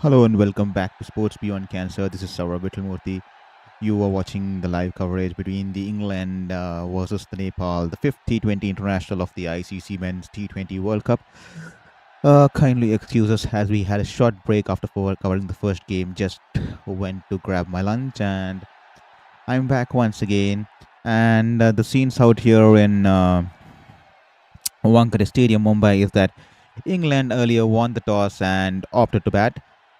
Hello and welcome back to Sports Beyond Cancer. This is Shourabh Vittalmurthy. You are watching the live coverage between the England versus the Nepal, the fifth T20 international of the ICC Men's T20 World Cup. Kindly excuse us as we had a short break after covering the first game. Just went to grab my lunch and I'm back once again. And the scenes out here in Wankhede Stadium, Mumbai, is that England earlier won the toss and opted to bat.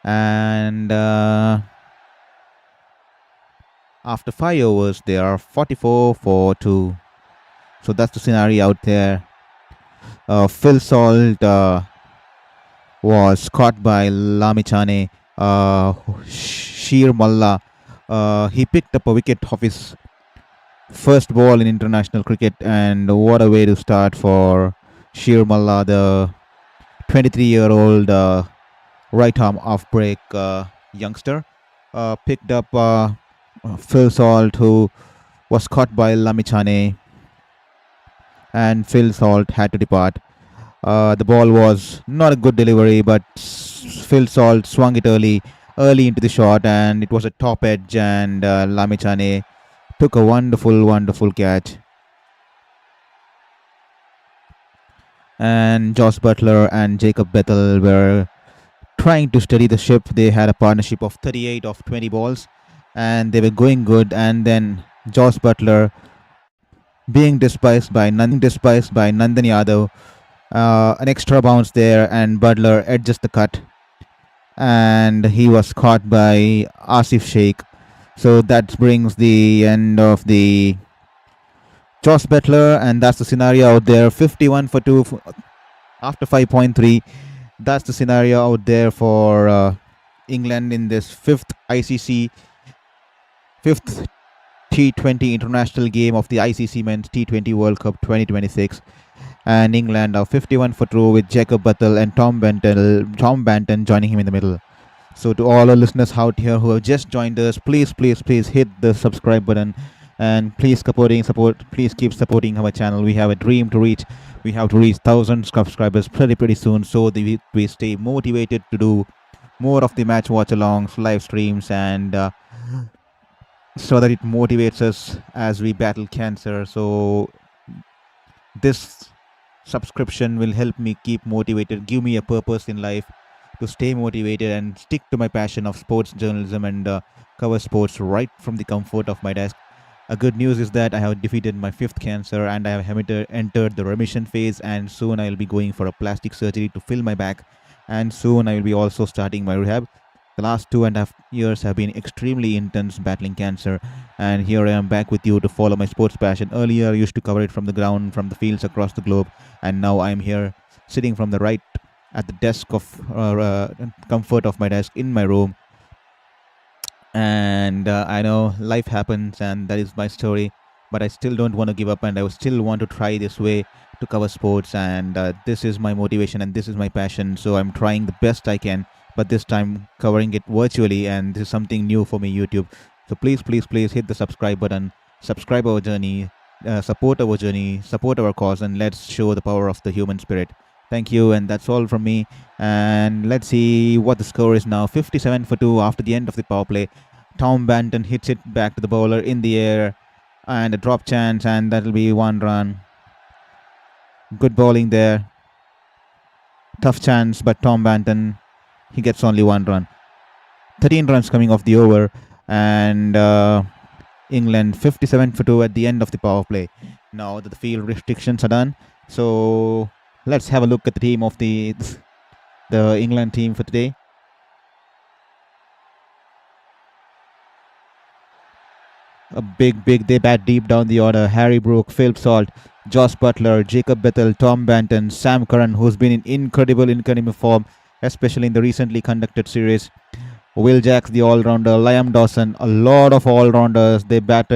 And after 5 overs, they are 44 for 2. So that's the scenario out there. Phil Salt was caught by Lamichhane. Sheer Malla, he picked up a wicket of his first ball in international cricket, and what a way to start for Sheer Malla, the 23-year-old right arm off break youngster. Picked up Phil Salt, who was caught by Lamichhane, and Phil Salt had to depart. The ball was not a good delivery, but Phil Salt swung it early into the shot, and it was a top edge, and Lamichhane took a wonderful catch. And Josh Butler and Jacob Bethell were trying to steady the ship. They had a partnership of 38 of 20 balls, and they were going good. And then Josh Butler, being despised by Nandan Yadav, an extra bounce there, and Butler adjusts the cut, and he was caught by Asif Sheikh. So that brings the end of the Josh Butler, and that's the scenario out there. 51 for 2 after 5.3. That's the scenario out there for England in this fifth T20 international game of the ICC Men's T20 World Cup 2026. And England are 51 for 2 with Jacob Bethell and Tom Banton joining him in the middle. So to all our listeners out here who have just joined us, please hit the subscribe button, and please keep supporting our channel. We have a dream to reach. We have to reach 1,000 subscribers pretty soon, so that we stay motivated to do more of the match watch alongs, live streams, and so that it motivates us as we battle cancer. So this subscription will help me keep motivated, give me a purpose in life to stay motivated and stick to my passion of sports journalism and cover sports right from the comfort of my desk. A good news is that I have defeated my fifth cancer, and I have entered the remission phase, and soon I will be going for a plastic surgery to fill my back, and soon I will be also starting my rehab. The last 2.5 years have been extremely intense battling cancer, and here I am back with you to follow my sports passion. Earlier I used to cover it from the ground, from the fields across the globe, and now I am here sitting from the right at the desk of comfort of my desk in my room. And I know life happens, and that is my story, but I still don't want to give up, and I still want to try this way to cover sports, and this is my motivation and this is my passion. So I'm trying the best I can, but this time covering it virtually, and this is something new for me, YouTube. So please hit the subscribe button, subscribe our journey, support our journey, support our cause, and let's show the power of the human spirit. Thank you, and that's all from me. And let's see what the score is now. 57 for 2 after the end of the power play. Tom Banton hits it back to the bowler in the air, and a drop chance, and that'll be 1 run. Good bowling there. Tough chance, but Tom Banton, he gets only 1 run. 13 runs coming off the over, and England 57 for 2 at the end of the power play. Now that the field restrictions are done, so let's have a look at the team of the England team for today. A big, they bat deep down the order. Harry Brook, Phil Salt, Josh Butler, Jacob Bethell, Tom Banton, Sam Curran, who's been in incredible form, especially in the recently conducted series. Will Jacks, the all-rounder, Liam Dawson, a lot of all-rounders. They bat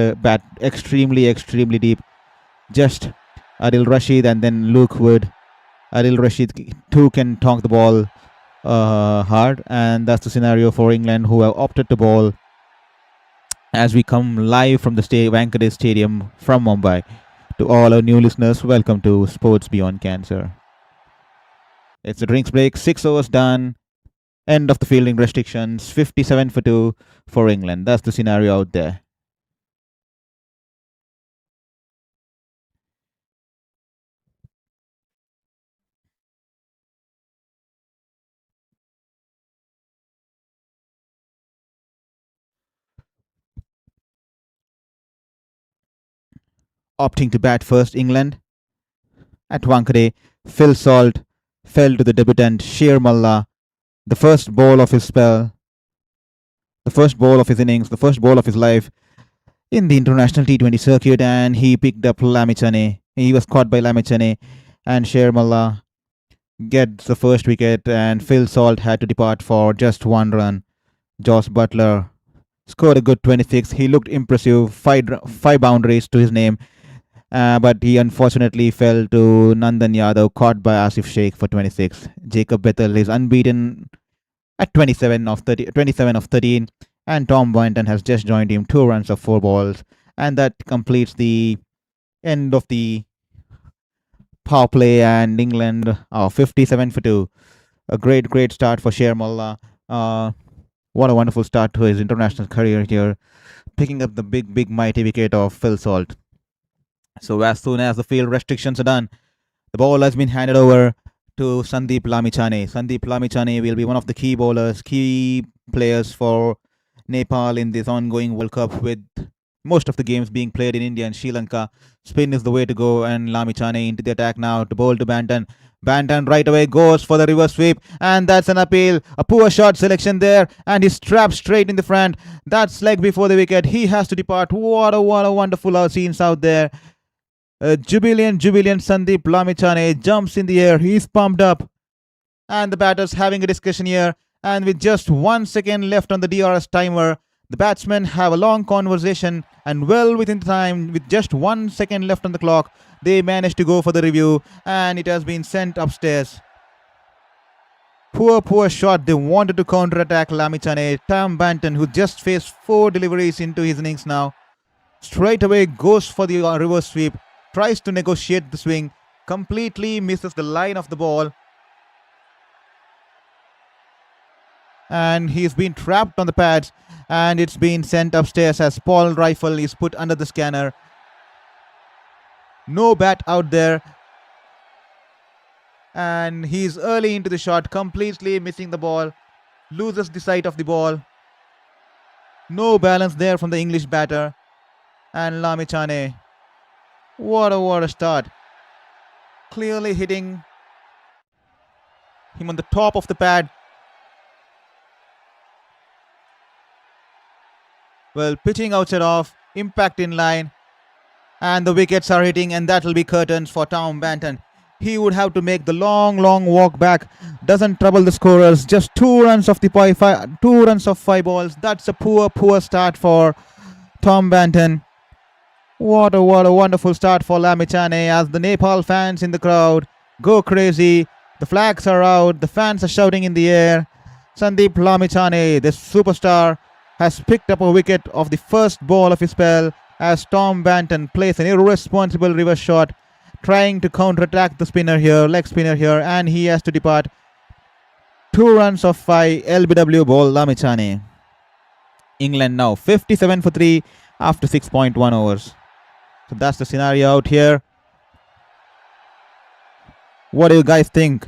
extremely deep. Just Adil Rashid and then Luke Wood. Adil Rashid too can tonk the ball hard, and that's the scenario for England, who have opted to bowl as we come live from the Wankhede Stadium from Mumbai. To all our new listeners, welcome to Sports Beyond Cancer. It's a drinks break, 6 overs done. End of the fielding restrictions. 57 for 2 for England. That's the scenario out there. Opting to bat first, England. At Wankhede, Phil Salt fell to the debutant Sher Mullah. The first ball of his spell, the first ball of his innings, the first ball of his life in the international T20 circuit, and he picked up Lamichhane. He was caught by Lamichhane, and Sher Mullah gets the first wicket, and Phil Salt had to depart for just one run. Josh Butler scored a good 26. He looked impressive, five boundaries to his name, but he unfortunately fell to Nandan Yadav, caught by Asif Sheikh for 26. Jacob Bethell is unbeaten at 27 of 13, and Tom Boynton has just joined him, 2 runs of 4 balls, and that completes the end of the power play, and England 57 for 2. A great start for Sher Mullah. What a wonderful start to his international career here, picking up the big mighty wicket of Phil Salt. So as soon as the field restrictions are done, the ball has been handed over to Sandeep Lamichhane. Sandeep Lamichhane will be one of the key players for Nepal in this ongoing World Cup, with most of the games being played in India and Sri Lanka. Spin is the way to go, and Lamichhane into the attack now to bowl to Banton. Banton right away goes for the reverse sweep, and that's an appeal. A poor shot selection there, and he's trapped straight in the front. That's leg before the wicket. He has to depart. What a wonderful scenes out there. Jubilant Sandeep Lamichhane jumps in the air. He's pumped up, and the batters having a discussion here. And with just 1 second left on the DRS timer, the batsmen have a long conversation, and well within the time, with just 1 second left on the clock, they managed to go for the review, and it has been sent upstairs. Poor shot. They wanted to counter-attack Lamichhane. Tom Banton, who just faced 4 deliveries into his innings now, straight away goes for the reverse sweep, tries to negotiate the swing, completely misses the line of the ball, and he's been trapped on the pads, and it's been sent upstairs as Paul Rifle is put under the scanner. No bat out there, and he's early into the shot, completely missing the ball, loses the sight of the ball. No balance there from the English batter, and Lamichhane, what a start. Clearly hitting him on the top of the pad. Well, pitching outside off, impact in line, and the wickets are hitting, and that will be curtains for Tom Banton. He would have to make the long walk back. Doesn't trouble the scorers. Just 2 runs of 5 balls. That's a poor start for Tom Banton. What a wonderful start for Lamichhane, as the Nepal fans in the crowd go crazy. The flags are out. The fans are shouting in the air. Sandeep Lamichhane, the superstar, has picked up a wicket of the first ball of his spell, as Tom Banton plays an irresponsible reverse shot, trying to counter-attack the leg spinner here, and he has to depart. 2 runs of 5, LBW ball Lamichhane. England now 57 for 3 after 6.1 overs. So that's the scenario out here. What do you guys think?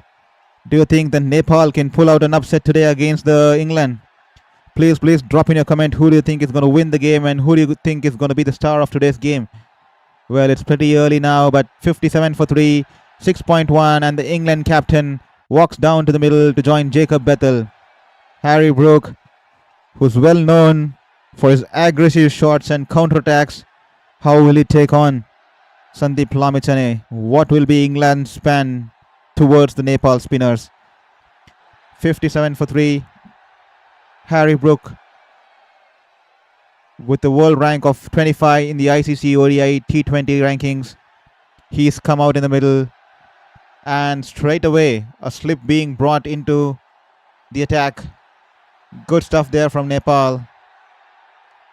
Do you think that Nepal can pull out an upset today against the England? Please drop in your comment. Who do you think is going to win the game, and who do you think is going to be the star of today's game? Well, it's pretty early now, but 57 for 3, 6.1, and the England captain walks down to the middle to join Jacob Bethell. Harry Brook, who's well known for his aggressive shots and counterattacks. How will he take on Sandeep Lamichhane? What will be England's span towards the Nepal spinners? 57 for 3. Harry Brook, with the world rank of 25 in the ICC ODI T20 rankings, he's come out in the middle, and straight away a slip being brought into the attack. Good stuff there from Nepal,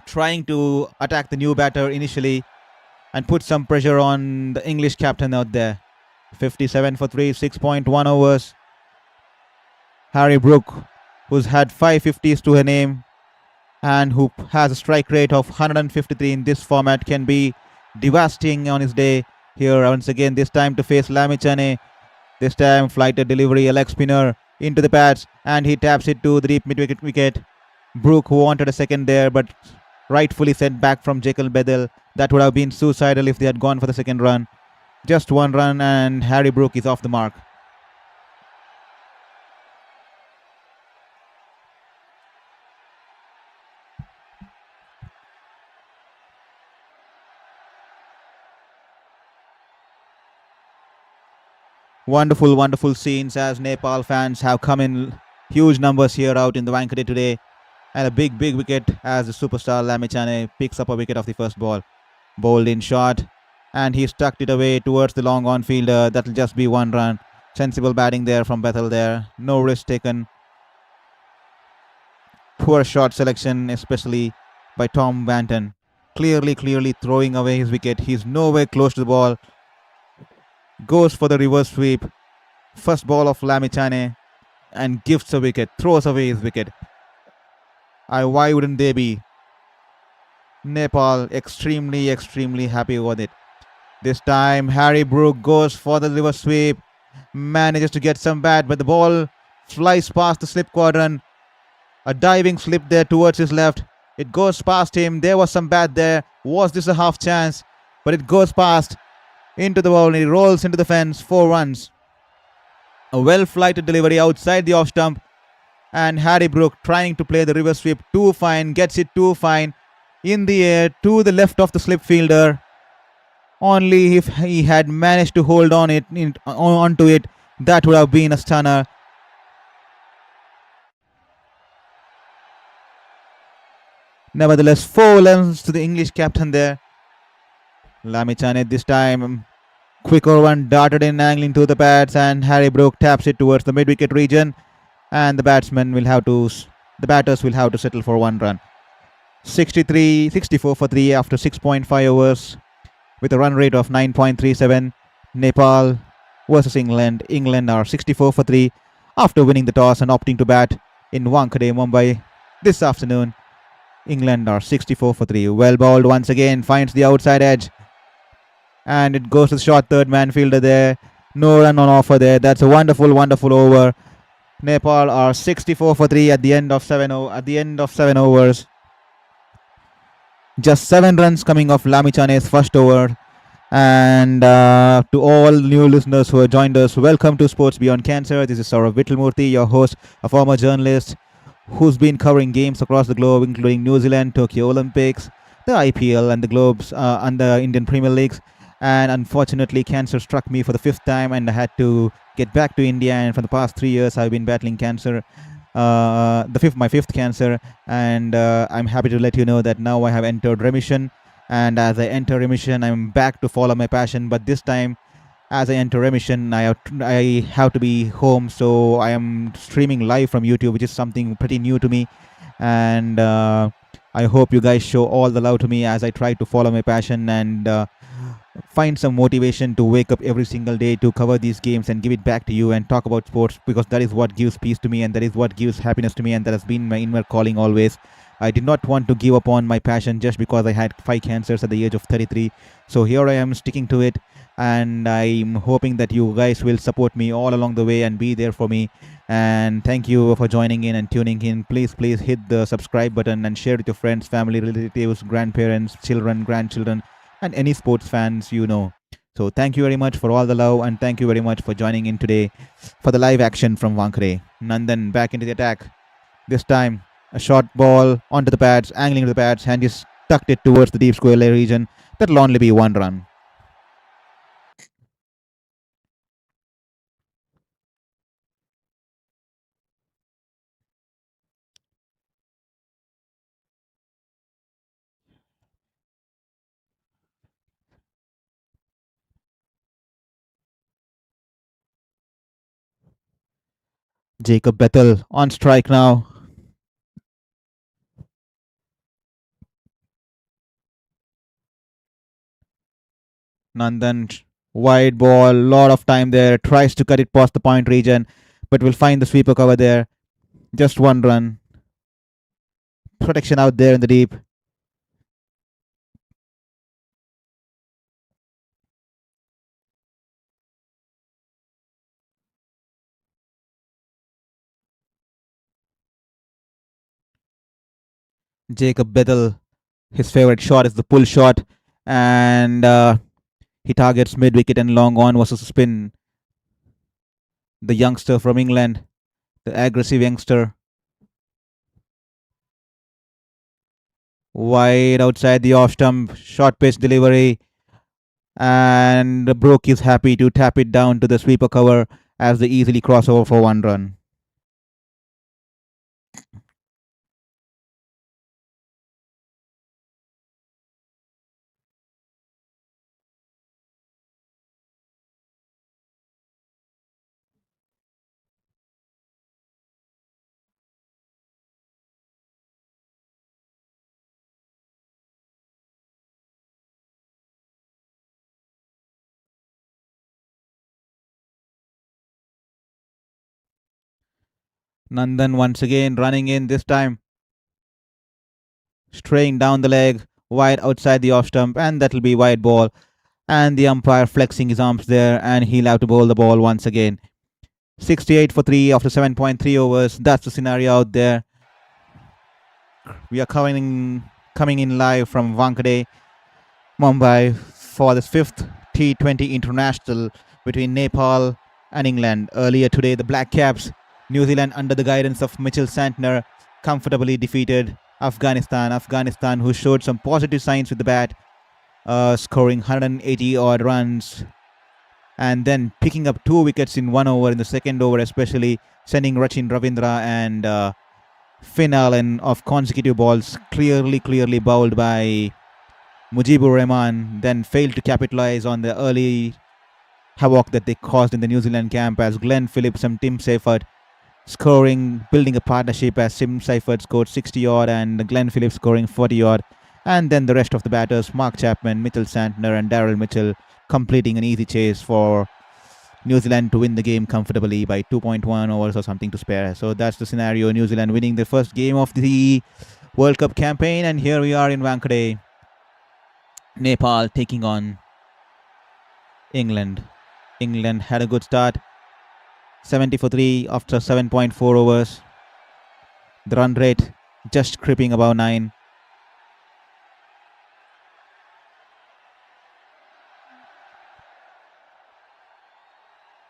trying to attack the new batter initially and put some pressure on the English captain out there. 57 for 3, 6.1 overs. Harry Brook who's had 550s to her name and who has a strike rate of 153 in this format, can be devastating on his day here once again. This time to face Lamichhane. This time flighted delivery, a leg spinner into the pads, and he taps it to the deep mid-wicket wicket. Brook, who wanted a second there, but rightfully sent back from Bethell. That would have been suicidal if they had gone for the second run. Just one run, and Harry Brook is off the mark. Wonderful, wonderful scenes as Nepal fans have come in huge numbers here out in the Wankhede today. And a big, big wicket as the superstar Lamichhane picks up a wicket off the first ball. Bowled in short, and he stuck it away towards the long on fielder. That'll just be one run. Sensible batting there from Bethell there. No risk taken. Poor shot selection, especially by Tom Banton. Clearly throwing away his wicket. He's nowhere close to the ball. Goes for the reverse sweep. First ball of Lamichhane and gifts a wicket. Throws away his wicket. Why wouldn't they be? Nepal extremely happy with it. This time Harry Brook goes for the reverse sweep. Manages to get some bat, but the ball flies past the slip quadrant. A diving slip there towards his left. It goes past him. There was some bat there. Was this a half chance? But it goes past into the ball. He rolls into the fence. 4 runs. A well-flighted delivery outside the off stump. And Harry Brook trying to play the reverse sweep too fine. Gets it too fine. In the air to the left of the slip fielder. Only if he had managed to hold on onto it, that would have been a stunner. Nevertheless, 4 runs to the English captain there. Lamichhane this time, quicker one darted in, angling to the pads, and Harry Brook taps it towards the mid-wicket region, and the batters will have to settle for 1 run. 64 for 3 after 6.5 overs with a run rate of 9.37. Nepal versus England. England are 64 for 3 after winning the toss and opting to bat in Wankhede, Mumbai this afternoon. England are 64 for 3. Well bowled once again, finds the outside edge. And it goes to the short third man fielder there. No run on offer there. That's a wonderful over. Nepal are 64 for 3 at the end of 7 overs. Just 7 runs coming off Lamichhane's first over. And to all new listeners who have joined us, welcome to Sports Beyond Cancer. This is Shourabh Vittalmurthy, your host, a former journalist who's been covering games across the globe, including New Zealand, Tokyo Olympics, the IPL and the Globes and the Indian Premier Leagues. And unfortunately, cancer struck me for the 5th time and I had to get back to India. And for the past 3 years, I've been battling cancer, my 5th cancer. And I'm happy to let you know that now I have entered remission. And as I enter remission, I'm back to follow my passion. But this time, as I enter remission, I have to be home. So I am streaming live from YouTube, which is something pretty new to me. And I hope you guys show all the love to me as I try to follow my passion and find some motivation to wake up every single day to cover these games and give it back to you and talk about sports, because that is what gives peace to me and that is what gives happiness to me, and that has been my inward calling always. I did not want to give up on my passion just because I had 5 cancers at the age of 33. So here I am sticking to it, and I'm hoping that you guys will support me all along the way and be there for me. And thank you for joining in and tuning in. Please hit the subscribe button and share with your friends, family, relatives, grandparents, children, grandchildren, and any sports fans you know. So thank you very much for all the love, and thank you very much for joining in today for the live action from Wankhede. Nandan back into the attack. This time a short ball onto the pads, angling to the pads, and just tucked it towards the deep square leg region. That'll only be 1 run. Jacob Bethell on strike now. Nandan, wide ball, lot of time there, tries to cut it past the point region, but will find the sweeper cover there. Just one run. Protection out there in the deep. Jacob Bethell, his favorite shot is the pull shot, and he targets mid wicket and long on versus spin. The youngster from England, the aggressive youngster, wide outside the off stump, short pitch delivery, and Brook is happy to tap it down to the sweeper cover as they easily cross over for one run. Nandan once again running in, this time straying down the leg, wide outside the off stump, and that'll be wide ball. And the umpire flexing his arms there, and he'll have to bowl the ball once again. 68 for 3 after 7.3 overs. That's the scenario out there. We are coming in live from Wankhede, Mumbai, for this 5th T20 International between Nepal and England. Earlier today, the Black Caps, New Zealand, under the guidance of Mitchell Santner, comfortably defeated Afghanistan. Afghanistan, who showed some positive signs with the bat, scoring 180 odd runs, and then picking up 2 wickets in 1 over in the second over, especially sending Rachin Ravindra and Finn Allen off consecutive balls, clearly bowled by Mujibur Rahman, then failed to capitalize on the early havoc that they caused in the New Zealand camp, as Glenn Phillips and Tim Seifert scoring, building a partnership, as Tim Seifert scored 60 odd and Glenn Phillips scoring 40 odd. And then the rest of the batters, Mark Chapman, Mitchell Santner and Daryl Mitchell, completing an easy chase for New Zealand to win the game comfortably by 2.1 overs or something to spare. So that's the scenario. New Zealand winning the first game of the World Cup campaign. And here we are in Wankhede. Nepal taking on England. England had a good start. 70 for 3 after 7.4 overs. The run rate just creeping above 9.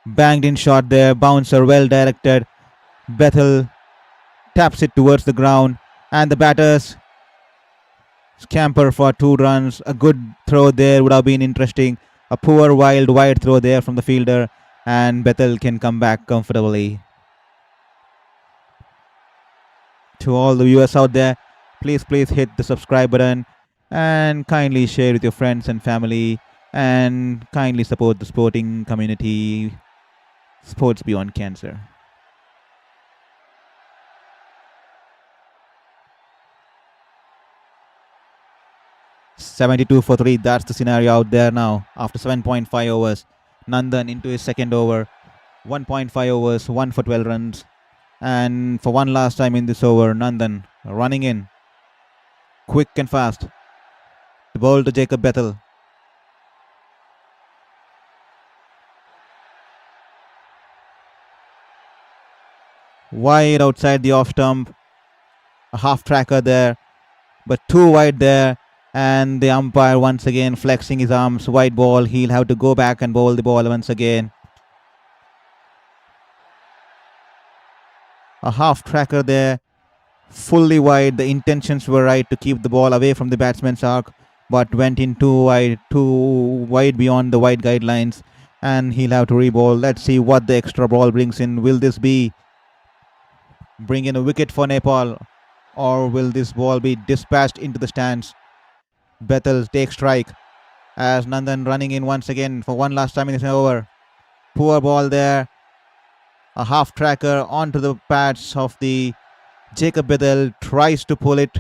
Banged in shot there, bouncer well directed. Bethell taps it towards the ground, and the batters scamper for 2 runs. A good throw there would have been interesting. A poor wide throw there from the fielder, and Bethell can come back comfortably. To all the viewers out there, please hit the subscribe button and kindly share with your friends and family, and kindly support the sporting community. Sports beyond cancer. $72 for 3. That's the scenario out there now. After 7.5 overs, Nandan into his second over. 1.5 overs, 1 for 12 runs. And for one last time in this over, Nandan running in, quick and fast, to bowl to Jacob Bethell. Wide outside the off stump. A half tracker there, but too wide there. And the umpire once again flexing his arms. Wide ball. He'll have to go back and bowl the ball once again. A half tracker there, fully wide. The intentions were right to keep the ball away from the batsman's arc, but went in too wide beyond the wide guidelines, and he'll have to re-bowl. Let's see what the extra ball brings in. Will this bring in a wicket for Nepal, or will this ball be dispatched into the stands? Bethell takes strike as Nandan running in once again for one last time in this over. Poor ball there. A half tracker onto the pads of the Jacob Bethell, tries to pull it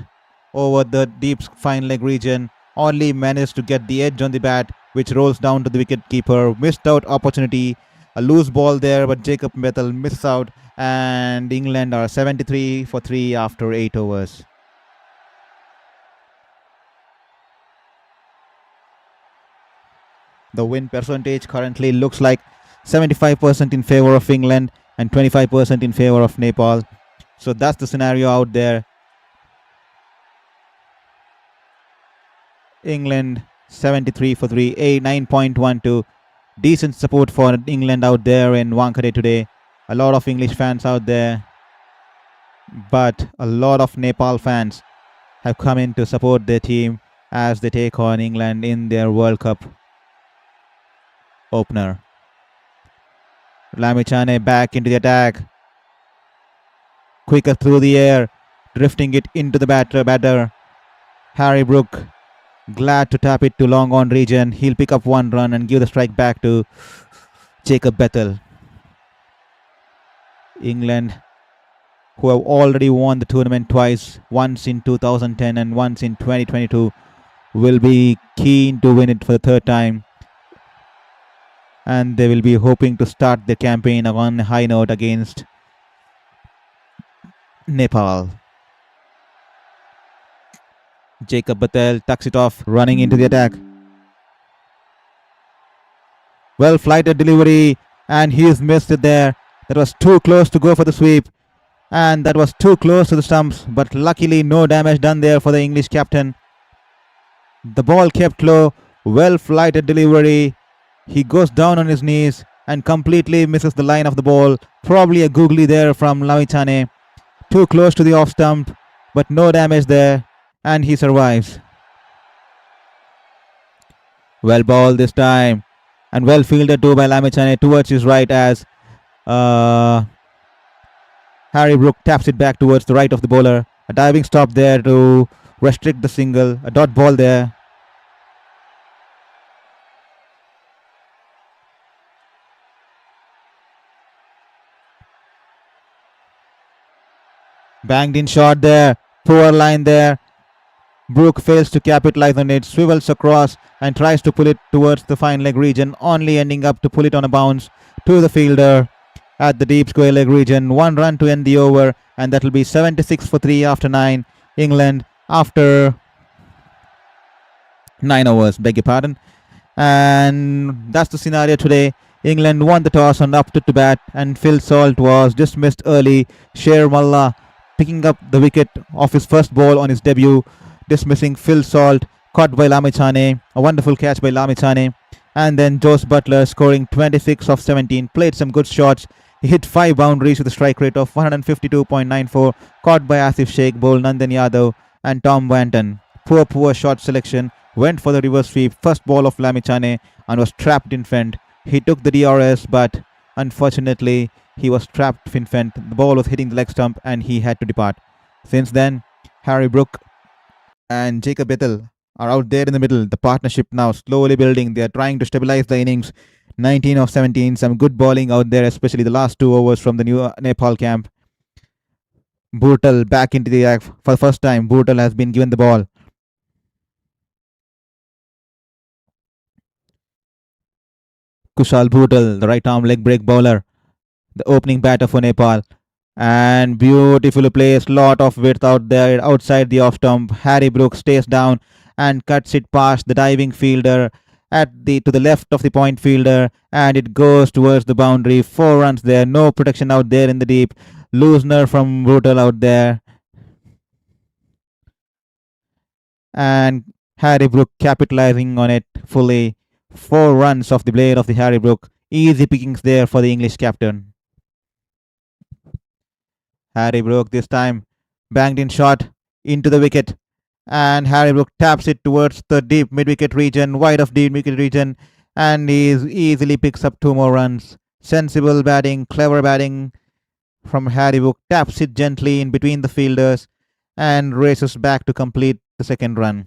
over the deep fine leg region. Only managed to get the edge on the bat, which rolls down to the wicket keeper. Missed out opportunity A loose ball there, but Jacob Bethell misses out, and England are 73 for 3 after 8 overs. The win percentage currently looks like 75% in favor of England and 25% in favor of Nepal. So that's the scenario out there. England 73 for 3, 9.12. Decent support for England out there in Wankhede today. A lot of English fans out there, but a lot of Nepal fans have come in to support their team as they take on England in their World Cup opener. Lamichhane back into the attack. Quicker through the air, drifting it into the batter. Harry Brook glad to tap it to long on region. He'll pick up one run and give the strike back to Jacob Bethell. England, who have already won the tournament twice, once in 2010 and once in 2022, will be keen to win it for the third time. And they will be hoping to start the campaign on a high note against Nepal. Jacob Bethell tucks it off, running into the attack. Well flighted delivery, and he's missed it there. That was too close to go for the sweep, and that was too close to the stumps, but luckily no damage done there for the English captain. The ball kept low, well flighted delivery. He goes down on his knees and completely misses the line of the ball. Probably a googly there from Lamichhane. Too close to the off stump, but no damage there, and he survives. Well ball this time, and well fielded too by Lamichhane towards his right as Harry Brook taps it back towards the right of the bowler. A diving stop there to restrict the single. A dot ball there. Banged in shot there. Poor line there. Brook fails to capitalize on it, swivels across and tries to pull it towards the fine leg region, only ending up to pull it on a bounce to the fielder at the deep square leg region. One run to end the over, and that will be 76 for 3 after 9. England after 9 overs, beg your pardon. And that's the scenario today. England won the toss and opted to bat, and Phil Salt was dismissed early. Sher Mullah picking up the wicket off his first ball on his debut, dismissing Phil Salt, caught by Lamichhane. A wonderful catch by Lamichhane. And then Jos Buttler scoring 26 of 17, played some good shots. He hit 5 boundaries with a strike rate of 152.94, caught by Asif Sheikh, bowled Nandan Yadav and Tom Banton. Poor shot selection, went for the reverse sweep, first ball of Lamichhane, and was trapped in front. He took the DRS, but unfortunately he was trapped in front. The ball was hitting the leg stump and he had to depart. Since then, Harry Brook and Jacob Bethell are out there in the middle. The partnership now slowly building. They are trying to stabilize the innings. 19 of 17. Some good bowling out there, especially the last 2 overs from the new Nepal camp. Bhurtal back into the act for the first time. Bhurtal has been given the ball. Kushal Bhurtal, the right arm leg break bowler, the opening batter for Nepal. And beautifully placed, lot of width out there outside the off stump. Harry Brook stays down and cuts it past the diving fielder to the left of the point fielder, and it goes towards the boundary. 4 runs there, no protection out there in the deep. Loosener from Bhurtal out there, and Harry Brook capitalizing on it fully. 4 runs off the blade of the Harry Brook. Easy pickings there for the English captain. Harry Brook this time banged in shot into the wicket, and Harry Brook taps it towards the deep mid-wicket region, wide of deep mid-wicket region, and he easily picks up 2 more runs. Sensible batting, clever batting from Harry Brook, taps it gently in between the fielders and races back to complete the second run.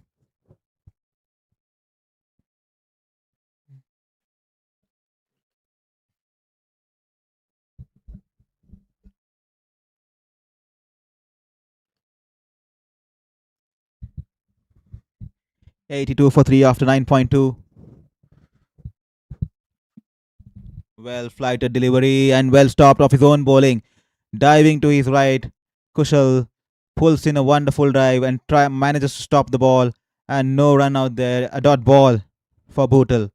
$82 for 3 after 9.2. Well flighted delivery and well stopped off his own bowling. Diving to his right, Kushal pulls in a wonderful drive and manages to stop the ball. And no run out there. A dot ball for Bootle.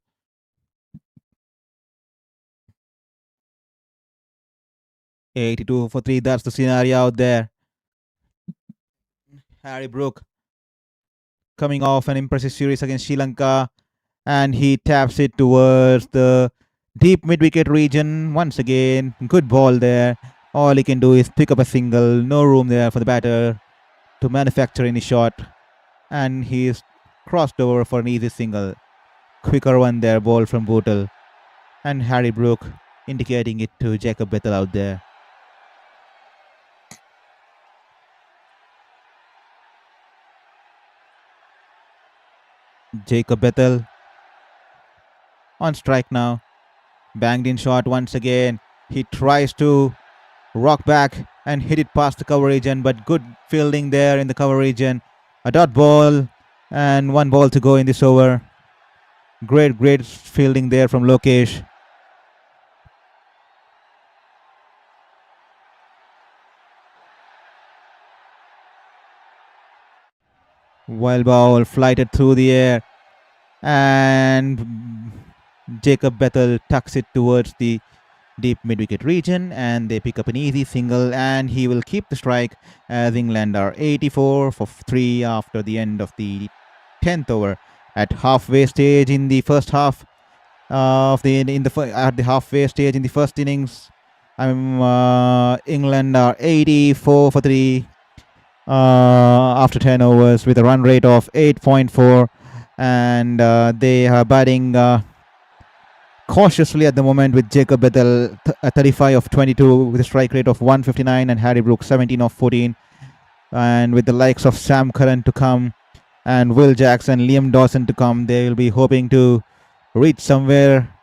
82 for 3. That's the scenario out there. Harry Brook coming off an impressive series against Sri Lanka. And he taps it towards the deep mid-wicket region once again. Good ball there. All he can do is pick up a single. No room there for the batter to manufacture any shot. And he's crossed over for an easy single. Quicker one there, ball from Bootle. And Harry Brook indicating it to Jacob Bethell out there. Jacob Bethell on strike now. Banged in shot once again. He tries to rock back and hit it past the cover region, but good fielding there in the cover region. A dot ball and one ball to go in this over. Great fielding there from Lokesh. Wild ball flighted through the air and Jacob Bethell tucks it towards the deep mid-wicket region and they pick up an easy single and he will keep the strike as England are 84 for 3 after the end of the 10th over. At halfway stage in the first half at the halfway stage in the first innings, England are 84 for 3 after 10 overs with a run rate of 8.4 and they are batting cautiously at the moment with Jacob Bethell 35 of 22 with a strike rate of 159 and Harry Brook 17 of 14, and with the likes of Sam Curran to come and Will Jackson, Liam Dawson to come, they will be hoping to reach somewhere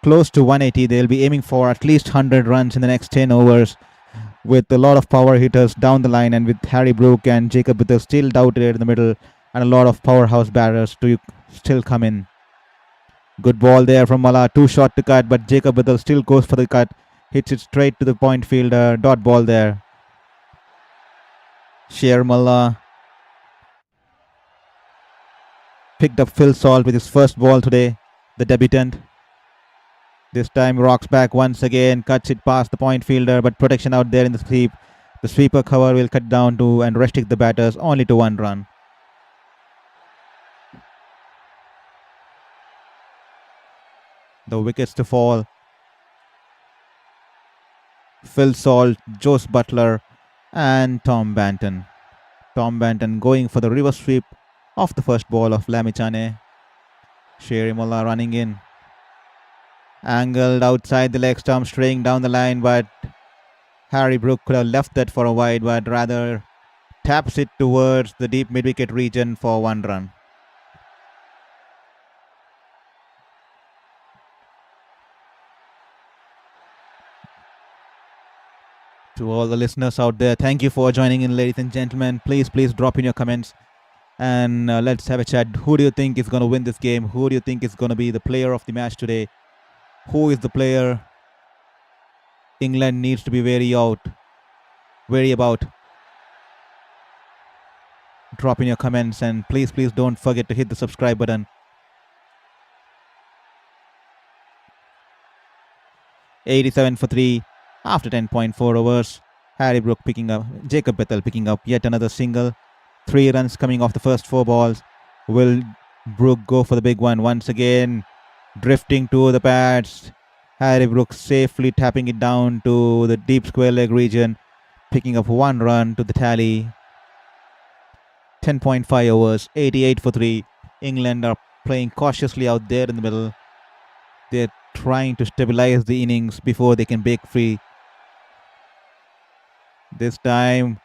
close to 180. They'll be aiming for at least 100 runs in the next 10 overs with a lot of power hitters down the line and with Harry Brook and Jacob Bethell still doubted in the middle and a lot of powerhouse batters to still come in. Good ball there from Malla, too short to cut, but Jacob Bethell still goes for the cut, hits it straight to the point fielder, dot ball there. Sher Malla picked up Phil Salt with his first ball today, the debutant. This time rocks back once again, cuts it past the point fielder, but protection out there in the sweep. The sweeper cover will cut down to and restrict the batters only to 1 run. The wickets to fall. Phil Salt, Jose Butler and Tom Banton. Tom Banton going for the reverse sweep off the first ball of Lamichhane. Sher Malla running in. Angled outside the leg stump, straying down the line, but Harry Brook could have left that for a wide, but rather taps it towards the deep mid-wicket region for 1 run. To all the listeners out there, thank you for joining in, ladies and gentlemen. Please drop in your comments and let's have a chat. Who do you think is going to win this game? Who do you think is going to be the player of the match today? Who is the player England needs to be wary about? Drop in your comments and please don't forget to hit the subscribe button. 87 for 3 after 10.4 overs. Harry Brook Jacob Bethell picking up yet another single. 3 runs coming off the first 4 balls. Will Brook go for the big one once again? Drifting to the pads. Harry Brook safely tapping it down to the deep square leg region, picking up 1 run to the tally. 10.5 overs, 88 for 3. England are playing cautiously out there in the middle. They're trying to stabilize the innings before they can break free. This time,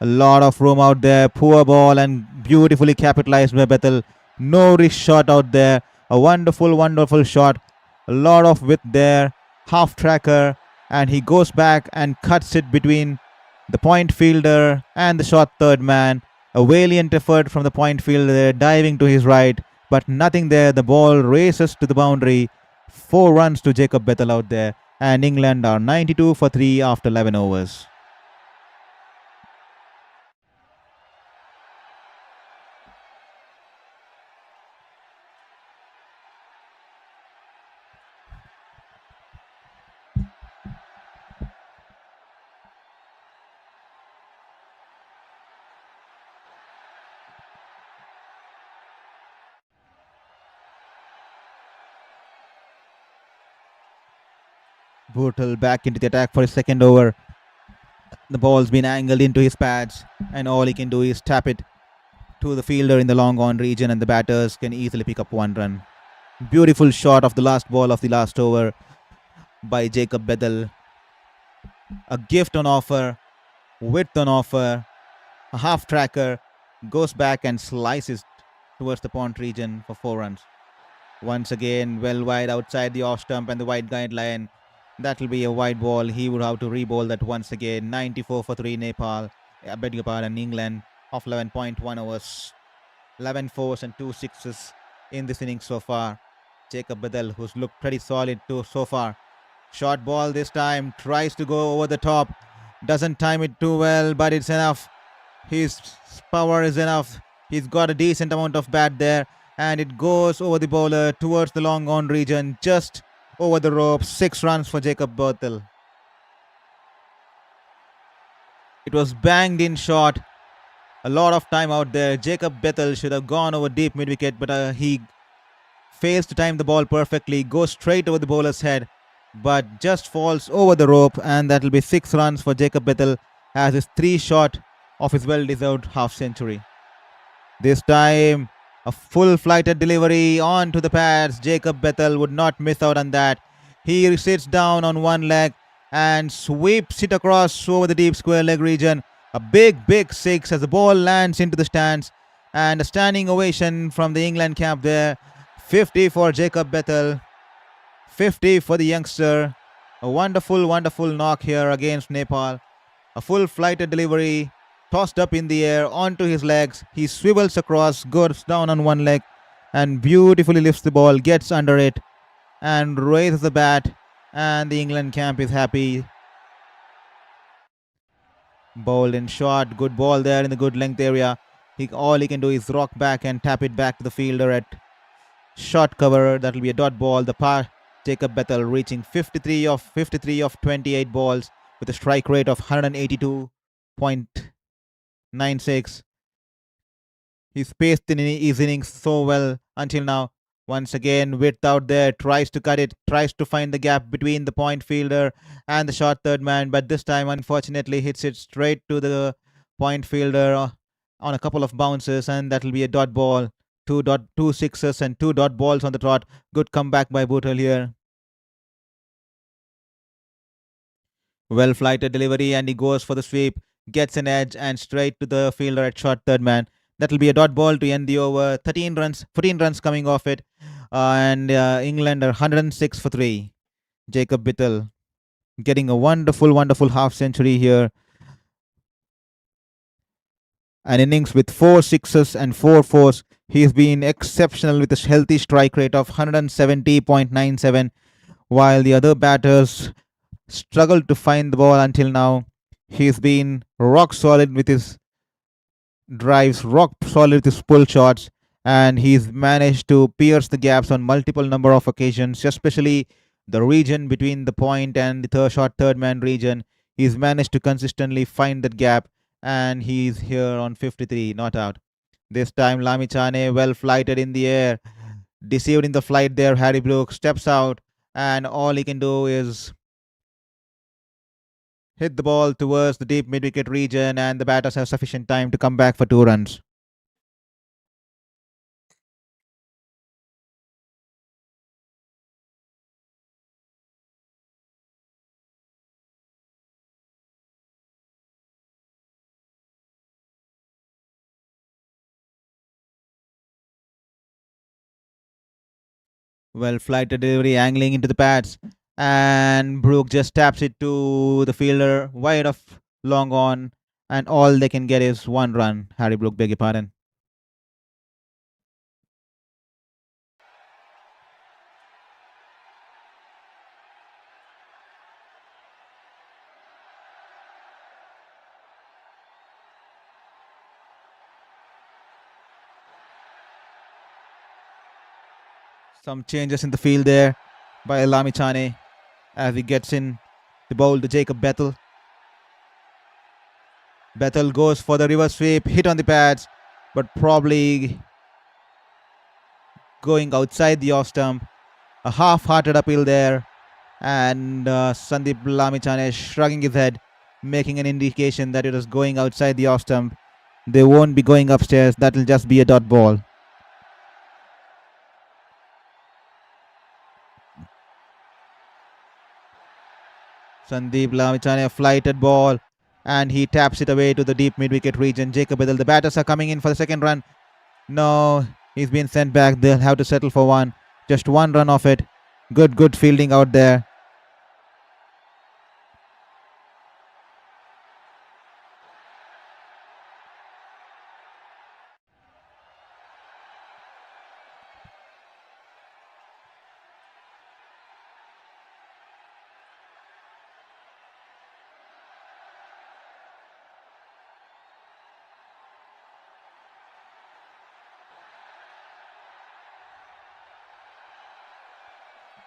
a lot of room out there. Poor ball and beautifully capitalized by Bethell. No risk shot out there. A wonderful shot. A lot of width there. Half tracker. And he goes back and cuts it between the point fielder and the short third man. A valiant effort from the point fielder there, diving to his right. But nothing there. The ball races to the boundary. 4 runs to Jacob Bethell out there, and England are 92 for 3 after 11 overs. Bethell back into the attack for his second over. The ball's been angled into his pads, and all he can do is tap it to the fielder in the long on region, and the batters can easily pick up 1 run. Beautiful shot of the last ball of the last over by Jacob Bethell. A gift on offer, width on offer, a half tracker, goes back and slices towards the pond region for 4 runs. Once again, well wide outside the off stump and the wide guideline. That will be a wide ball. He would have to re-bowl that once again. 94 for 3 Nepal. I beg your pardon, England of 11.1 overs. 11 fours and 2 sixes in this inning so far. Jacob Bethell, who's looked pretty solid too so far. Short ball this time. Tries to go over the top. Doesn't time it too well, but it's enough. His power is enough. He's got a decent amount of bat there. And it goes over the bowler towards the long on region, just over the rope. 6 runs for Jacob Bethell. It was banged in short. A lot of time out there. Jacob Bethell should have gone over deep mid wicket, but he fails to time the ball perfectly. Goes straight over the bowler's head, but just falls over the rope, and that will be 6 runs for Jacob Bethell as his 3 shot of his well-deserved half century. This time, a full flighted delivery onto the pads. Jacob Bethell would not miss out on that. He sits down on one leg and sweeps it across over the deep square leg region. A big 6 as the ball lands into the stands. And a standing ovation from the England camp there. 50 for Jacob Bethell. 50 for the youngster. A wonderful knock here against Nepal. A full flighted delivery. Tossed up in the air onto his legs. He swivels across, goes down on one leg, and beautifully lifts the ball, gets under it, and raises the bat. And the England camp is happy. Bowled in short, good ball there in the good length area. All he can do is rock back and tap it back to the fielder at short cover. That will be a dot ball. Jacob Bethell reaching 53 of 28 balls with a strike rate of 182.96. He's paced in his innings so well until now. Once again, width out there, tries to cut it, tries to find the gap between the point fielder and the short third man, but this time, unfortunately, hits it straight to the point fielder on a couple of bounces, and that will be a dot ball. 2 sixes and 2 dot balls on the trot. Good comeback by Bethell here. Well flighted delivery, and he goes for the sweep, gets an edge, and straight to the fielder at short third man. That will be a dot ball to end the over. 14 runs coming off it. And England are 106 for 3. Jacob Bethell getting a wonderful half century here. An innings with 4 sixes and 4 fours. He's been exceptional with a healthy strike rate of 170.97, while the other batters struggled to find the ball until now. He's been rock solid with his drives, rock solid with his pull shots, and he's managed to pierce the gaps on multiple number of occasions, especially the region between the point and the short third man region. He's managed to consistently find that gap, and he's here on 53, not out. This time Lamichhane well flighted in the air, deceived in the flight there. Harry Brook steps out, and all he can do is hit the ball towards the deep mid-wicket region, and the batters have sufficient time to come back for 2 runs. Well flighted delivery, angling into the pads, and Brook just taps it to the fielder wide of long on, and all they can get is 1 run. Harry Brook, beg your pardon. Some changes in the field there by Lamichhane as he gets in the bowl to Jacob Bethell. Bethell goes for the reverse sweep, hit on the pads, but probably going outside the off stump. A half-hearted appeal there, and Sandeep Lamichhane shrugging his head, making an indication that it was going outside the off stump. They won't be going upstairs. That will just be a dot ball. Sandeep Lamichhane, a flighted ball, and he taps it away to the deep mid-wicket region. Jacob Bethell, the batters are coming in for the second run. No, he's been sent back. They'll have to settle for one. Just one run off it. Good fielding out there.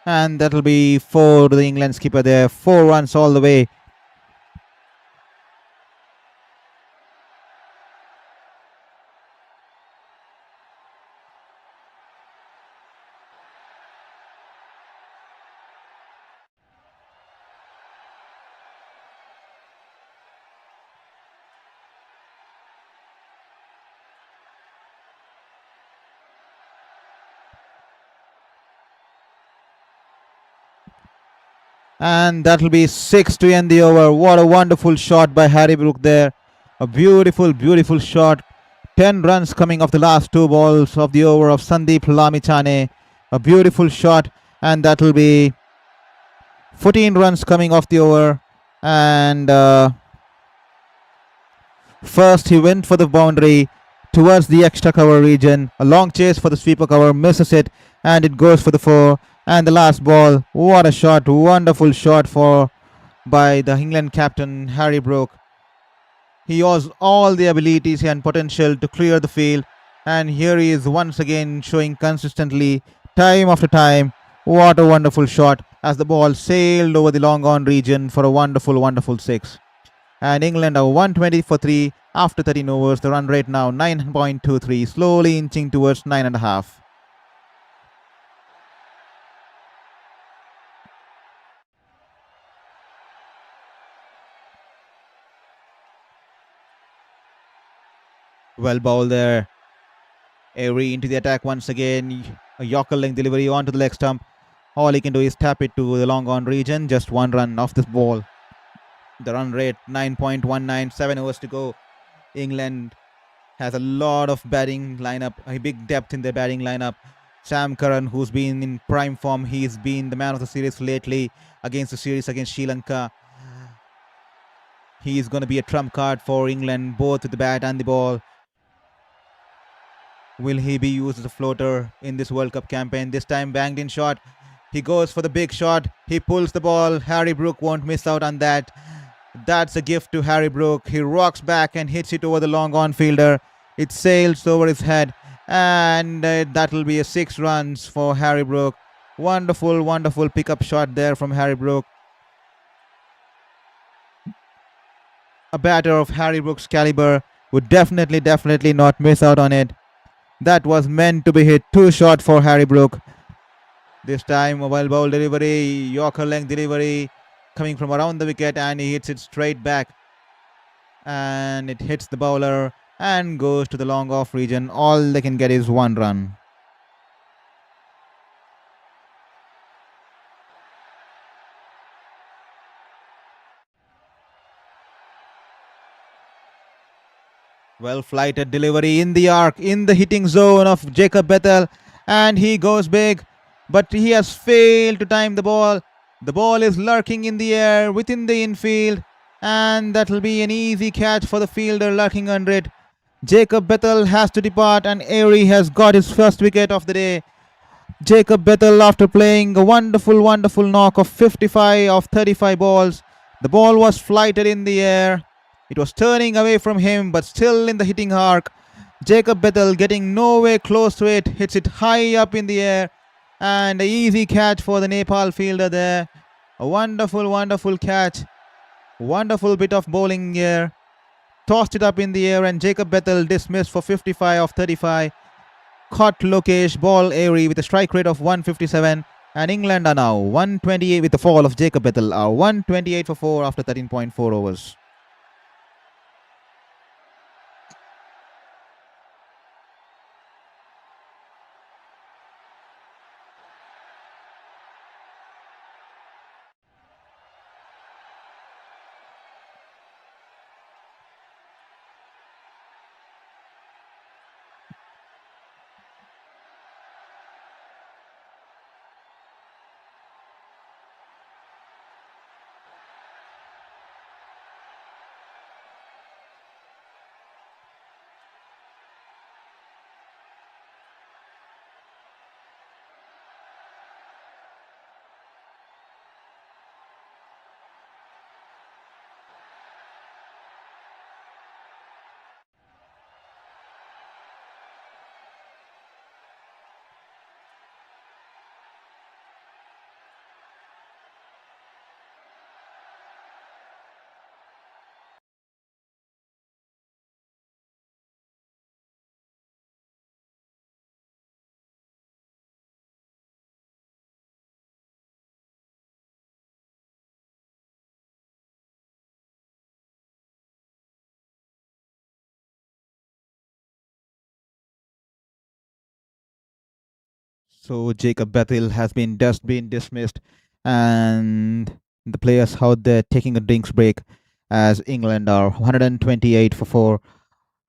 And that'll be 4 to the England skipper there. 4 runs all the way. And that'll be 6 to end the over. What a wonderful shot by Harry Brook there. A beautiful shot. 10 runs coming off the last 2 balls of the over of Sandeep Lamichhane. A beautiful shot. And that'll be 14 runs coming off the over. And first he went for the boundary towards the extra cover region. A long chase for the sweeper cover. Misses it. And it goes for the 4. And the last ball, what a shot, wonderful shot by the England captain Harry Brook. He has all the abilities and potential to clear the field, and here he is once again showing consistently, time after time. What a wonderful shot as the ball sailed over the long on region for a wonderful 6. And England are 120 for 3 after 13 overs. The run rate now 9.23, slowly inching towards 9.5. Well bowled there. Avery into the attack once again. A Yorker length delivery onto the leg stump. All he can do is tap it to the long on region. Just 1 run off this ball. The run rate 9.19. 7 overs to go. England has a lot of batting lineup. A big depth in their batting lineup. Sam Curran, who's been in prime form. He's been the man of the series lately against the series against Sri Lanka. He's going to be a trump card for England, both with the bat and the ball. Will he be used as a floater in this World Cup campaign? This time banged in shot. He goes for the big shot. He pulls the ball. Harry Brook won't miss out on that. That's a gift to Harry Brook. He rocks back and hits it over the long on fielder. It sails over his head. And that will be a 6 runs for Harry Brook. Wonderful pickup shot there from Harry Brook. A batter of Harry Brook's caliber would definitely not miss out on it. That was meant to be hit. 2 shot for Harry Brook. This time a well bowled delivery, Yorker length delivery coming from around the wicket, and he hits it straight back. And it hits the bowler and goes to the long off region. All they can get is 1 run. Well flighted delivery in the arc, in the hitting zone of Jacob Bethell, and he goes big, but he has failed to time the ball. The ball is lurking in the air within the infield, and that will be an easy catch for the fielder lurking under it. Jacob Bethell has to depart, and Avery has got his first wicket of the day. Jacob Bethell, after playing a wonderful knock of 55 of 35 balls, the ball was flighted in the air. It was turning away from him, but still in the hitting arc. Jacob Bethell getting nowhere close to it, hits it high up in the air, And an easy catch for the Nepal fielder there. A wonderful, wonderful catch. Wonderful bit of bowling here. Tossed it up in the air and Jacob Bethell dismissed for 55 of 35. Caught Lokesh, ball airy with a strike rate of 157. And England are now 128 with the fall of Jacob Bethell, are 128 for 4 after 13.4 overs. So Jacob Bethell has been dismissed, and the players out there taking a drinks break as England are 128 for 4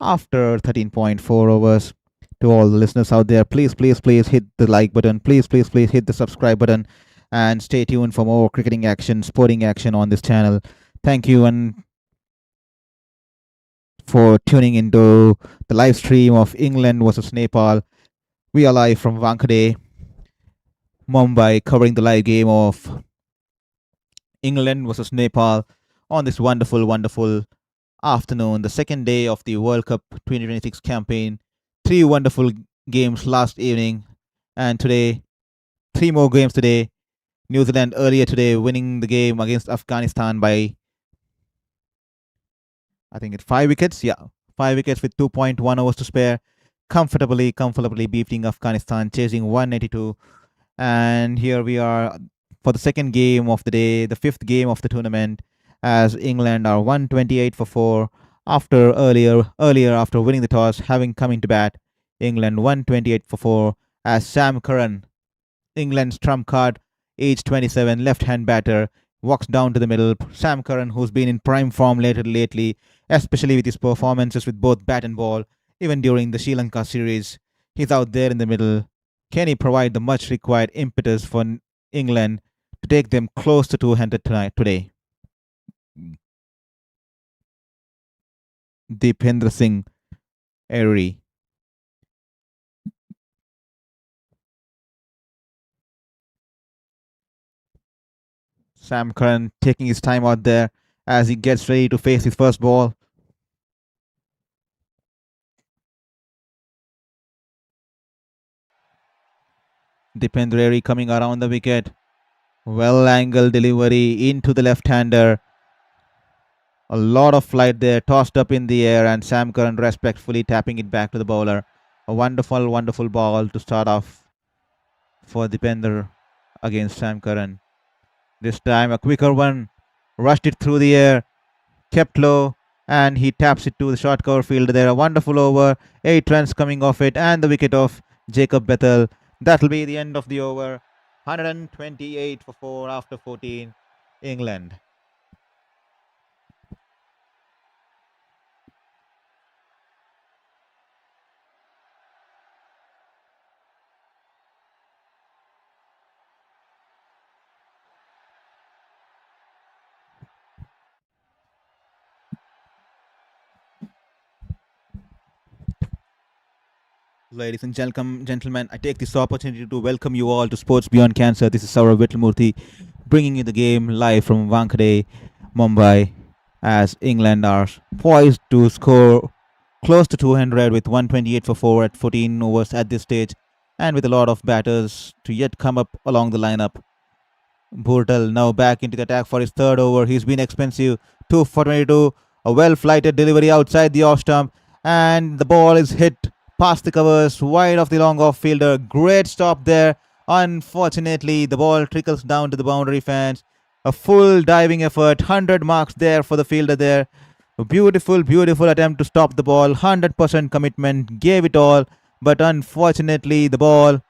after 13.4 overs. To all the listeners out there, please, please, please hit the like button. Please, please, please hit the subscribe button and stay tuned for more cricketing action, sporting action on this channel. Thank you and for tuning into the live stream of England versus Nepal. We are live from Wankhede, Mumbai, covering the live game of England versus Nepal on this wonderful, wonderful afternoon, the second day of the World Cup 2026 campaign. 3 wonderful games last evening, and today, 3 more games today. New Zealand earlier today winning the game against Afghanistan by, I think it's 5 wickets. Yeah, 5 wickets with 2.1 overs to spare. Comfortably beating Afghanistan, chasing 182. And here we are for the second game of the day, the 5th game of the tournament, as England are 128 for 4 after earlier after winning the toss, having come into bat. England 128 for 4 as Sam Curran, England's trump card, age 27, left-hand batter, walks down to the middle. Sam Curran, who's been in prime form lately, especially with his performances with both bat and ball, even during the Sri Lanka series. He's out there in the middle. Can he provide the much required impetus for England to take them close to 200 today? Deependra Singh, airy. Sam Curran taking his time out there as he gets ready to face his first ball. Dipendra coming around the wicket. Well angled delivery into the left-hander. A lot of flight there, tossed up in the air, and Sam Curran respectfully tapping it back to the bowler. A wonderful, wonderful ball to start off for Dipender against Sam Curran. This time a quicker one, rushed it through the air, kept low, and he taps it to the short cover fielder there. A wonderful over, 8 runs coming off it, and the wicket of Jacob Bethell. That'll be the end of the over. 128 for 4 after 14, England. Ladies and gentlemen, I take this opportunity to welcome you all to Sports Beyond Cancer. This is Shourabh Vittalmurthy bringing you the game live from Wankhede, Mumbai, as England are poised to score close to 200 with 128 for 4 at 14 overs at this stage. and with a lot of batters to yet come up along the lineup. Bethell now back into the attack for his third over. He's been expensive. 2 for 22. A well flighted delivery outside the off stump. And the ball is hit past the covers, wide of the long off fielder. Great stop there. Unfortunately, the ball trickles down to the boundary fence. A full diving effort. 100 marks there for the fielder there. A beautiful, beautiful attempt to stop the ball. 100% commitment. Gave it all. But unfortunately, the ball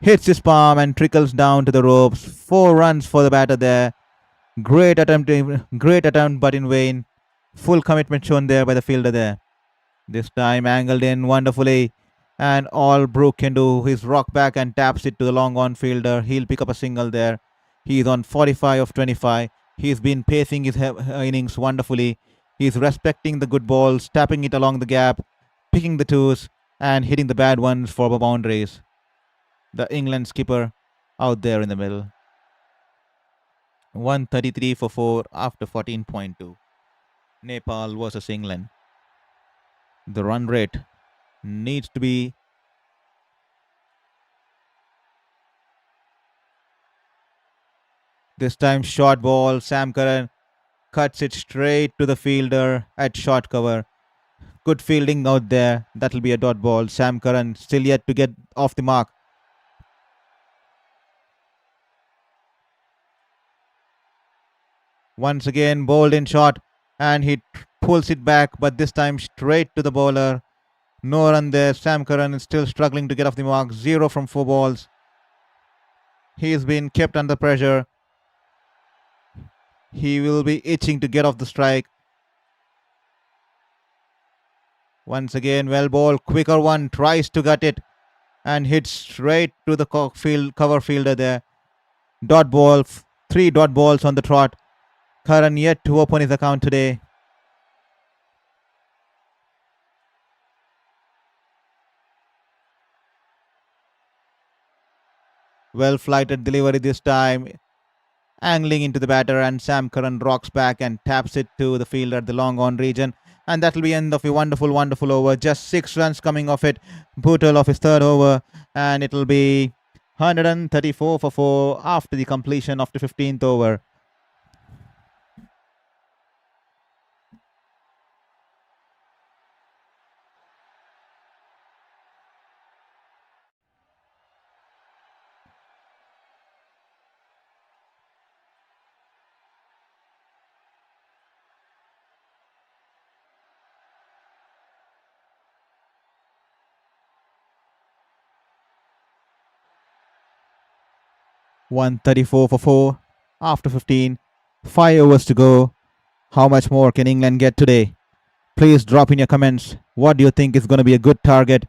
hits his palm and trickles down to the ropes. 4 runs for the batter there. Great attempt, but in vain. Full commitment shown there by the fielder there. This time angled in wonderfully, and all Brook can do is rock back and taps it to the long on fielder. He'll pick up a single there. He's on 45 of 25. He's been pacing his innings wonderfully. He's respecting the good balls, tapping it along the gap, picking the twos, and hitting the bad ones for the boundaries. The England skipper out there in the middle. 133 for 4 after 14.2. Nepal versus England. The run rate needs to be this time short ball. Sam Curran cuts it straight to the fielder at short cover. Good fielding out there. That'll be a dot ball. Sam Curran still yet to get off the mark. Once again, bowled in short, and he pulls it back, but this time straight to the bowler. No run there. Sam Curran is still struggling to get off the mark. 0 from 4 balls. He's been kept under pressure. He will be itching to get off the strike. Once again, well bowled. Quicker one. Tries to gut it and hits straight to the cover fielder there. Dot ball. 3 dot balls on the trot. Curran yet to open his account today. Well flighted delivery this time. Angling into the batter, and Sam Curran rocks back and taps it to the fielder at the long on region. And that will be end of a wonderful, wonderful over. Just 6 runs coming off it. Bethell of his third over. And it will be 134 for 4 after the completion of the 15th over. $134 for 4 after 15. 5 overs to go. How much more can England get today? Please drop in your comments. What do you think is going to be a good target?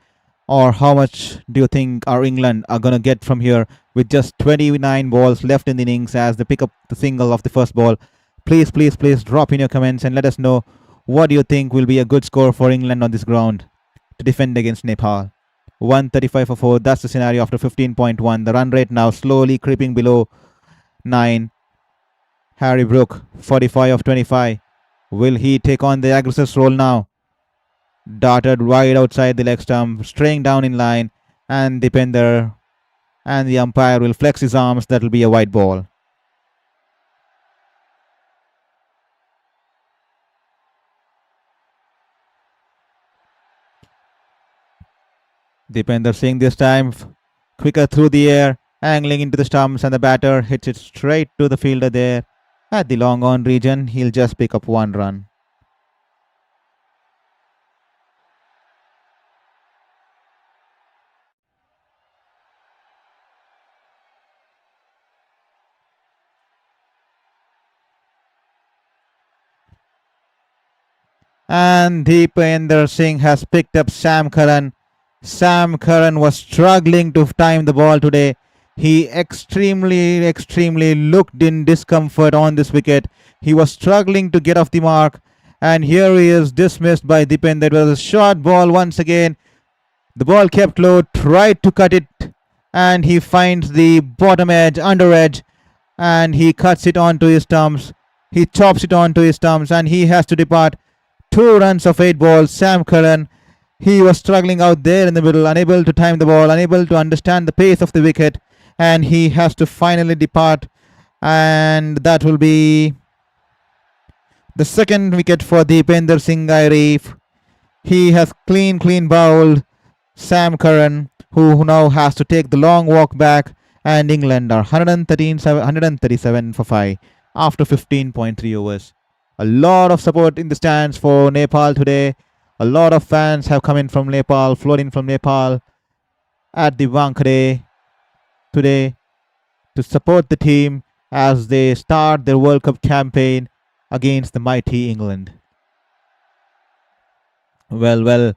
Or how much do you think our England are going to get from here with just 29 balls left in the innings as they pick up the single of the first ball? Please, please, please drop in your comments and let us know what do you think will be a good score for England on this ground to defend against Nepal. 135 for 4. That's the scenario after 15.1. The run rate now slowly creeping below 9. Harry Brook, 45 of 25. Will he take on the aggressor's role now? Darted wide outside the leg stump, straying down in line, and Dipender and the umpire will flex his arms. That will be a white ball. Dipender seeing this time quicker through the air, angling into the stumps, and the batter hits it straight to the fielder there at the long on region. He'll just pick up 1 run. And Dipender Singh has picked up Sam Curran. Sam Curran was struggling to time the ball today. He extremely looked in discomfort on this wicket. He was struggling to get off the mark. And here he is dismissed by Dipender. It was a short ball once again. The ball kept low, tried to cut it. And he finds the bottom edge, under edge. And he cuts it onto his stumps. He chops it onto his stumps and he has to depart. 2 runs of 8 balls. Sam Curran He was struggling out there in the middle, unable to time the ball, unable to understand the pace of the wicket, and he has to finally depart. And that will be the second wicket for Deepinder Singh Gairi. He has clean bowled Sam Curran, who now has to take the long walk back, and England are 137 for 5 after 15.3 overs. A lot of support in the stands for Nepal today. A lot of fans have come in from Nepal, flown in from Nepal at the Wankhede today to support the team as they start their World Cup campaign against the mighty England. Well,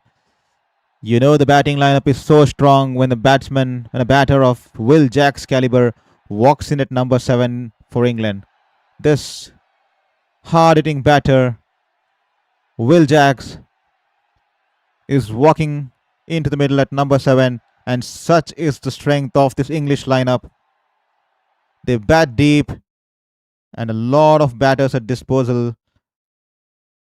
you know the batting lineup is so strong when a batter of Will Jack's caliber walks in at number 7 for England. This hard-hitting batter, Will Jacks, is walking into the middle at number 7, and such is the strength of this English lineup. They bat deep and a lot of batters at disposal,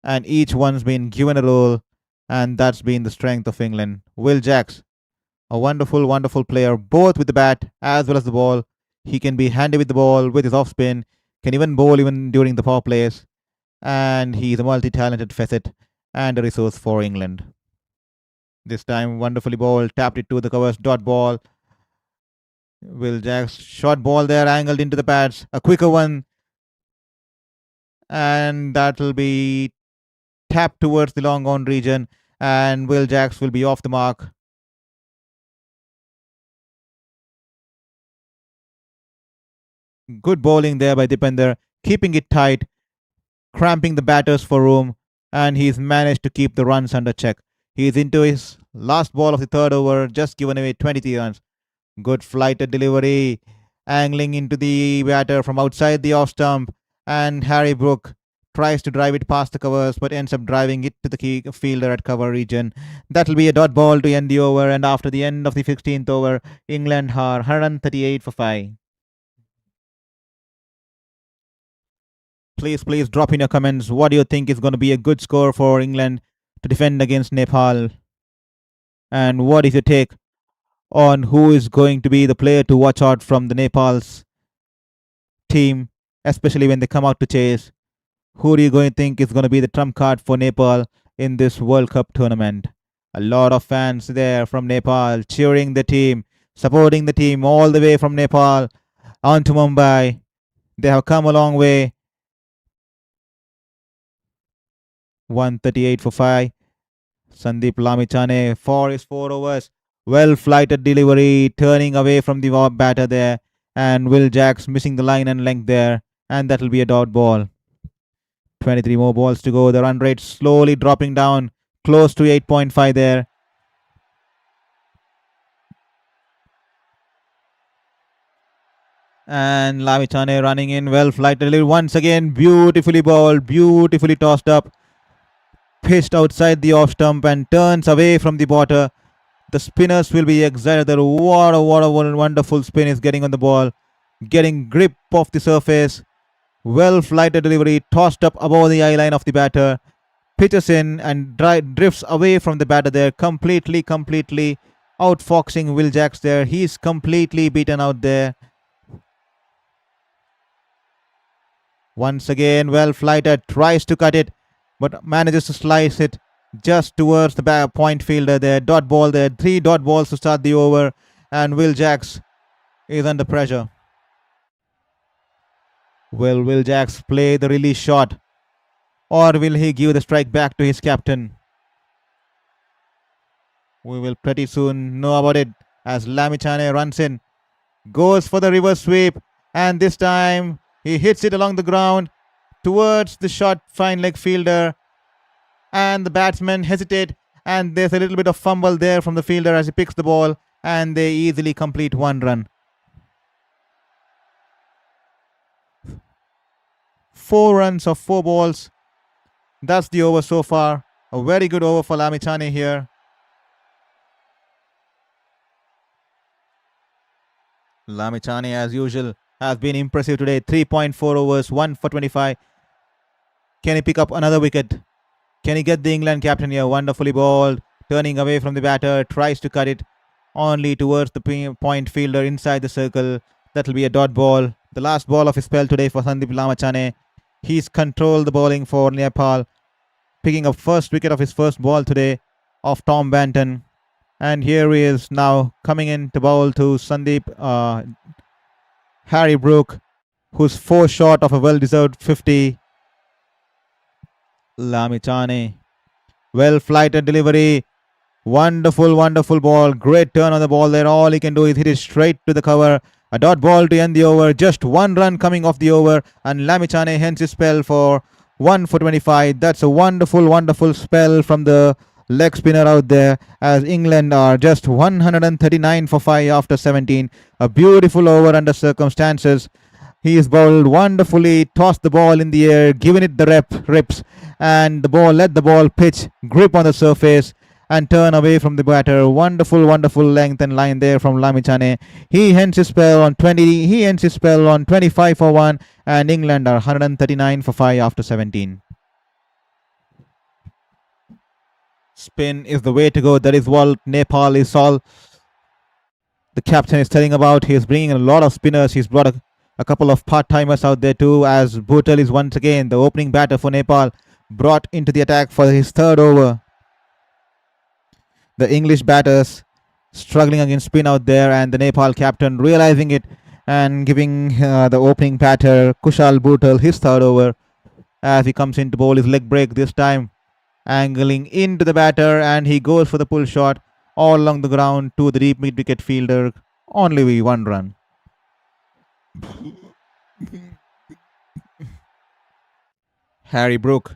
and each one's been given a role, and that's been the strength of England. Will Jacks, a wonderful player, both with the bat as well as the ball. He can be handy with the ball, with his off spin, can even bowl even during the power plays, and he's a multi-talented facet and a resource for England. This time, wonderfully bowled, tapped it to the covers, dot ball. Will Jacks, short ball there, angled into the pads, a quicker one, and that will be tapped towards the long on region, and Will Jacks will be off the mark. Good bowling there by Deepinder, keeping it tight, cramping the batters for room, and he's managed to keep the runs under check. He's into his last ball of the third over, just given away 23 runs. Good flighted delivery, angling into the batter from outside the off stump, and Harry Brook tries to drive it past the covers but ends up driving it to the key fielder at cover region. That'll be a dot ball to end the over, and after the end of the 16th over, England are 138 for 5. Please drop in your comments. What do you think is going to be a good score for England to defend against Nepal? And what is your take on who is going to be the player to watch out from the Nepal's team, especially when they come out to chase? Who do you going to think is going to be the trump card for Nepal in this World Cup tournament? A lot of fans there from Nepal cheering the team, supporting the team all the way from Nepal on to Mumbai. They have come a long way. 138 for 5. Sandeep Lamichhane for his 4 overs. Well flighted delivery, turning away from the batter there, and Will Jacks missing the line and length there, and that will be a dot ball. 23 more balls to go. The run rate slowly dropping down, close to 8.5 there. And Lamichhane running in, well flighted delivery once again, beautifully bowled, beautifully tossed up, pitched outside the off stump and turns away from the batter. The spinners will be excited. What a wonderful spin is getting on the ball, getting grip off the surface. Well flighted delivery, tossed up above the eye line of the batter, pitches in and drifts away from the batter there, completely outfoxing Will Jacks there. He's completely beaten out there. Once again, well flighted, tries to cut it, but manages to slice it just towards the point fielder there. Dot ball there, 3 dot balls to start the over, and Will Jacks is under pressure. Will Will Jacks play the release shot, or will he give the strike back to his captain? We will pretty soon know about it as Lamichhane runs in, goes for the reverse sweep, and this time he hits it along the ground towards the short fine leg fielder, and the batsmen hesitate, and there's a little bit of fumble there from the fielder as he picks the ball, and they easily complete 1 run. 4 runs of 4 balls. That's the over so far. A very good over for Lamichhane here. Lamichhane, as usual, has been impressive today. 3.4 overs, 1 for 25. Can he pick up another wicket? Can he get the England captain here? Wonderfully bowled. turning away from the batter, tries to cut it only towards the point fielder inside the circle. That will be a dot ball. The last ball of his spell today for Sandeep Lamichhane. He's controlled the bowling for Nepal, picking up first wicket of his first ball today of Tom Banton. And here he is now coming in to bowl to Sandeep Harry Brook, who's 4 short of a well-deserved 50. Lamichhane, well-flighted delivery. Wonderful, wonderful ball. Great turn on the ball there. All he can do is hit it straight to the cover. A dot ball to end the over. Just 1 run coming off the over. And Lamichhane hence his spell for 1 for 25. That's a wonderful, wonderful spell from the leg spinner out there, as England are just 139 for 5 after 17. A beautiful over under circumstances. He is bowled wonderfully, tossed the ball in the air, given it the rips, and the ball let the ball pitch, grip on the surface, and turn away from the batter. Wonderful, wonderful length and line there from Lamichhane. He ends his spell on 20. He ends his spell on 25 for 1, and England are 139 for 5 after 17. Spin is the way to go. That is what Nepal is all the captain is telling about. He is bringing in a lot of spinners. He's brought a couple of part-timers out there too, as Bethell is once again the opening batter for Nepal, brought into the attack for his 3rd over. The English batters struggling against spin out there, and the Nepal captain realizing it and giving the opening batter Kushal Bethell his 3rd over, as he comes in to bowl his leg break this time, angling into the batter, and he goes for the pull shot all along the ground to the deep mid-wicket fielder. Only 1 run. Harry Brook,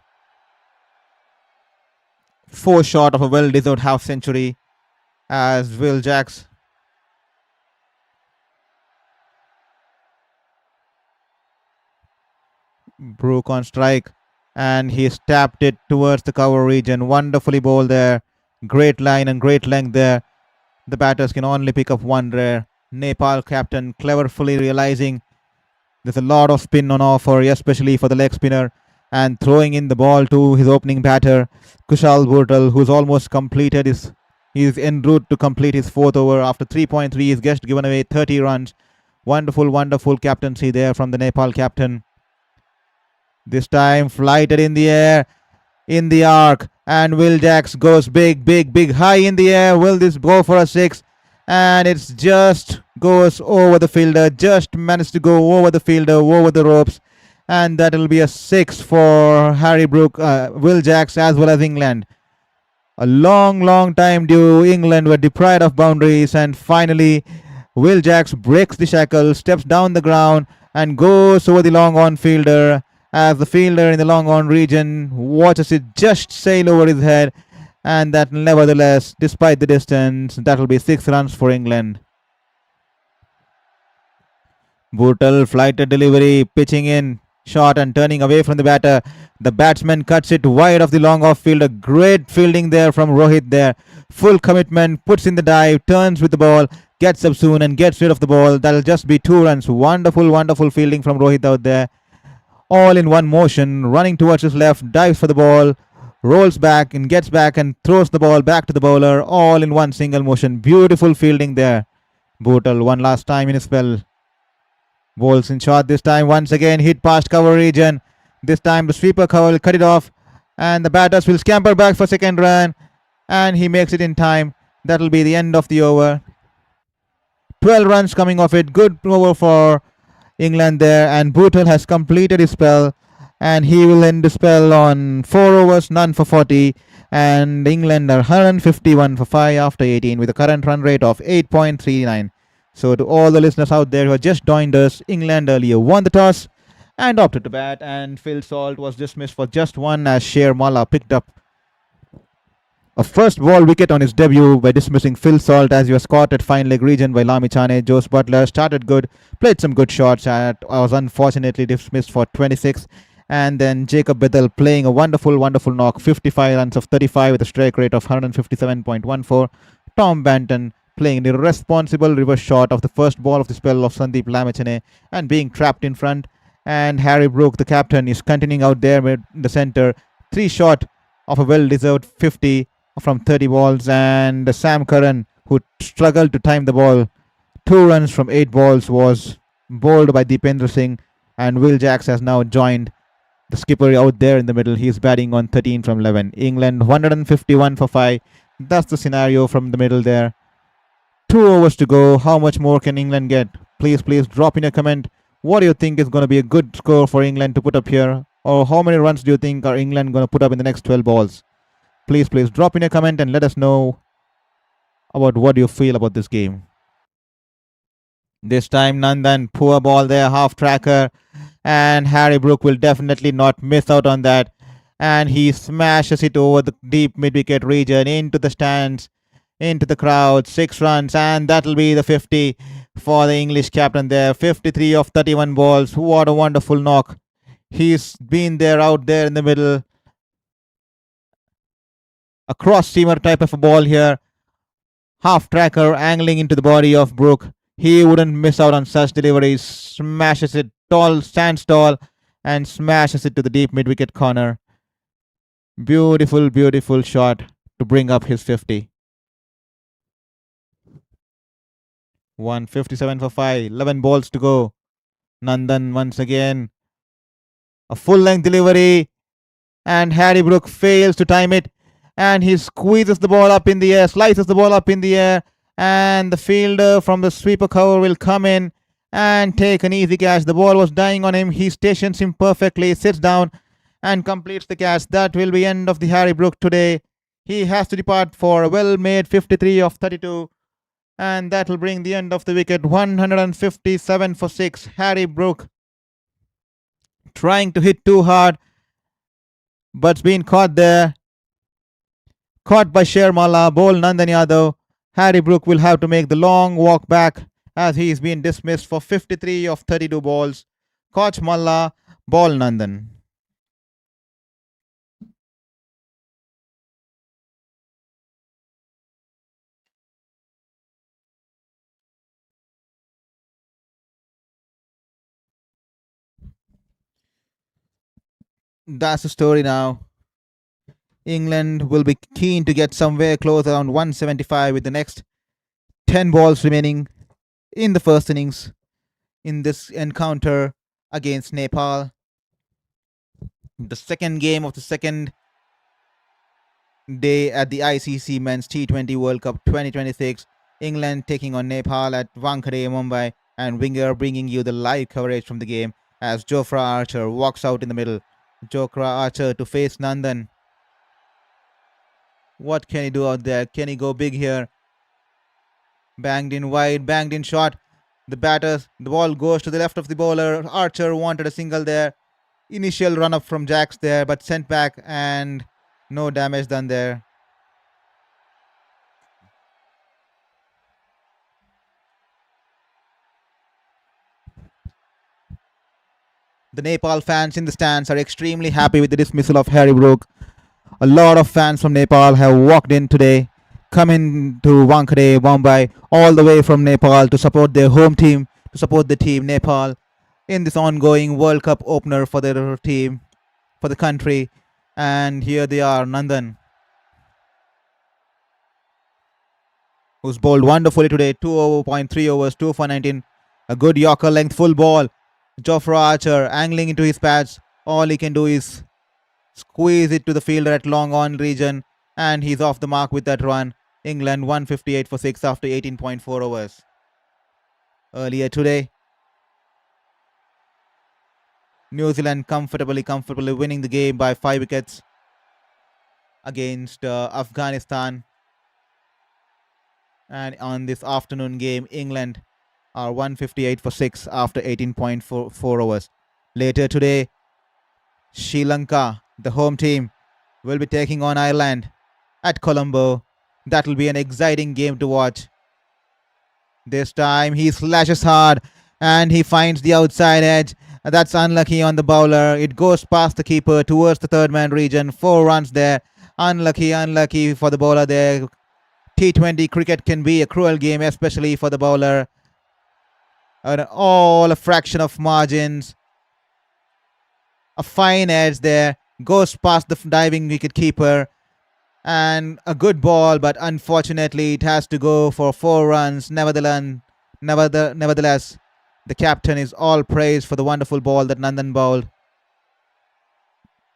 4 short of a well-deserved half century, as Will Jacks Brook on strike, and he's tapped it towards the cover region. Wonderfully bowled there. Great line and great length there. The batters can only pick up 1 there. Nepal captain cleverly realizing there's a lot of spin on offer, especially for the leg spinner, and throwing in the ball to his opening batter Kushal Bethell, who's almost completed he's en route to complete his 4th over. After 3.3, he's just given away 30 runs. Wonderful, wonderful captaincy there from the Nepal captain. This time flighted in the air, in the arc, and Will Jacks goes big, high in the air. Will this go for a 6? And it's just goes over the fielder, just managed to go over the fielder, over the ropes, and that will be a 6 for Harry Brook, Will Jacks, as well as England. A long time due. England were deprived of boundaries, and finally Will Jacks breaks the shackle, steps down the ground, and goes over the long on fielder, as the fielder in the long on region watches it just sail over his head. And that nevertheless, despite the distance, that will be 6 runs for England. Brutal flighted delivery, pitching in short and turning away from the batter. The batsman cuts it wide of the long off fielder. Great fielding there from Rohit there. Full commitment, puts in the dive, turns with the ball, gets up soon and gets rid of the ball. That'll just be 2 runs. Wonderful fielding from Rohit out there. All in one motion, running towards his left, dives for the ball, rolls back and gets back and throws the ball back to the bowler, all in one single motion. Beautiful fielding there. Bethell one last time in his spell. Bowls in short this time, once again hit past cover region. This time the sweeper cover will cut it off, and the batters will scamper back for 2nd run, and he makes it in time. That will be the end of the over. 12 runs coming off it. Good over for England there, and Bethell has completed his spell, and he will end the spell on 4 overs, none for 40, and England are 151 for 5 after 18 with a current run rate of 8.39. So to all the listeners out there who have just joined us, England earlier won the toss and opted to bat, and Phil Salt was dismissed for just 1 as Sher Malla picked up a first ball wicket on his debut by dismissing Phil Salt, as he was caught at fine leg region by Lamichhane. Jose Butler started good, played some good shots, and was unfortunately dismissed for 26. And then Jacob Bethell playing a wonderful knock, 55 runs of 35 with a strike rate of 157.14. Tom Banton playing an irresponsible reverse shot of the first ball of the spell of Sandeep Lamichhane and being trapped in front. And Harry Brook, the captain, is continuing out there in the centre, 3 short of a well-deserved 50. from 30 balls, and Sam Curran, who struggled to time the ball, 2 runs from 8 balls, was bowled by Deependra Singh, and Will Jacks has now joined the skipper out there in the middle. He's batting on 13 from 11. England 151 for 5. That's the scenario from the middle there. 2 overs to go. How much more can England get? Please drop in a comment. What do you think is going to be a good score for England to put up here? Or how many runs do you think are England going to put up in the next 12 balls? Please drop in a comment and let us know about what you feel about this game. This time Nandan, poor ball there, half tracker, and Harry Brook will definitely not miss out on that. And he smashes it over the deep mid-wicket region into the stands, into the crowd. 6 runs, and that'll be the 50 for the English captain there. 53 of 31 balls. What a wonderful knock. He's been there out there in the middle. A cross-seamer type of a ball here. Half tracker angling into the body of Brook. He wouldn't miss out on such deliveries. Smashes it tall, stands tall, and smashes it to the deep mid-wicket corner. Beautiful shot to bring up his 50. 157 for 5. 11 balls to go. Nandan once again. A full-length delivery, and Harry Brook fails to time it, and he squeezes the ball up in the air, slices the ball up in the air, and the fielder from the sweeper cover will come in and take an easy catch. The ball was dying on him. He stations him perfectly, sits down and completes the catch. That will be end of the Harry Brook today. He has to depart for a well-made 53 of 32, and that will bring the end of the wicket. 157 for 6. Harry Brook trying to hit too hard, but's been caught there. Caught by Sher Malla, ball Nandan Yadav. Harry Brook will have to make the long walk back as he's been dismissed for 53 of 32 balls. Caught Malla, ball Nandan. That's the story now. England will be keen to get somewhere close around 175 with the next 10 balls remaining in the first innings in this encounter against Nepal. The second game of the second day at the ICC Men's T20 World Cup 2026. England taking on Nepal at Wankhede, Mumbai, and Winger bringing you the live coverage from the game as Jofra Archer walks out in the middle. Jofra Archer to face Nandan. What can he do out there? Can he go big here? Banged in wide, banged in short. The ball goes to the left of the bowler. Archer wanted a single there. Initial run up from Jacks there, but sent back and no damage done there. The Nepal fans in the stands are extremely happy with the dismissal of Harry Brook. A lot of fans from Nepal have walked in today, come in to Wankhede, Mumbai, all the way from Nepal to support their home team, to support the team Nepal in this ongoing World Cup opener for their team, for the country. And here they are, Nandan, who's bowled wonderfully today. 2.3 overs, 2 for 19. A good Yorker length full ball. Jofra Archer angling into his pads. All he can do is squeeze it to the fielder at long on region, and he's off the mark with that run. England 158 for 6 after 18.4 overs. Earlier today, New Zealand comfortably winning the game by 5 wickets against Afghanistan. And on this afternoon game, England are 158 for 6 after 18.4 overs. Later today, Sri Lanka, the home team, will be taking on Ireland at Colombo. That will be an exciting game to watch. This time he slashes hard and he finds the outside edge. That's unlucky on the bowler. It goes past the keeper towards the third man region. 4 runs there. Unlucky for the bowler there. T20 cricket can be a cruel game, especially for the bowler. All a fraction of margins. A fine edge there. Goes past the diving wicket keeper. And a good ball, but unfortunately it has to go for 4 runs. Nevertheless, the captain is all praise for the wonderful ball that Nandan bowled.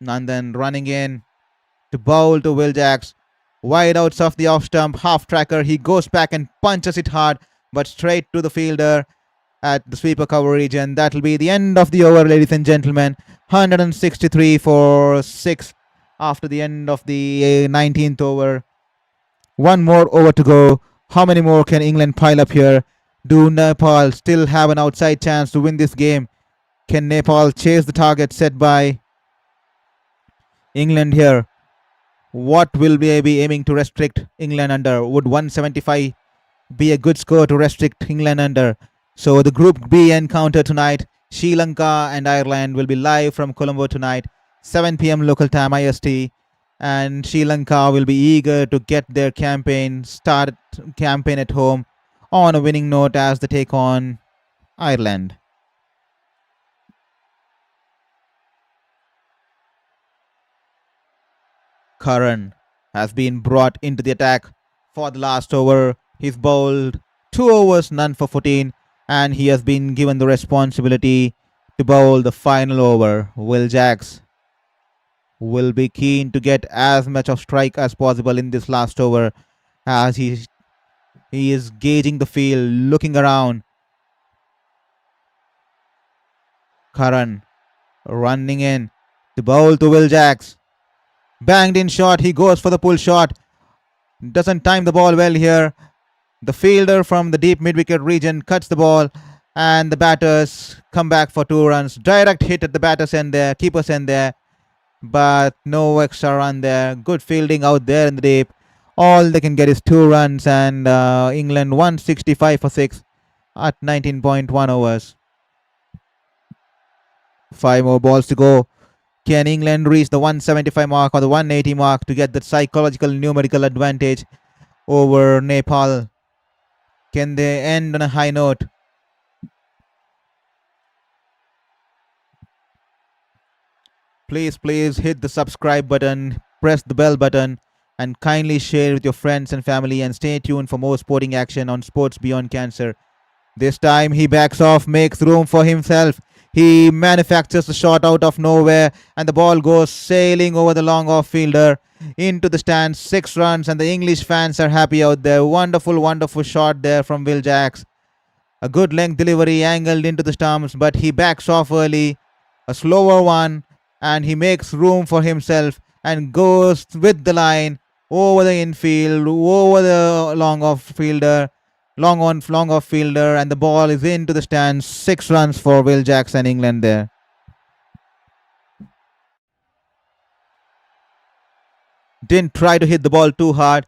Nandan running in to bowl to Will Jacks. Wide outs of the off stump, half tracker. He goes back and punches it hard, but straight to the fielder at the sweeper cover region. That'll be the end of the over, ladies and gentlemen. 163 for 6 after the end of the 19th over. One more over to go. How many more can England pile up here? Do Nepal still have an outside chance to win this game? Can Nepal chase the target set by England here? What will they be aiming to restrict England under? Would 175 be a good score to restrict England under? So the Group B encounter tonight, Sri Lanka and Ireland, will be live from Colombo tonight, 7 p.m. local time IST. And Sri Lanka will be eager to get their campaign at home on a winning note as they take on Ireland. Curran has been brought into the attack for the last over. He's bowled 2 overs, none for 14, and he has been given the responsibility to bowl the final over. Will Jacks will be keen to get as much of strike as possible in this last over as he is gauging the field, looking around. Curran running in to bowl to Will Jacks. Banged in shot. He goes for the pull shot. Doesn't time the ball well here. The fielder from the deep mid-wicket region cuts the ball, and the batters come back for 2 runs. Direct hit at the batter's end there, keeper's end there, but no extra run there. Good fielding out there in the deep. All they can get is 2 runs, and England 165 for 6 at 19.1 overs. 5 more balls to go. Can England reach the 175 mark or the 180 mark to get that psychological numerical advantage over Nepal? Can they end on a high note? Please hit the subscribe button, press the bell button, and kindly share with your friends and family, and stay tuned for more sporting action on Sports Beyond Cancer. This time he backs off, makes room for himself. He manufactures the shot out of nowhere, and the ball goes sailing over the long off fielder into the stands. 6 runs, and the English fans are happy out there. Wonderful shot there from Will Jacks. A good length delivery angled into the stumps, but he backs off early. A slower one, and he makes room for himself and goes with the line over the infield, over the long off fielder, and the ball is into the stands. 6 runs for Will Jacks and England there. Didn't try to hit the ball too hard,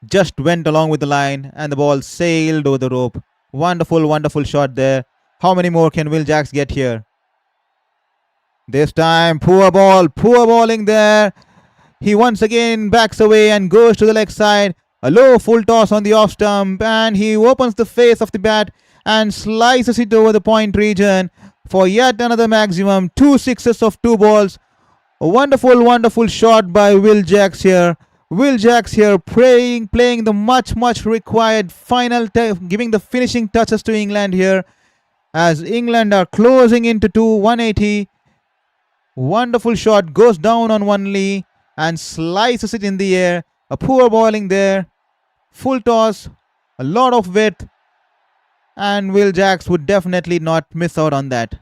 just went along with the line, and the ball sailed over the rope. Wonderful shot there. How many more can Will Jacks get here? This time, poor bowling there. He once again backs away and goes to the leg side. A low full toss on the off stump, and he opens the face of the bat and slices it over the point region for yet another maximum. 2 sixes of 2 balls. A wonderful shot by Will Jacks here. Will Jacks here playing the much required final, giving the finishing touches to England here as England are closing into 180. Wonderful shot, goes down on one knee and slices it in the air. A poor bowling there. Full toss, a lot of width, and Will Jacks would definitely not miss out on that.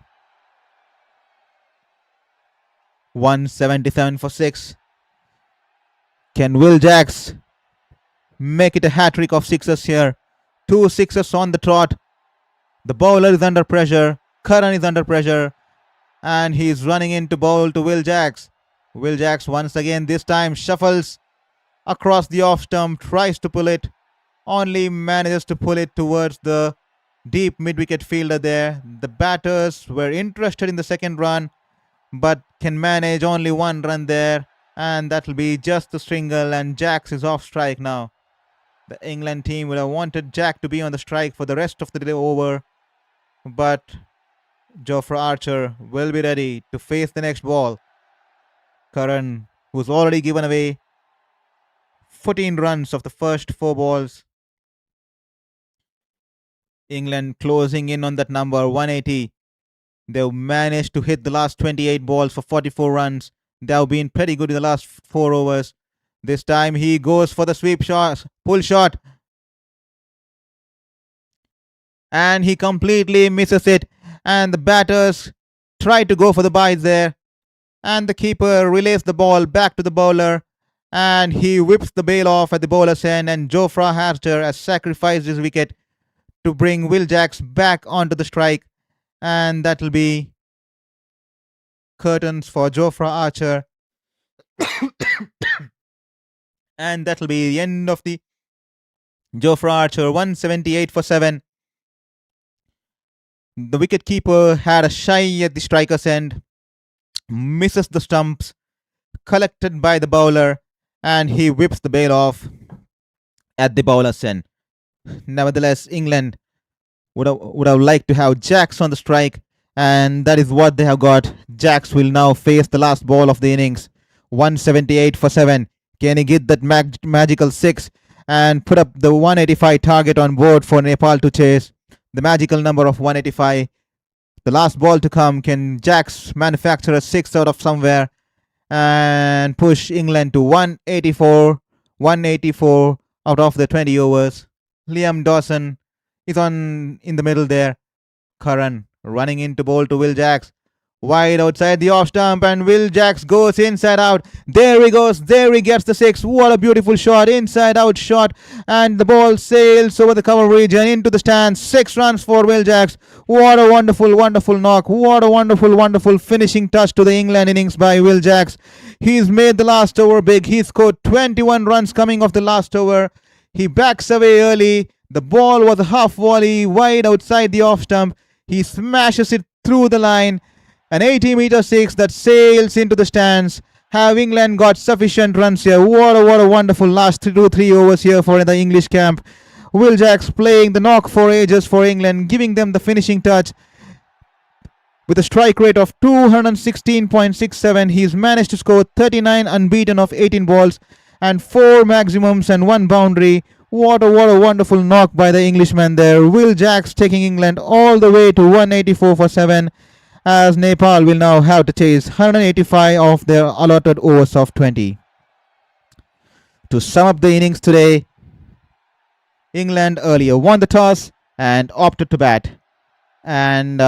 177 for 6. Can Will Jacks make it a hat-trick of 6s here? 2 6s on the trot. The bowler is under pressure. Curran is under pressure, and he's running in to bowl to Will Jacks. Will Jacks once again, this time shuffles across the off stump, tries to pull it, only manages to pull it towards the deep mid-wicket fielder there. The batters were interested in the second run, but can manage only 1 run there, and that'll be just the single, and Jacks is off strike now. The England team would have wanted Jack to be on the strike for the rest of the day over, but Jofra Archer will be ready to face the next ball. Curran, who's already given away 14 runs of the first 4 balls. England closing in on that number, 180. They've managed to hit the last 28 balls for 44 runs. They've been pretty good in the last 4 overs. This time he goes for the sweep shot, pull shot. And he completely misses it. And the batters try to go for the byes there. And the keeper relays the ball back to the bowler. And he whips the bail off at the bowler's end. And Jofra Archer has sacrificed his wicket to bring Will Jacks back onto the strike. And that'll be curtains for Jofra Archer. And that'll be the end of the Jofra Archer, 178 for 7. The wicketkeeper had a shy at the striker's end, misses the stumps, collected by the bowler, and he whips the bail off at the bowler's end. Nevertheless, England would have liked to have Jacks on the strike, and that is what they have got. Jacks will now face the last ball of the innings. 178 for 7. Can he get that magical 6 and put up the 185 target on board for Nepal to chase? The magical number of 185. The last ball to come. Can Jacks manufacture a 6 out of somewhere and push England to 184? 184 out of the 20 overs. Liam Dawson is in the middle there. Curran running into bowl to Will Jacks. Wide outside the off stump, and Will Jacks goes inside out. There he goes. There he gets the 6. What a beautiful shot. Inside out shot. And the ball sails over the cover region into the stands. 6 runs for Will Jacks. What a wonderful, wonderful knock. What a wonderful, wonderful finishing touch to the England innings by Will Jacks. He's made the last over big. He scored 21 runs coming off the last over. He backs away early. The ball was a half volley wide outside the off stump. He smashes it through the line. An 80-meter 6 that sails into the stands. Have England got sufficient runs here? What a wonderful last 2-3 overs here for the English camp. Will Jacks playing the knock for ages for England, giving them the finishing touch. With a strike rate of 216.67, he's managed to score 39 unbeaten of 18 balls and 4 maximums and 1 boundary. What a wonderful knock by the Englishman there. Will Jacks taking England all the way to 184 for 7. As Nepal will now have to chase 185 of their allotted overs of 20. To sum up the innings today, England earlier won the toss and opted to bat. And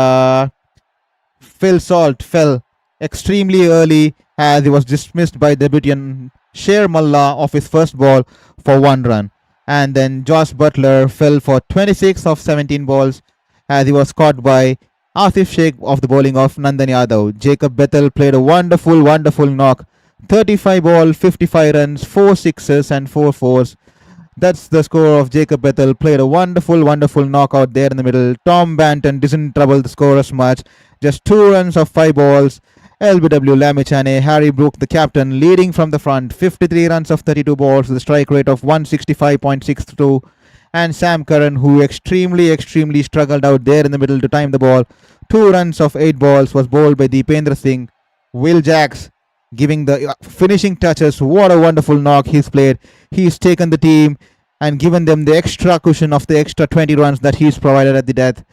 Phil Salt fell extremely early as he was dismissed by debutant Sher Mullah off his first ball for 1 run. And then Josh Buttler fell for 26 of 17 balls as he was caught by Asif Sheikh of the bowling of Nandan Yadav. Jacob Bethell played a wonderful knock. 35 ball, 55 runs, 4 sixes and 4 fours. That's the score of Jacob Bethell. Played a wonderful knockout there in the middle. Tom Banton didn't trouble the scorers much. Just 2 runs of 5 balls. LBW Lamichhane, Harry Brook, the captain, leading from the front. 53 runs of 32 balls with a strike rate of 165.62. And Sam Curran, who extremely struggled out there in the middle to time the ball. 2 runs of 8 balls was bowled by Deependra Singh. Will Jacks giving the finishing touches. What a wonderful knock he's played. He's taken the team and given them the extra cushion of the extra 20 runs that he's provided at the death.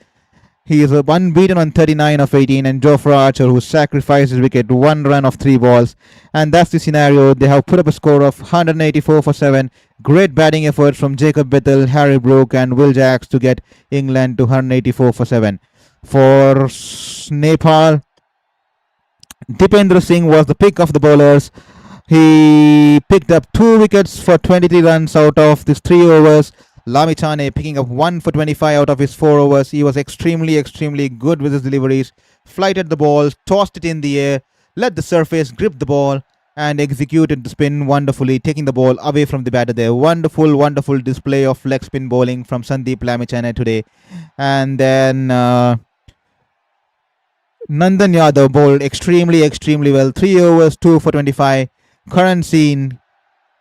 He is unbeaten on 39 of 18, and Jofra Archer, who sacrificed his wicket, 1 run of 3 balls. And that's the scenario. They have put up a score of 184 for 7. Great batting efforts from Jacob Bethell, Harry Brook and Will Jacks to get England to 184 for 7. For Nepal, Deependra Singh was the pick of the bowlers. He picked up 2 wickets for 23 runs out of these 3 overs. Lamichhane picking up 1 for 25 out of his 4 overs. He was extremely good with his deliveries. Flighted the ball, tossed it in the air, let the surface grip the ball and executed the spin wonderfully, taking the ball away from the batter there. Wonderful display of leg spin bowling from Sandeep Lamichhane today. And then Nandan Yadav bowled extremely well. 3 overs, 2 for 25. Current scene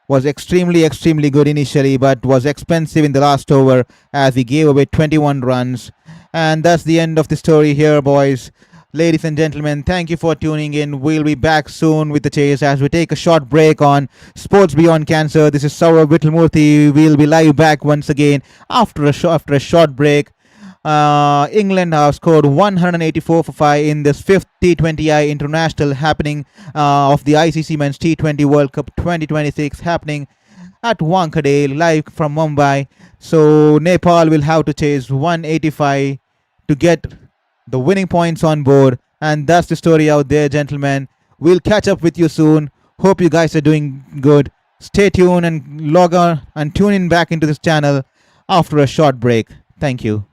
was extremely good initially, but was expensive in the last over as he gave away 21 runs. And that's the end of the story here, boys. Ladies and gentlemen, thank you for tuning in. We'll be back soon with the chase as we take a short break on Sports Beyond Cancer. This is Shourabh Vittalmurthy. We'll be live back once again after a short break. England have scored 184 for 5 in this fifth T20I international happening of the ICC Men's T20 World Cup 2026 happening at Wankhede live from Mumbai. So Nepal will have to chase 185 to get the winning points on board. And that's the story out there, gentlemen. We'll catch up with you soon. Hope you guys are doing good. Stay tuned and log on and tune in back into this channel after a short break. Thank you.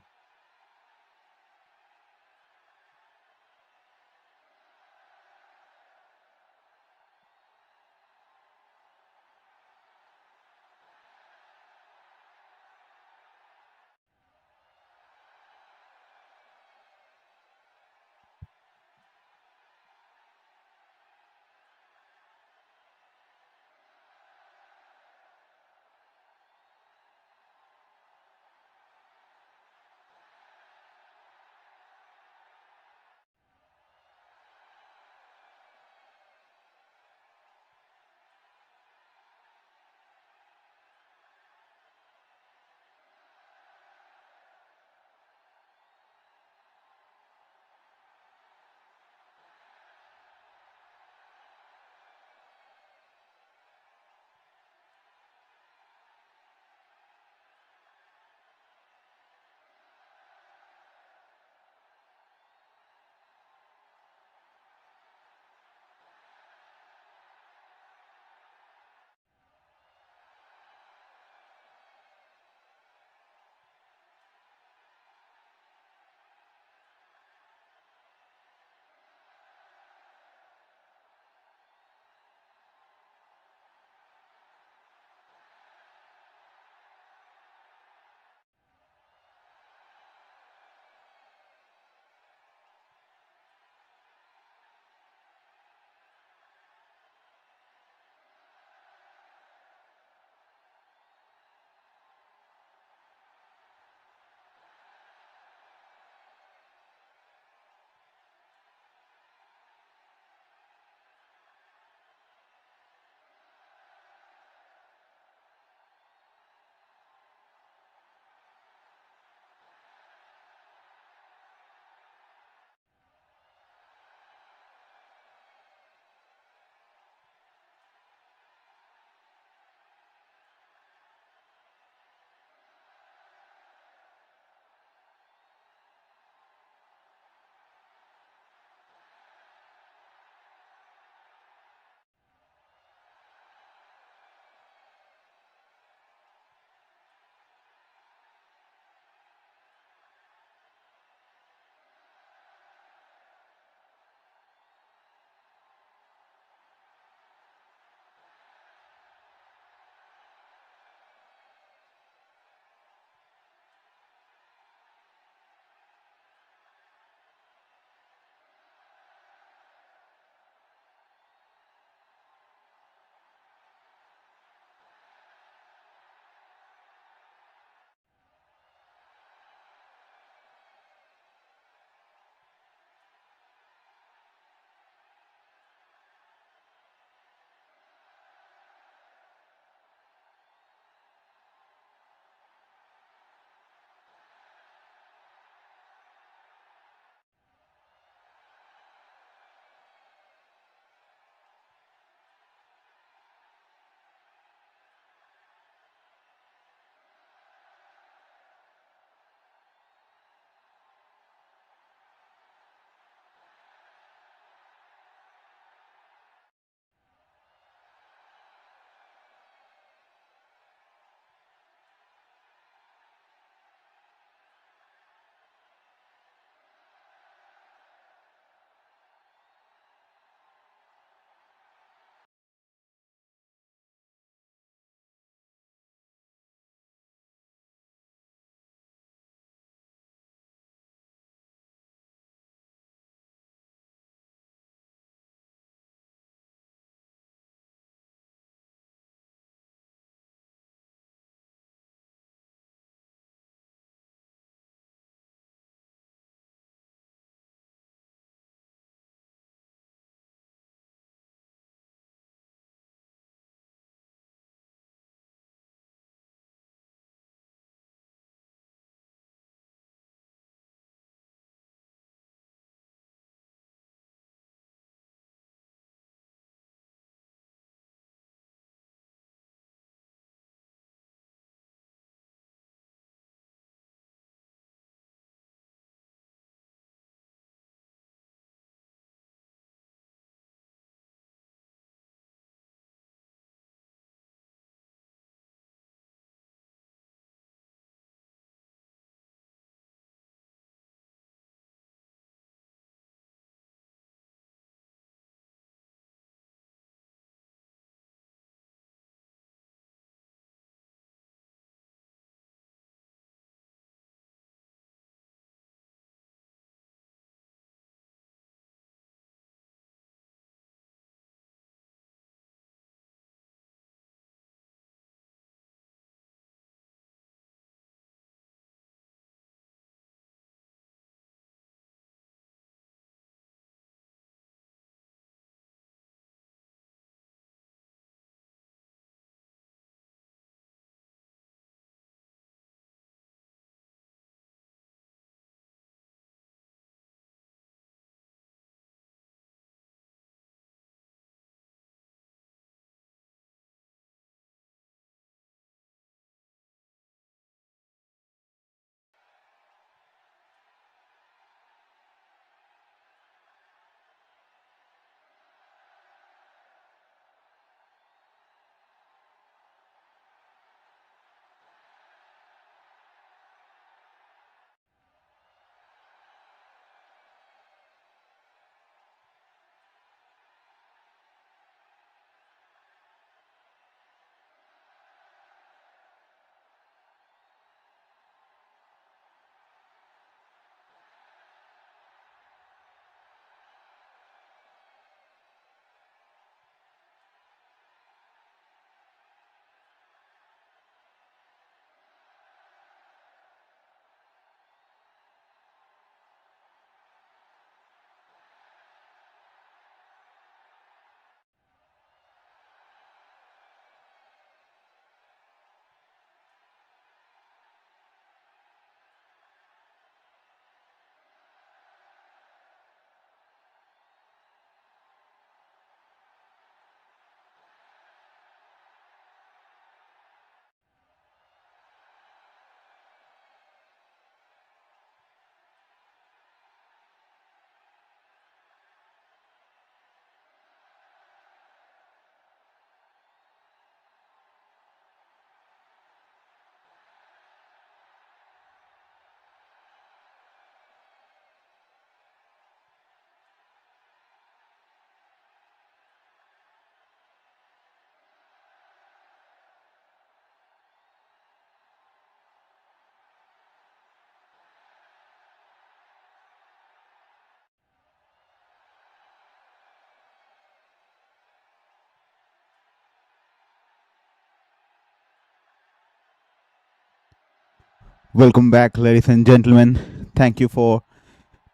Welcome back, ladies and gentlemen. Thank you for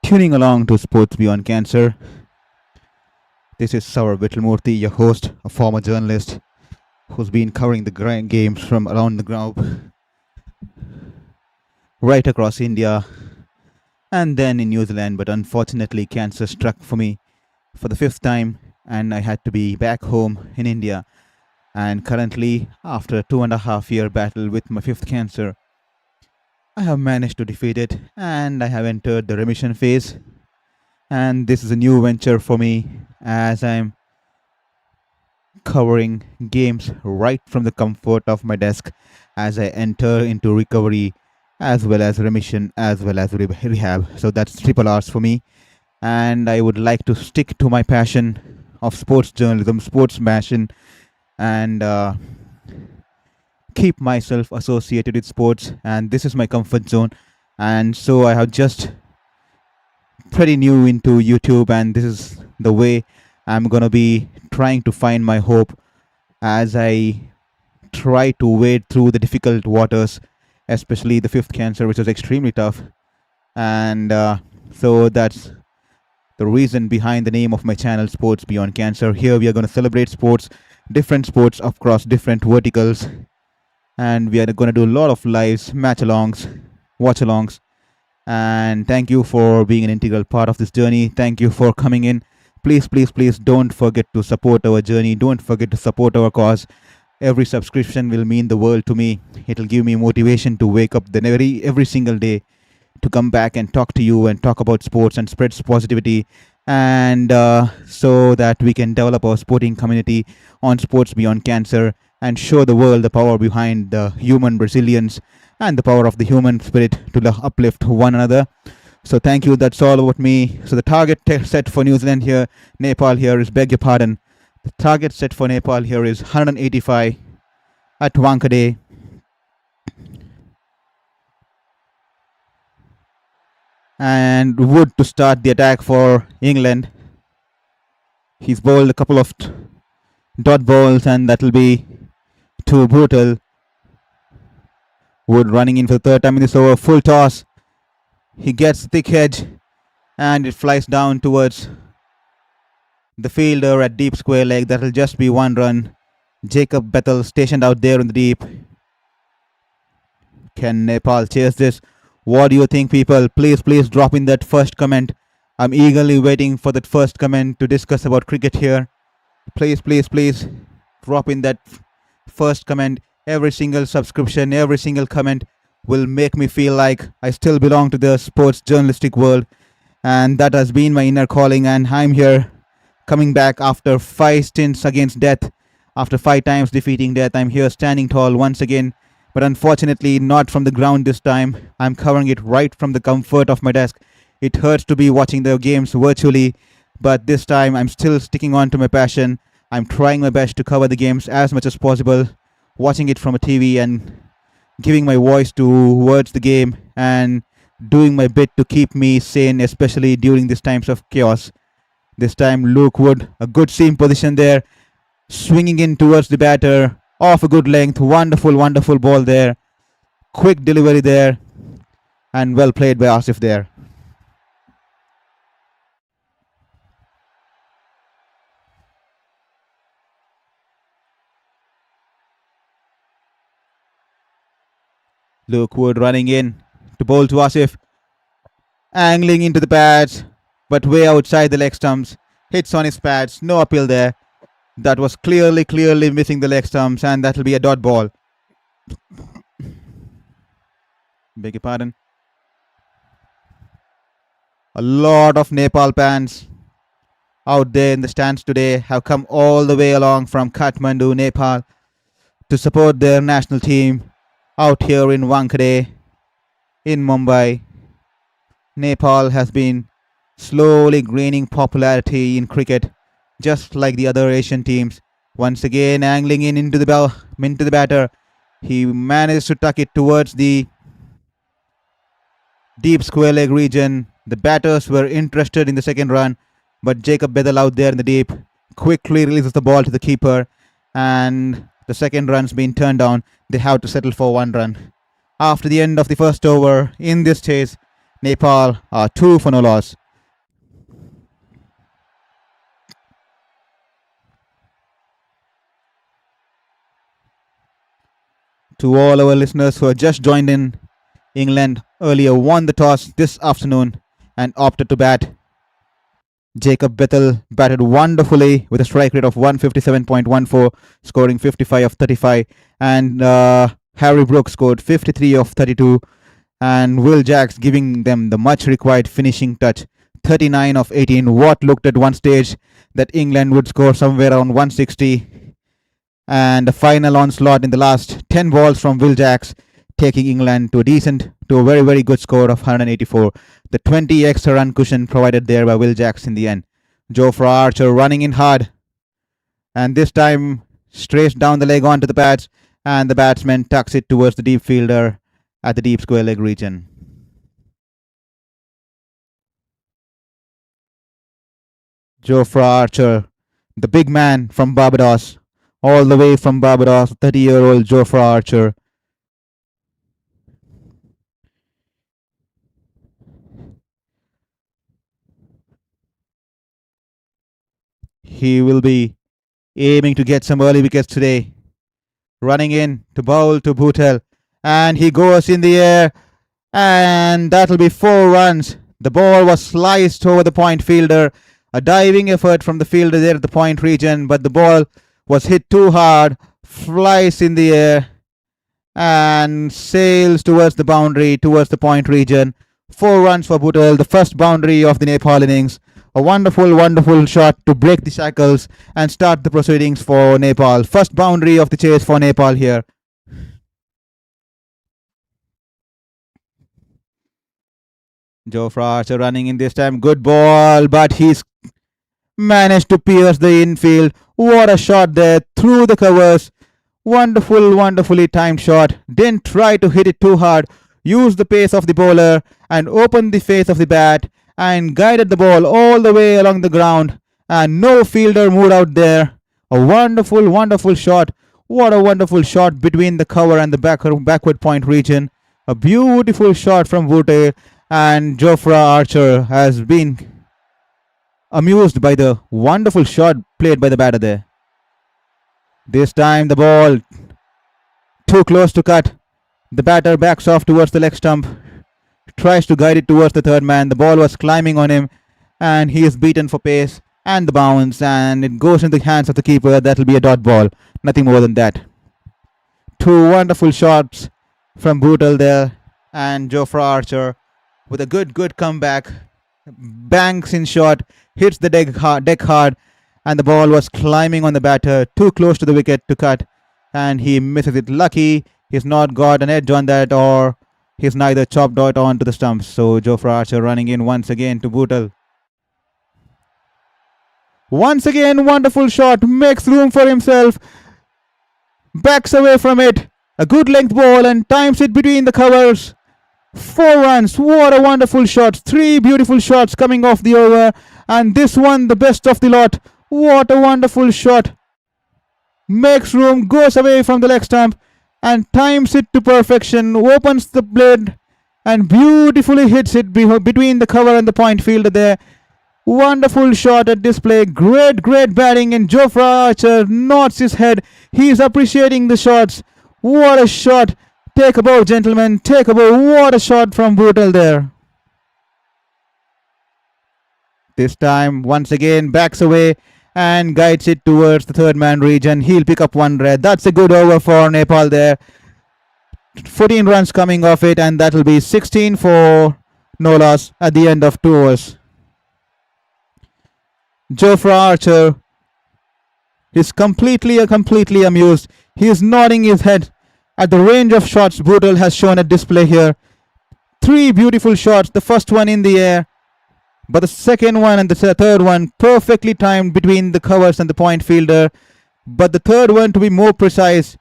tuning along to Sports Beyond Cancer. This is Shourabh Vittalmurthy, your host, a former journalist who's been covering the games from around the globe, right across India and then in New Zealand. But unfortunately, cancer struck for me for the fifth time, and I had to be back home in India. And currently, after a 2.5 year battle with my fifth cancer, I have managed to defeat it and I have entered the remission phase. And this is a new venture for me as I'm covering games right from the comfort of my desk as I enter into recovery as well as remission as well as rehab. So that's triple R's for me. And I would like to stick to my passion of sports journalism, sports passion, and keep myself associated with sports. And this is my comfort zone. And so I have just pretty new into YouTube, and this is the way I'm gonna be trying to find my hope as I try to wade through the difficult waters, especially the fifth cancer, which was extremely tough. And so that's the reason behind the name of my channel, Sports Beyond Cancer. Here we are going to celebrate sports, different sports across different verticals, and we are going to do a lot of lives, match alongs, watch alongs. And thank you for being an integral part of this journey. Thank you for coming in. Please, please, please don't forget to support our journey. Don't forget to support our cause. Every subscription will mean the world to me. It'll give me motivation to wake up every single day to come back and talk to you and talk about sports and spread positivity, and so that we can develop our sporting community on Sports Beyond Cancer and show the world the power behind the human resilience and the power of the human spirit to uplift one another. So thank you. That's all about me. So the target set for New Zealand here, Nepal here is, beg your pardon, the target set for Nepal here is 185 at Wankhede. And Wood to start the attack for England. He's bowled a couple of dot balls, and that'll be too brutal. Wood running in for the third time in this over, full toss. He gets the thick edge and it flies down towards the fielder at deep square leg. That'll just be one run. Jacob Bethell stationed out there in the deep. Can Nepal chase this? What do you think, people? Please, please drop in that first comment. I'm eagerly waiting for that first comment to discuss about cricket here. Please, please, please drop in that first comment. Every single subscription, every single comment will make me feel like I still belong to the sports journalistic world. And that has been my inner calling. And I'm here coming back after 5 stints against death. After 5 times defeating death, I'm here standing tall once again. But unfortunately, not from the ground this time. I'm covering it right from the comfort of my desk. It hurts to be watching the games virtually, but this time I'm still sticking on to my passion. I'm trying my best to cover the games as much as possible, watching it from a TV and giving my voice towards the game and doing my bit to keep me sane, especially during these times of chaos. This time, Luke Wood, a good seam position there, swinging in towards the batter, off a good length, wonderful, wonderful ball there, quick delivery there, and well played by Asif there. Luke Wood running in to bowl to Asif, angling into the pads, but way outside the leg stumps, hits on his pads, no appeal there. That was clearly missing the leg stumps, and that'll be a dot ball. Beg your pardon. A lot of Nepal fans out there in the stands today have come all the way along from Kathmandu, Nepal, to support their national team out here in Wankhede, in Mumbai. Nepal has been slowly gaining popularity in cricket, just like the other Asian teams. Once again, angling in into the batter. He managed to tuck it towards the deep square leg region. The batters were interested in the second run, but Jacob Bethell out there in the deep quickly releases the ball to the keeper, and the second run's been turned down. They have to settle for 1 run. After the end of the first over, in this chase, Nepal are 2 for no loss. To all our listeners who have just joined in, England earlier won the toss this afternoon and opted to bat. Jacob Bethell batted wonderfully with a strike rate of 157.14, scoring 55 of 35. And Harry Brook scored 53 of 32. And Will Jacks giving them the much required finishing touch, 39 of 18. What looked at one stage that England would score somewhere around 160. And the final onslaught in the last 10 balls from Will Jacks, taking England to a very, very good score of 184. The 20 extra run cushion provided there by Will Jacks in the end. Jofra Archer running in hard. And this time, straight down the leg onto the pads. And the batsman tucks it towards the deep fielder at the deep square leg region. Jofra Archer, the big man from Barbados. All the way from Barbados, 30-year-old Jofra Archer. He will be aiming to get some early wickets today. Running in to bowl to Bethell. And he goes in the air. And that'll be 4 runs. The ball was sliced over the point fielder. A diving effort from the fielder there at the point region. But the ball was hit too hard. Flies in the air. And sails towards the boundary, towards the point region. 4 runs for Bethell. The first boundary of the Nepal innings. A wonderful, wonderful shot to break the shackles and start the proceedings for Nepal. First boundary of the chase for Nepal here. Jofra Archer running in this time. Good ball, but he's managed to pierce the infield. What a shot there through the covers. Wonderful, wonderfully timed shot. Didn't try to hit it too hard. Used the pace of the bowler and opened the face of the bat. And guided the ball all the way along the ground. And no fielder moved out there. A wonderful, wonderful shot. What a wonderful shot between the cover and the backward point region. A beautiful shot from Bethell. And Jofra Archer has been amused by the wonderful shot played by the batter there. This time the ball too close to cut. The batter backs off towards the leg stump. Tries to guide it towards the third man. The ball was climbing on him and he is beaten for pace and the bounce, and it goes into the hands of the keeper. That will be a dot ball. Nothing more than that. 2 wonderful shots from Bethell there, and Jofra Archer with a good comeback. Banks in shot, hits the deck hard, and the ball was climbing on the batter, too close to the wicket to cut, and he misses it. Lucky he's not got an edge on that, or he's neither chopped out onto the stumps. So Jofra Archer running in once again to Bethell. Once again, wonderful shot. Makes room for himself. Backs away from it. A good length ball and times it between the covers. 4 runs. What a wonderful shot. 3 beautiful shots coming off the over. And this one, the best of the lot. What a wonderful shot. Makes room. Goes away from the leg stump. And times it to perfection, opens the blade and beautifully hits it between the cover and the point fielder there. Wonderful shot at display. Great batting, and Jofra Archer nods his head. He's appreciating the shots. What a shot. Take a bow, gentlemen. Take a bow. What a shot from Bethell there. This time, once again, backs away and guides it towards the third man region. He'll pick up 1 red. That's a good over for Nepal there. 14 runs coming off it, and that'll be 16 for no loss at the end of 2 overs. Jofra Archer is completely amused. He is nodding his head at the range of shots Bethell has shown at display here. 3 beautiful shots. The first one in the air, but the second one and the third one perfectly timed between the covers and the point fielder. But the third one, to be more precise,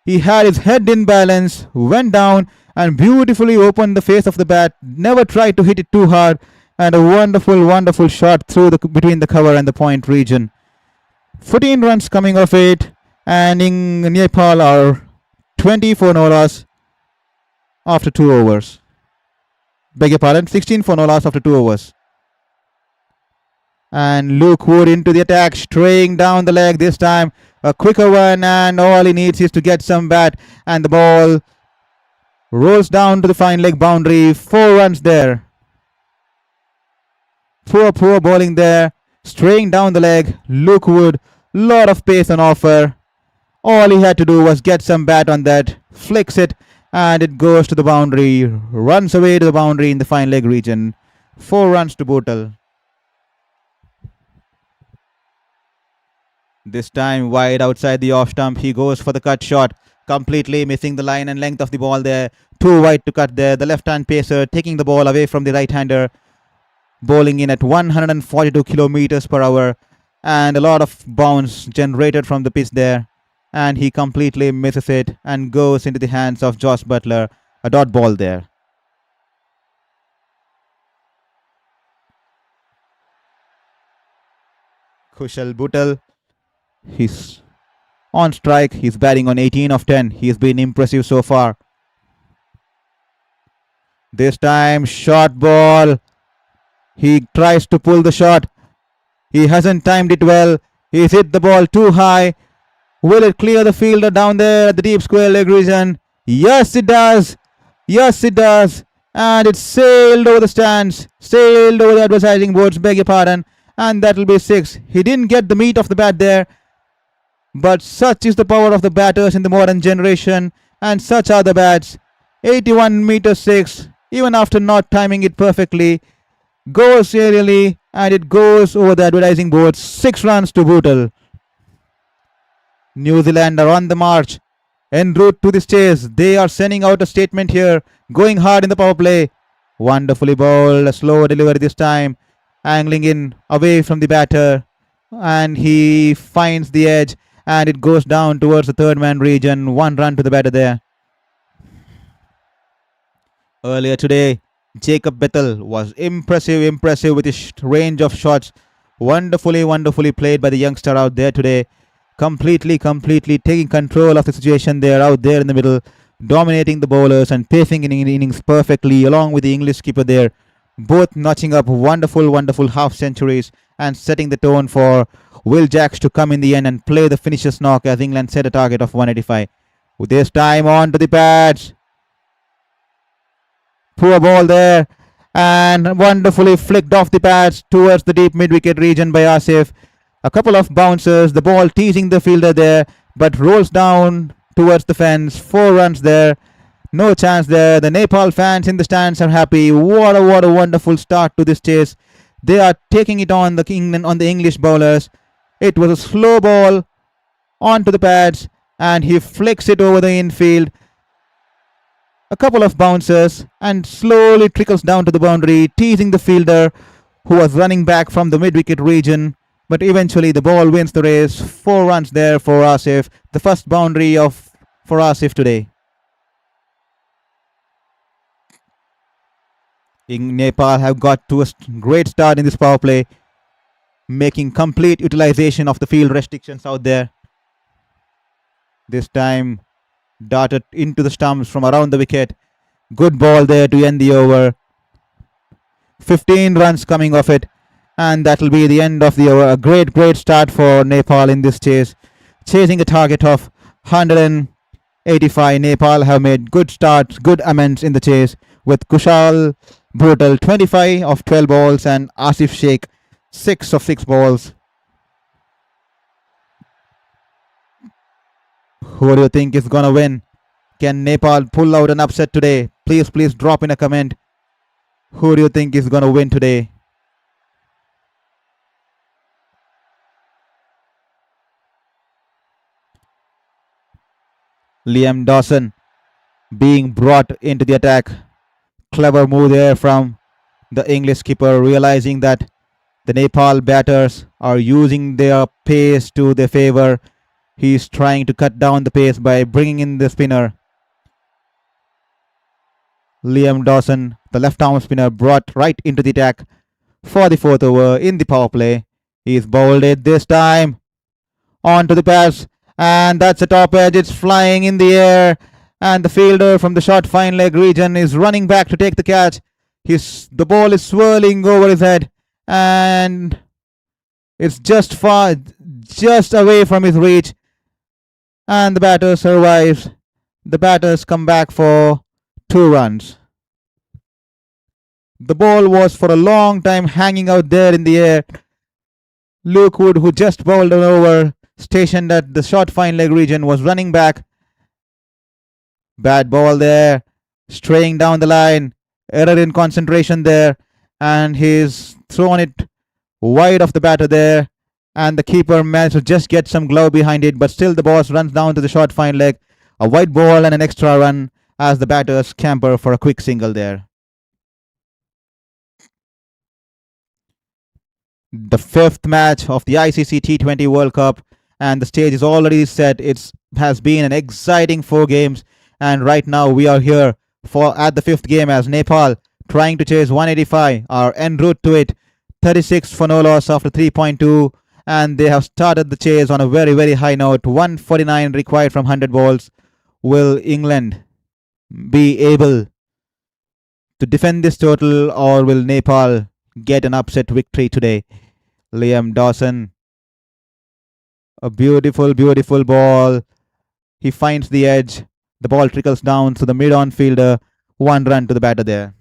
he had his head in balance, went down and beautifully opened the face of the bat. Never tried to hit it too hard. And a wonderful shot through between the cover and the point region. 14 runs coming off it. And in Nepal are 20 for no loss. after 2 overs. Beg your pardon, 16 for no loss after 2 overs. And Luke Wood into the attack, straying down the leg this time. A quicker one, and all he needs is to get some bat, and the ball rolls down to the fine leg boundary. 4 runs there. Poor bowling there. Straying down the leg. Luke Wood, lot of pace on offer. All he had to do was get some bat on that, flicks it, and it goes to the boundary. Runs away to the boundary in the fine leg region. 4 runs to Bethell. This time wide outside the off stump. He goes for the cut shot. Completely missing the line and length of the ball there. Too wide to cut there. The left-hand pacer taking the ball away from the right-hander. Bowling in at 142 kilometers per hour. And a lot of bounce generated from the pitch there. And he completely misses it and goes into the hands of Josh Buttler. A dot ball there. Kushal Bethell. He's on strike. He's batting on 18 of 10. He's been impressive so far. This time, short ball. He tries to pull the shot. He hasn't timed it well. He's hit the ball too high. Will it clear the fielder down there at the deep square leg region? Yes, it does. Yes, it does. And it sailed over the stands. Sailed over the advertising boards. Beg your pardon. And that'll be 6. He didn't get the meat of the bat there. But such is the power of the batters in the modern generation. And such are the bats. 81 meters 6. Even after not timing it perfectly. Goes aerially. And it goes over the advertising boards. 6 runs to Bethell. New Zealand are on the march. En route to this chase. They are sending out a statement here. Going hard in the power play. Wonderfully bowled. A slower delivery this time. Angling in away from the batter. And he finds the edge. And it goes down towards the third man region. 1 run to the batter there. Earlier today, Jacob Bethell was impressive with his range of shots. Wonderfully played by the youngster out there today. Completely taking control of the situation there out there in the middle. Dominating the bowlers and pacing in innings perfectly along with the English skipper there. Both notching up wonderful half centuries and setting the tone for Will Jacks to come in the end and play the finisher's knock as England set a target of 185. With this time on to the pads. Poor ball there. And wonderfully flicked off the pads towards the deep mid-wicket region by Asif. A couple of bouncers. The ball teasing the fielder there. But rolls down towards the fence. 4 runs there. No chance there. The Nepal fans in the stands are happy. What a wonderful start to this chase. They are taking it on the English bowlers. It was a slow ball onto the pads. And he flicks it over the infield. A couple of bouncers and slowly trickles down to the boundary, teasing the fielder who was running back from the mid-wicket region. But eventually the ball wins the race. 4 runs there for Asif. The first boundary for Asif today. Nepal have got to a great start in this power play, making complete utilization of the field restrictions out there. This time darted into the stumps from around the wicket. Good ball there to end the over. 15 runs coming off it. And that will be the end of the over. A great start for Nepal in this chase. Chasing a target of 185. Nepal have made good starts, good amends in the chase. With Kushal Bethell 25 of 12 balls and Asif Sheikh 6 of 6 balls. Who do you think is going to win? Can Nepal pull out an upset today? Please drop in a comment. Who do you think is going to win today? Liam Dawson being brought into the attack. Clever move there from the English skipper, realizing that the Nepal batters are using their pace to their favor. He's trying to cut down the pace by bringing in the spinner. Liam Dawson, the left-arm spinner, brought right into the attack for the 4th over in the power play. He's bowled it this time onto the pads. And that's the top edge. It's flying in the air. And the fielder from the short fine leg region is running back to take the catch. The ball is swirling over his head, and it's just away from his reach. And the batter survives. The batters come back for 2 runs. The ball was for a long time hanging out there in the air. Luke Wood, who just bowled an over, stationed at the short fine leg region, was running back. Bad ball there, straying down the line. Error in concentration there, and he's thrown it wide of the batter there. And the keeper managed to just get some glove behind it, but still the ball runs down to the short fine leg. A wide ball and an extra run as the batters scamper for a quick single there. The 5th match of the ICC T20 World Cup, and the stage is already set. It has been an exciting 4 games, and right now we are here at the 5th game as Nepal trying to chase 185 are en route to it. 36 for no loss after 3.2, and they have started the chase on a very, very high note. 149 required from 100 balls. Will England be able to defend this total, or will Nepal get an upset victory today? Liam Dawson, a beautiful, beautiful ball. He finds the edge. The ball trickles down to the mid-on fielder. 1 run to the batter there.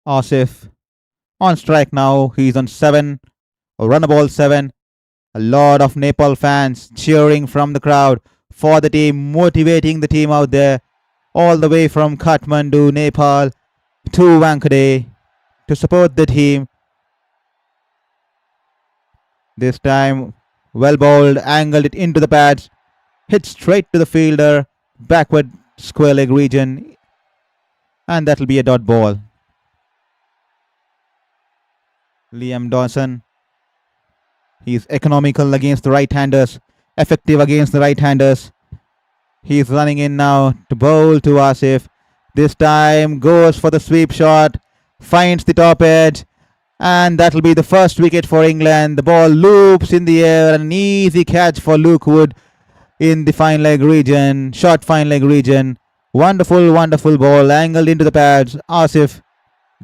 Asif on strike now. He's on 7. A run ball 7. A lot of Nepal fans cheering from the crowd for the team, motivating the team out there, all the way from Kathmandu, Nepal to Wankhede to support the team. This time, well bowled, angled it into the pads, hit straight to the fielder, backward square leg region, and that'll be a dot ball. Liam Dawson, he's economical against the right-handers, effective against the right-handers. He's running in now to bowl to Asif. This time goes for the sweep shot, finds the top edge, and that'll be the first wicket for England. The ball loops in the air, an easy catch for Luke Wood in the fine leg region, short fine leg region. Wonderful, wonderful ball, angled into the pads. Asif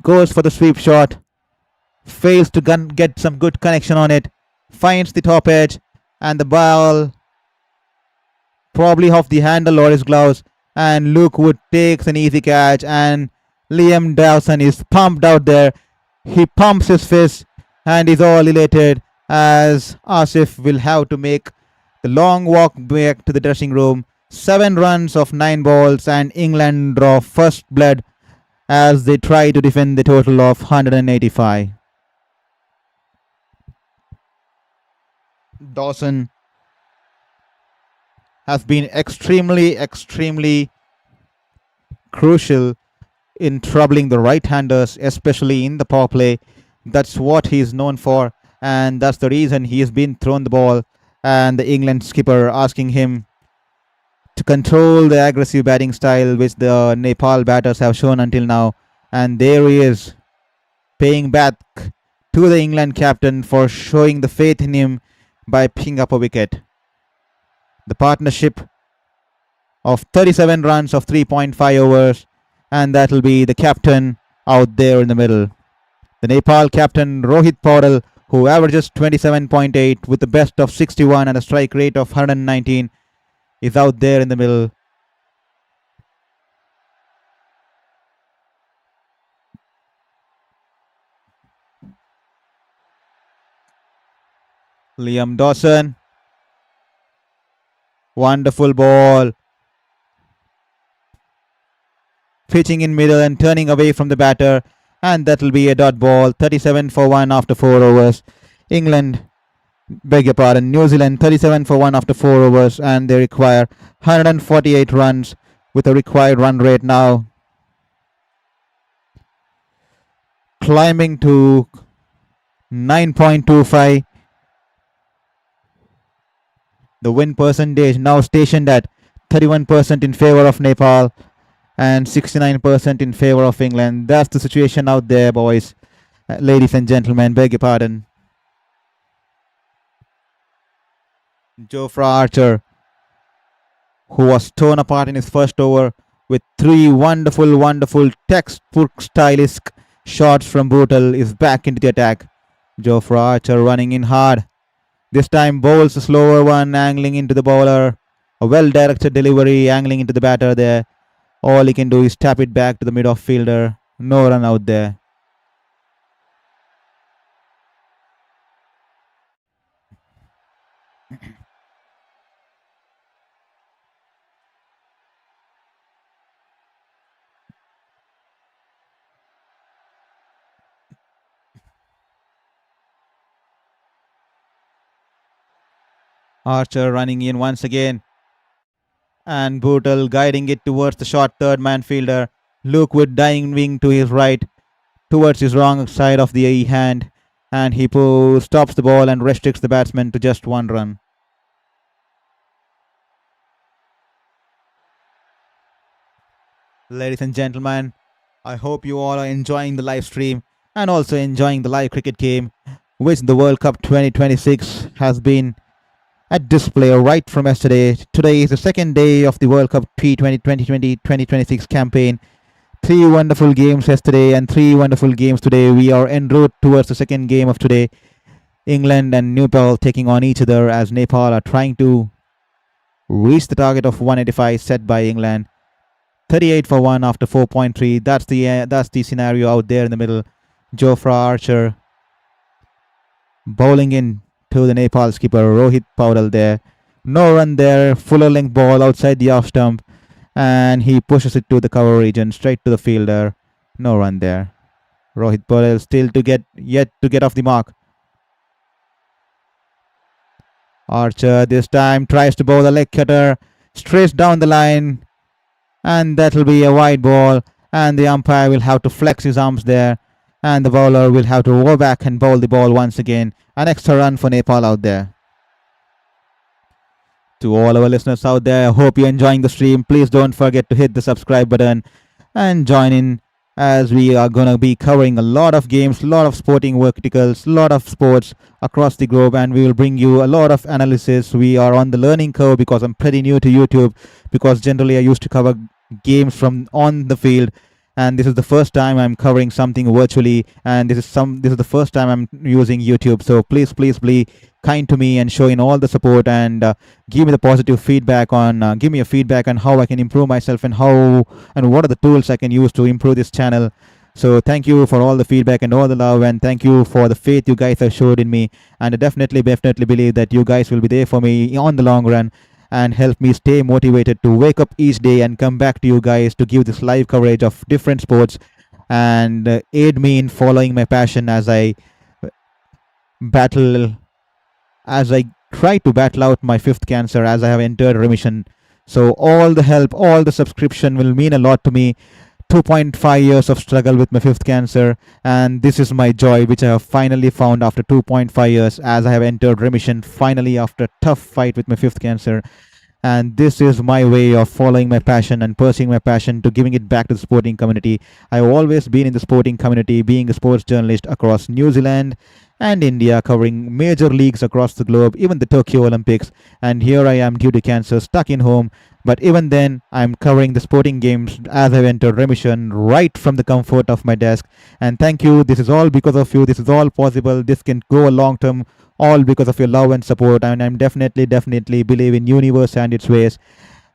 goes for the sweep shot, fails to get some good connection on it, finds the top edge, and the ball probably off the handle or his gloves, and Luke Wood takes an easy catch, and Liam Dawson is pumped out there. He pumps his fist and is all elated as Asif will have to make the long walk back to the dressing room. 7 runs of 9 balls, and England draw first blood as they try to defend the total of 185. Dawson has been extremely crucial in troubling the right-handers, especially in the power play. That's what he's known for, and that's the reason he has been thrown the ball, and the England skipper asking him to control the aggressive batting style which the Nepal batters have shown until now. And there he is, paying back to the England captain for showing the faith in him by picking up a wicket. The partnership of 37 runs of 3.5 overs, and that'll be the captain out there in the middle. The Nepal captain Rohit Paudel, who averages 27.8 with the best of 61 and a strike rate of 119, is out there in the middle. Liam Dawson, wonderful ball, pitching in middle and turning away from the batter, and that'll be a dot ball. 37 for 1 after 4 overs. England, beg your pardon, New Zealand 37 for 1 after 4 overs, and they require 148 runs with a required run rate now climbing to 9.25. The win percentage now stationed at 31% in favor of Nepal, and 69% in favor of England. That's the situation out there, boys. Ladies and gentlemen, beg your pardon. Jofra Archer, who was torn apart in his first over with 3 wonderful textbook stylish shots from Bethell, is back into the attack. Jofra Archer running in hard. This time bowls a slower one, angling into the bowler. A well-directed delivery, angling into the batter there. All he can do is tap it back to the mid-off fielder. No run out there. Archer running in once again. And Bethell guiding it towards the short third man fielder. Lookwood diving to his right, towards his wrong side of the hand. And he stops the ball and restricts the batsman to just 1 run. Ladies and gentlemen, I hope you all are enjoying the live stream and also enjoying the live cricket game, which the World Cup 2026 has been at display right from yesterday. Today is the second day of the World Cup T20 2026 campaign. 3 wonderful games yesterday and 3 wonderful games today. We are en route towards the second game of today. England and Nepal taking on each other, as Nepal are trying to reach the target of 185 set by England. 38 for 1 after 4.3. That's the scenario out there in the middle. Jofra Archer bowling in to the Nepal skipper Rohit Paudal there. No run there. Fuller length ball outside the off stump, and he pushes it to the cover region, straight to the fielder. No run there. Rohit Paudal still yet to get off the mark. Archer this time tries to bowl a leg cutter straight down the line, and that will be a wide ball, and the umpire will have to flex his arms there, and the bowler will have to go back and bowl the ball once again. An extra run for Nepal out there. To all our listeners out there, I hope you're enjoying the stream. Please don't forget to hit the subscribe button and join in, as we are going to be covering a lot of games, a lot of sporting verticals, a lot of sports across the globe, and we will bring you a lot of analysis. We are on the learning curve because I'm pretty new to YouTube, because generally I used to cover games from on the field, and this is the first time I'm covering something virtually, and this is the first time I'm using YouTube. So please be kind to me and show in all the support, and give me the positive feedback on give me a feedback on how I can improve myself, and what are the tools I can use to improve this channel. So thank you for all the feedback and all the love, and thank you for the faith you guys have showed in me, and I definitely believe that you guys will be there for me on the long run and help me stay motivated to wake up each day and come back to you guys to give this live coverage of different sports, and aid me in following my passion as I try to battle out my 5th cancer, as I have entered remission. So all the help, all the subscription will mean a lot to me. 2.5 years of struggle with my 5th cancer, and this is my joy, which I have finally found after 2.5 years, as I have entered remission finally after a tough fight with my 5th cancer. And this is my way of following my passion and pursuing my passion to giving it back to the sporting community. I've always been in the sporting community, being a sports journalist across New Zealand and India, covering major leagues across the globe, even the Tokyo Olympics. And here I am, due to cancer, stuck in home. But even then, I'm covering the sporting games as I've entered remission right from the comfort of my desk. And thank you. This is all because of you. This is all possible. This can go a long term, all because of your love and support. And I'm definitely believe in universe and its ways.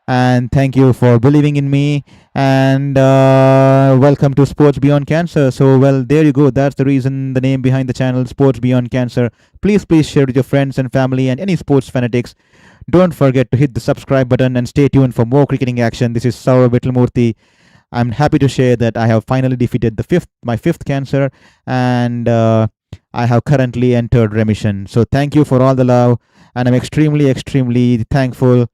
And thank you for believing in me, and welcome to Sports Beyond Cancer. So well, there you go. That's the reason, the name behind the channel, Sports Beyond Cancer. Please share with your friends and family and any sports fanatics. Don't forget to hit the subscribe button and stay tuned for more cricketing action. This is Shourabh Vittalmurthy. I'm happy to share that I have finally defeated my 5th cancer, and I have currently entered remission. So thank you for all the love, and I'm extremely thankful.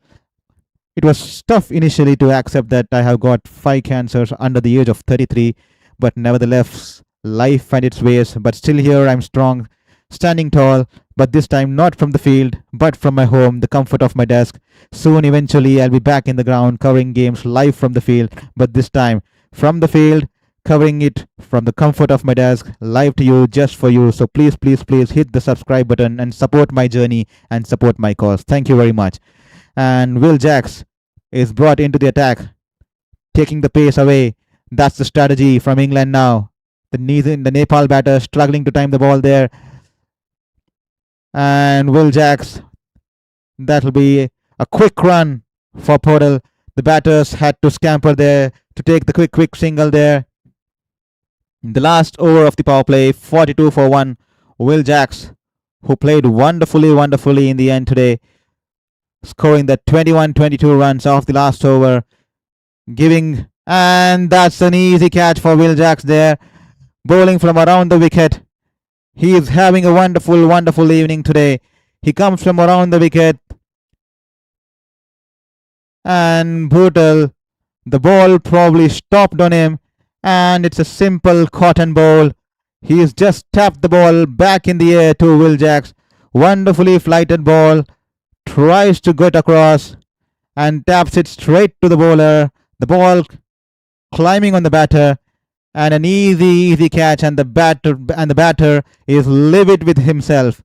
It was tough initially to accept that I have got 5 cancers under the age of 33, but nevertheless, life finds its ways. But still here, I'm strong, standing tall, but this time not from the field, but from my home, the comfort of my desk. Soon, eventually, I'll be back in the ground covering games live from the field, but this time from the field, covering it from the comfort of my desk, live to you, just for you. So please, please, please hit the subscribe button and support my journey and support my cause. Thank you very much. And Will Jacks is brought into the attack, taking the pace away. That's the strategy from England now. The Nepal batter struggling to time the ball there. And Will Jacks, that'll be a quick run for Podell. The batters had to scamper there to take the quick single there. In the last over of the power play, 42 for 1. Will Jacks, who played wonderfully in the end today, scoring the 21-22 runs off the last over, and that's an easy catch for Will Jacks there, bowling from around the wicket. He is having a wonderful evening today. He comes from around the wicket, and brutal. The ball probably stopped on him, and it's a simple cotton bowl. He's just tapped the ball back in the air to Will Jacks. Wonderfully flighted ball, tries to get across and taps it straight to the bowler. The ball climbing on the batter, and an easy catch, and the batter is livid with himself.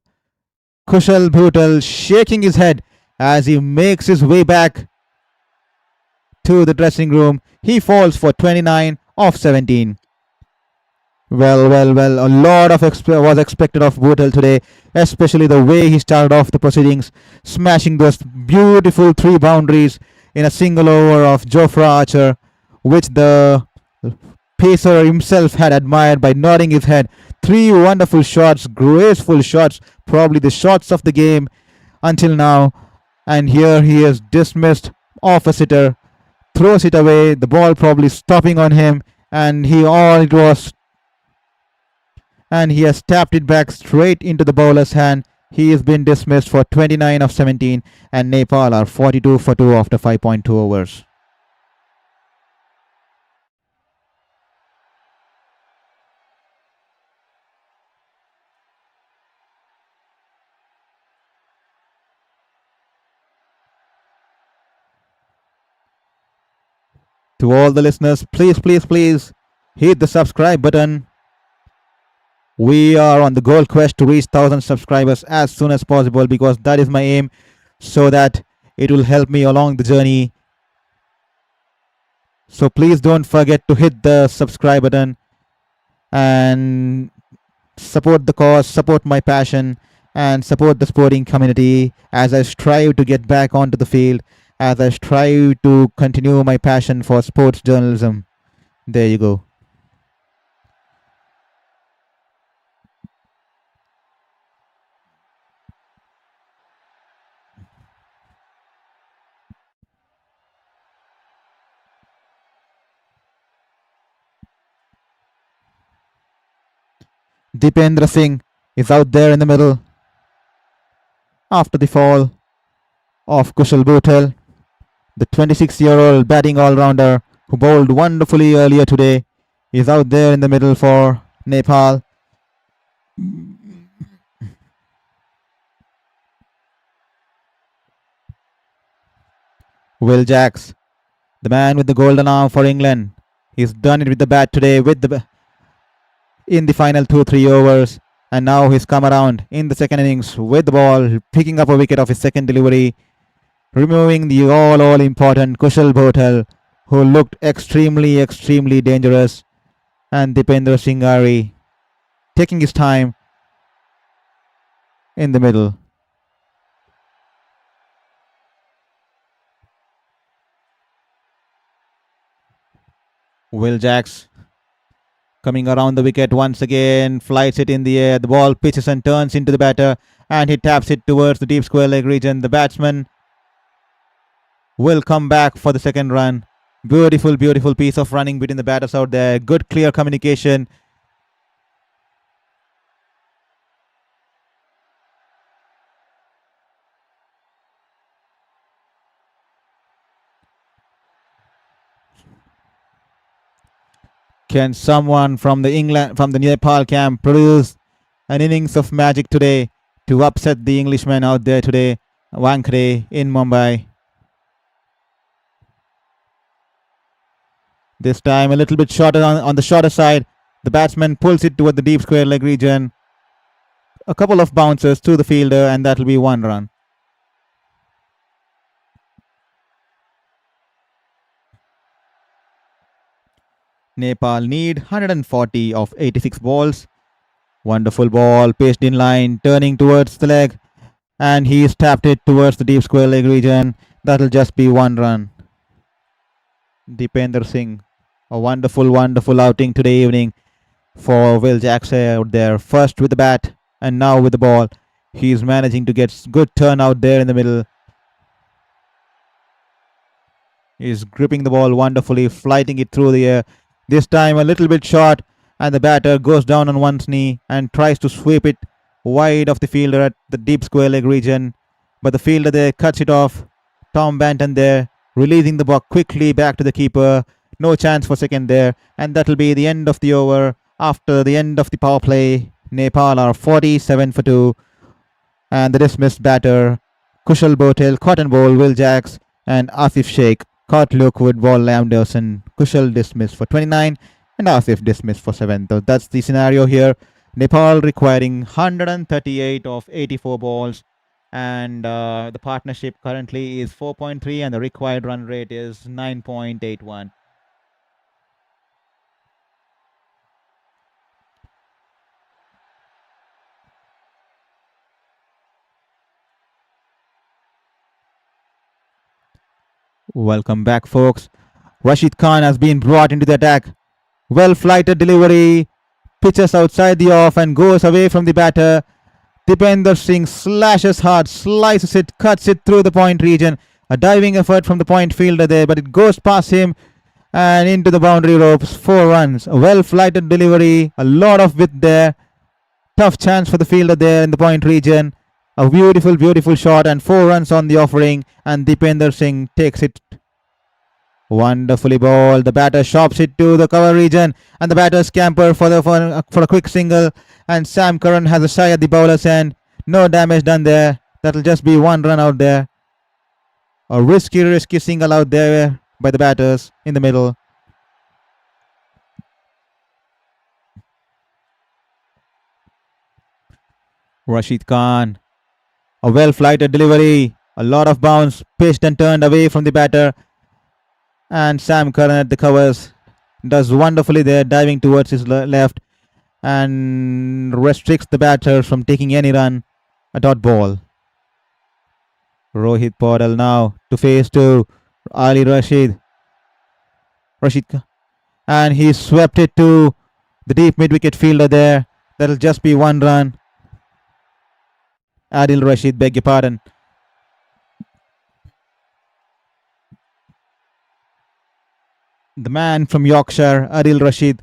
Kushal Bhuttal shaking his head as he makes his way back to the dressing room. He falls for 29 off 17. Well, a lot of was expected of Bethell today, especially the way he started off the proceedings, smashing those beautiful 3 boundaries in a single over of Jofra Archer, which the pacer himself had admired by nodding his head. 3 wonderful shots, graceful shots, probably the shots of the game until now. And here he is dismissed off a sitter, throws it away, the ball probably stopping on him, and he has tapped it back straight into the bowler's hand. He has been dismissed for 29 of 17, and Nepal are 42 for 2 after 5.2 overs. To all the listeners, please hit the subscribe button. We are on the goal quest to reach 1,000 subscribers as soon as possible, because that is my aim, so that it will help me along the journey. So please don't forget to hit the subscribe button and support the cause, support my passion, and support the sporting community as I strive to get back onto the field, as I strive to continue my passion for sports journalism. There you go. Dipendra Singh is out there in the middle after the fall of Kushal Bhuttal, the 26-year-old batting all-rounder who bowled wonderfully earlier today, is out there in the middle for Nepal. Will Jacks, the man with the golden arm for England, he's done it with the bat today in the final 2-3 overs, and now he's come around in the second innings with the ball, picking up a wicket of his second delivery, removing the all important Kushal Bhuttal, who looked extremely dangerous, and Dipendra Singh taking his time in the middle. Will Jacks coming around the wicket once again, flights it in the air, the ball pitches and turns into the batter, and he taps it towards the deep square leg region. The batsman will come back for the second run. Beautiful piece of running between the batters out there. Good clear communication. Can someone from the Nepal camp produce An innings of magic today to upset the Englishman out there today, Wankhede in Mumbai. This time a little bit shorter on the shorter side. The batsman pulls it toward the deep square leg region. A couple of bounces to the fielder, and that'll be 1 run. Nepal need 140 of 86 balls. Wonderful ball, pitched in line, turning towards the leg, and he's tapped it towards the deep square leg region. That'll just be 1 run. Dipender Singh, a wonderful, wonderful outing today evening for Will Jacks out there. First with the bat and now with the ball. He's managing to get good turn out there in the middle. He's gripping the ball wonderfully, flighting it through the air. This time a little bit short, and the batter goes down on one knee and tries to sweep it wide of the fielder at the deep square leg region. But the fielder there cuts it off. Tom Banton there, releasing the ball quickly back to the keeper. No chance for second there. And that'll be the end of the over. After the end of the power play, Nepal are 47 for 2. And the dismissed batter, Kushal Bethell, Cotton Bowl, Will Jacks, and Asif Sheikh caught Lockwood, Ball Anderson. Kushal dismissed for 29 and Asif dismissed for 7. So that's the scenario here. Nepal requiring 138 of 84 balls. And the partnership currently is 4.3 and the required run rate is 9.81. Welcome back, folks. Rashid Khan has been brought into the attack. Well-flighted delivery. Pitches outside the off and goes away from the batter. Dipender Singh slashes hard, slices it, cuts it through the point region. A diving effort from the point fielder there, but it goes past him and into the boundary ropes. 4 runs. A well-flighted delivery. A lot of width there. Tough chance for the fielder there in the point region. A beautiful, beautiful shot and 4 runs on the offering. And Dipender Singh takes it wonderfully ball. The batter chops it to the cover region, and the batter scamper for a quick single. And Sam Curran has a shy at the bowler's end. No damage done there. That'll just be 1 run out there. A risky single out there by the batters in the middle. Rashid Khan. A well-flighted delivery. A lot of bounce, pitched and turned away from the batter. And Sam Curran at the covers does wonderfully there, diving towards his left and restricts the batter from taking any run. A dot ball. Rohit Paudel now to face to Ali Rashid. And he swept it to the deep mid-wicket fielder there. That'll just be 1 run. Adil Rashid, beg your pardon. The man from Yorkshire, Adil Rashid.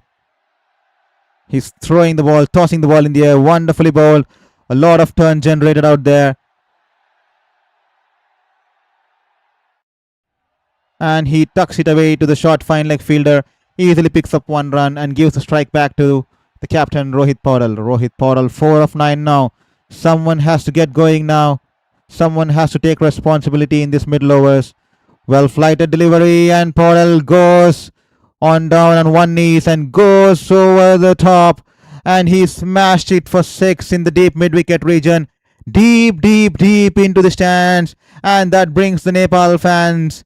He's throwing the ball, tossing the ball in the air. Wonderfully bowled. A lot of turn generated out there. And he tucks it away to the short fine leg fielder. Easily picks up 1 run and gives the strike back to the captain, Rohit Paudel. Rohit Paudel, 4 of 9 now. Someone has to get going now. Someone has to take responsibility in this middle overs. Well-flighted delivery and Paudel goes on down on one knees and goes over the top. And he smashed it for 6 in the deep mid-wicket region. Deep, deep, deep into the stands. And that brings the Nepal fans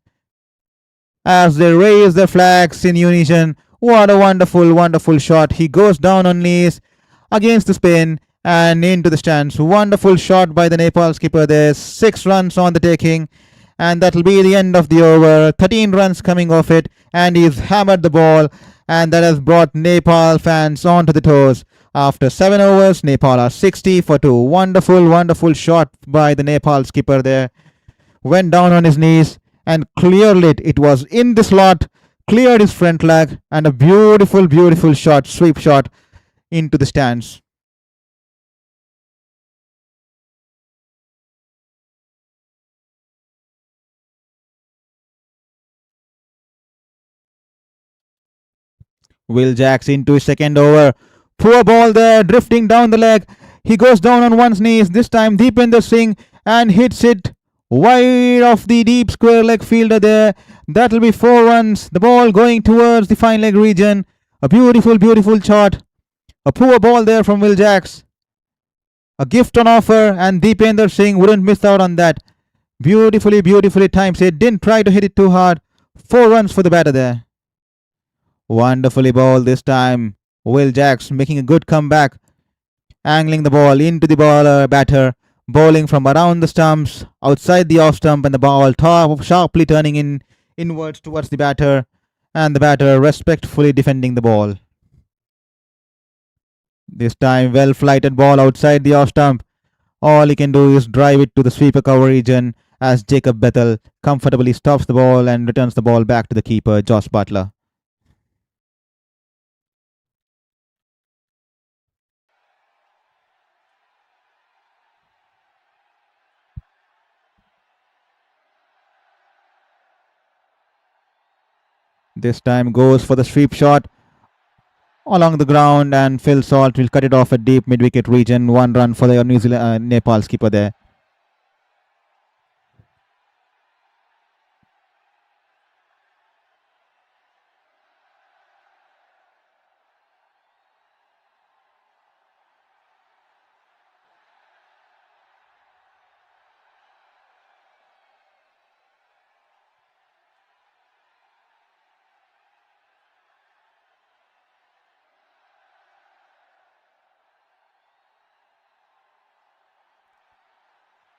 as they raise their flags in unison. What a wonderful, wonderful shot. He goes down on knees against the spin and into the stands. Wonderful shot by the Nepal skipper there. 6 runs on the taking. And that'll be the end of the over. 13 runs coming off it. And he's hammered the ball. And that has brought Nepal fans onto the toes. After 7 overs, Nepal are 60 for 2. Wonderful, wonderful shot by the Nepal skipper there. Went down on his knees and cleared it. It was in the slot. Cleared his front leg. And a beautiful, beautiful shot, sweep shot into the stands. Will Jacks into his second over. Poor ball there, drifting down the leg. He goes down on one's knees. This time Deepinder Singh and hits it wide off the deep square leg fielder there. That will be 4 runs. The ball going towards the fine leg region. A beautiful, beautiful shot. A poor ball there from Will Jacks. A gift on offer, and Deepinder Singh wouldn't miss out on that. Beautifully, beautifully timed. It didn't try to hit it too hard. 4 runs for the batter there. Wonderfully bowled this time. Will Jacks making a good comeback. Angling the ball into the batter. Bowling from around the stumps, outside the off stump, and the ball sharply turning inwards towards the batter. And the batter respectfully defending the ball. This time well flighted ball outside the off stump. All he can do is drive it to the sweeper cover region as Jacob Bethell comfortably stops the ball and returns the ball back to the keeper, Josh Butler. This time goes for the sweep shot along the ground, and Phil Salt will cut it off at deep mid-wicket region. 1 run for the New Zealand Nepal skipper there.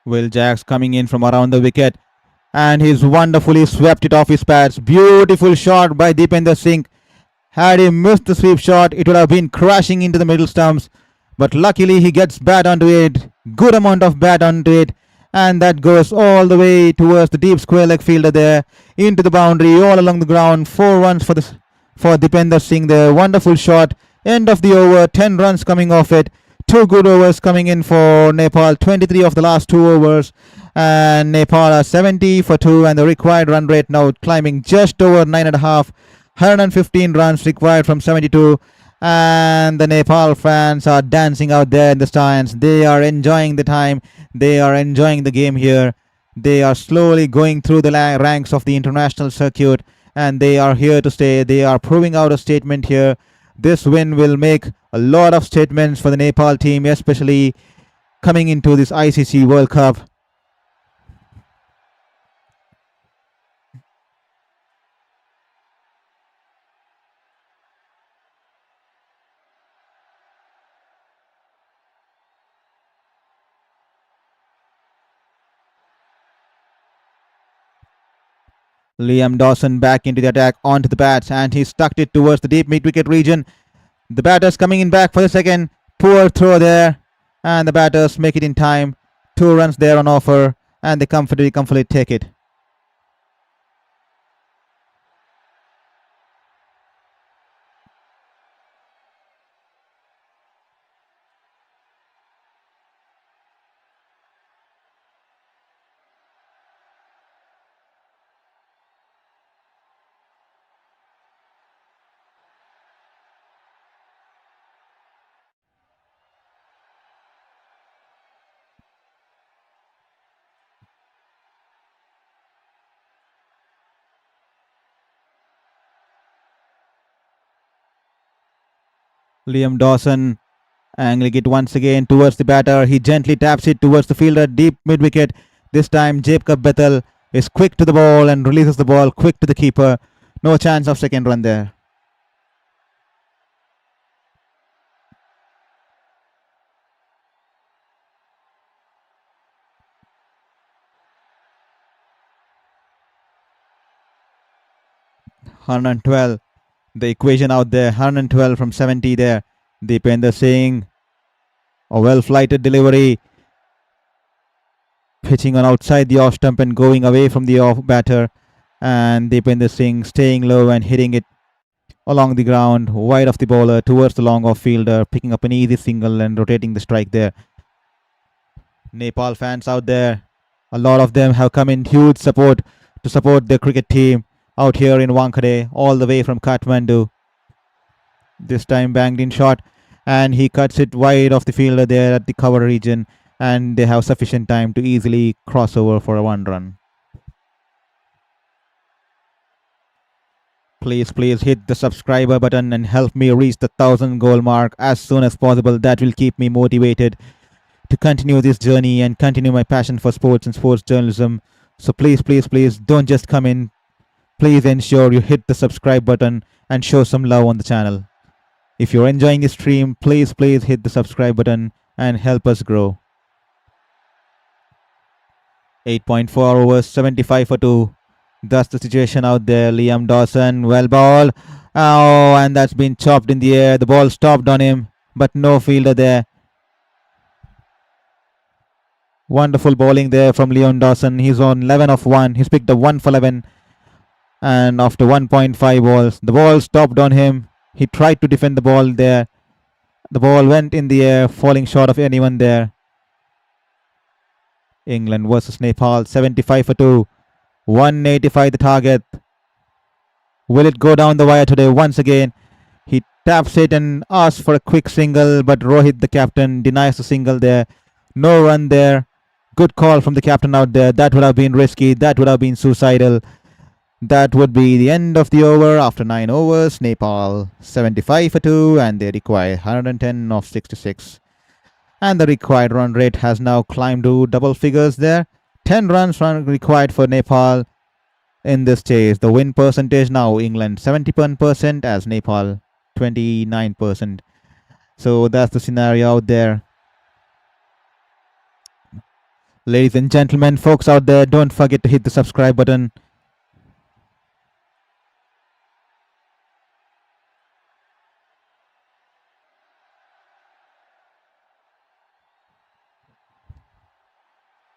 Will Jacks coming in from around the wicket, and he's wonderfully swept it off his pads. Beautiful shot by Deepinder Singh. Had he missed the sweep shot, it would have been crashing into the middle stumps. But luckily he gets bat onto it. Good amount of bat onto it. And that goes all the way towards the deep square leg fielder there. Into the boundary, all along the ground. 4 runs for Deepinder Singh there. Wonderful shot. End of the over. 10 runs coming off it. 2 good overs coming in for Nepal. 23 of the last 2 overs. And Nepal are 70 for 2. And the required run rate now climbing just over 9.5. 115 runs required from 72. And the Nepal fans are dancing out there in the stands. They are enjoying the time. They are enjoying the game here. They are slowly going through the ranks of the international circuit, and they are here to stay. They are proving out a statement here. This win will make a lot of statements for the Nepal team, especially coming into this ICC World Cup. Liam Dawson back into the attack, onto the bats, and he stuck it towards the deep mid-wicket region. The batters coming in back for the second. Poor throw there, and the batters make it in time. 2 runs there on offer, and they comfortably take it. Liam Dawson angling it once again towards the batter. He gently taps it towards the fielder, deep mid-wicket. This time Jacob Bethell is quick to the ball and releases the ball quick to the keeper. No chance of second run there. $112. The equation out there, 112 from 70 there. Deepinder Singh, a well-flighted delivery. Pitching on outside the off stump and going away from the off batter. And Deepinder Singh staying low and hitting it along the ground, wide of the bowler towards the long off fielder, picking up an easy single and rotating the strike there. Nepal fans out there, a lot of them have come in huge support to support their cricket team out here in Wankhede, all the way from Kathmandu. This time banged in shot, and he cuts it wide off the fielder there at the cover region, and they have sufficient time to easily cross over for a 1 run. Please hit the subscriber button and help me reach the 1,000 goal mark as soon as possible. That will keep me motivated to continue this journey and continue my passion for sports and sports journalism. So please don't just come in. Please ensure you hit the subscribe button and show some love on the channel. If you're enjoying the stream, please hit the subscribe button and help us grow. 8.4 overs, 75 for 2. That's the situation out there. Liam Dawson, well ball. Oh, and that's been chopped in the air. The ball stopped on him, but no fielder there. Wonderful bowling there from Liam Dawson. He's on 11 of 1. He's picked up 1 for 11. And after 1.5 balls, the ball stopped on him. He tried to defend the ball there. The ball went in the air, falling short of anyone there. England versus Nepal, 75 for 2. 185 the target. Will it go down the wire today once again? He taps it and asks for a quick single, but Rohit, the captain, denies the single there. No run there. Good call from the captain out there. That would have been risky. That would have been suicidal. That would be the end of the over after 9 overs. Nepal 75 for 2, and they require 110 of 66. And the required run rate has now climbed to double figures there. 10 runs required for Nepal in this chase. The win percentage now, England 71% as Nepal 29%. So that's the scenario out there. Ladies and gentlemen, folks out there, don't forget to hit the subscribe button.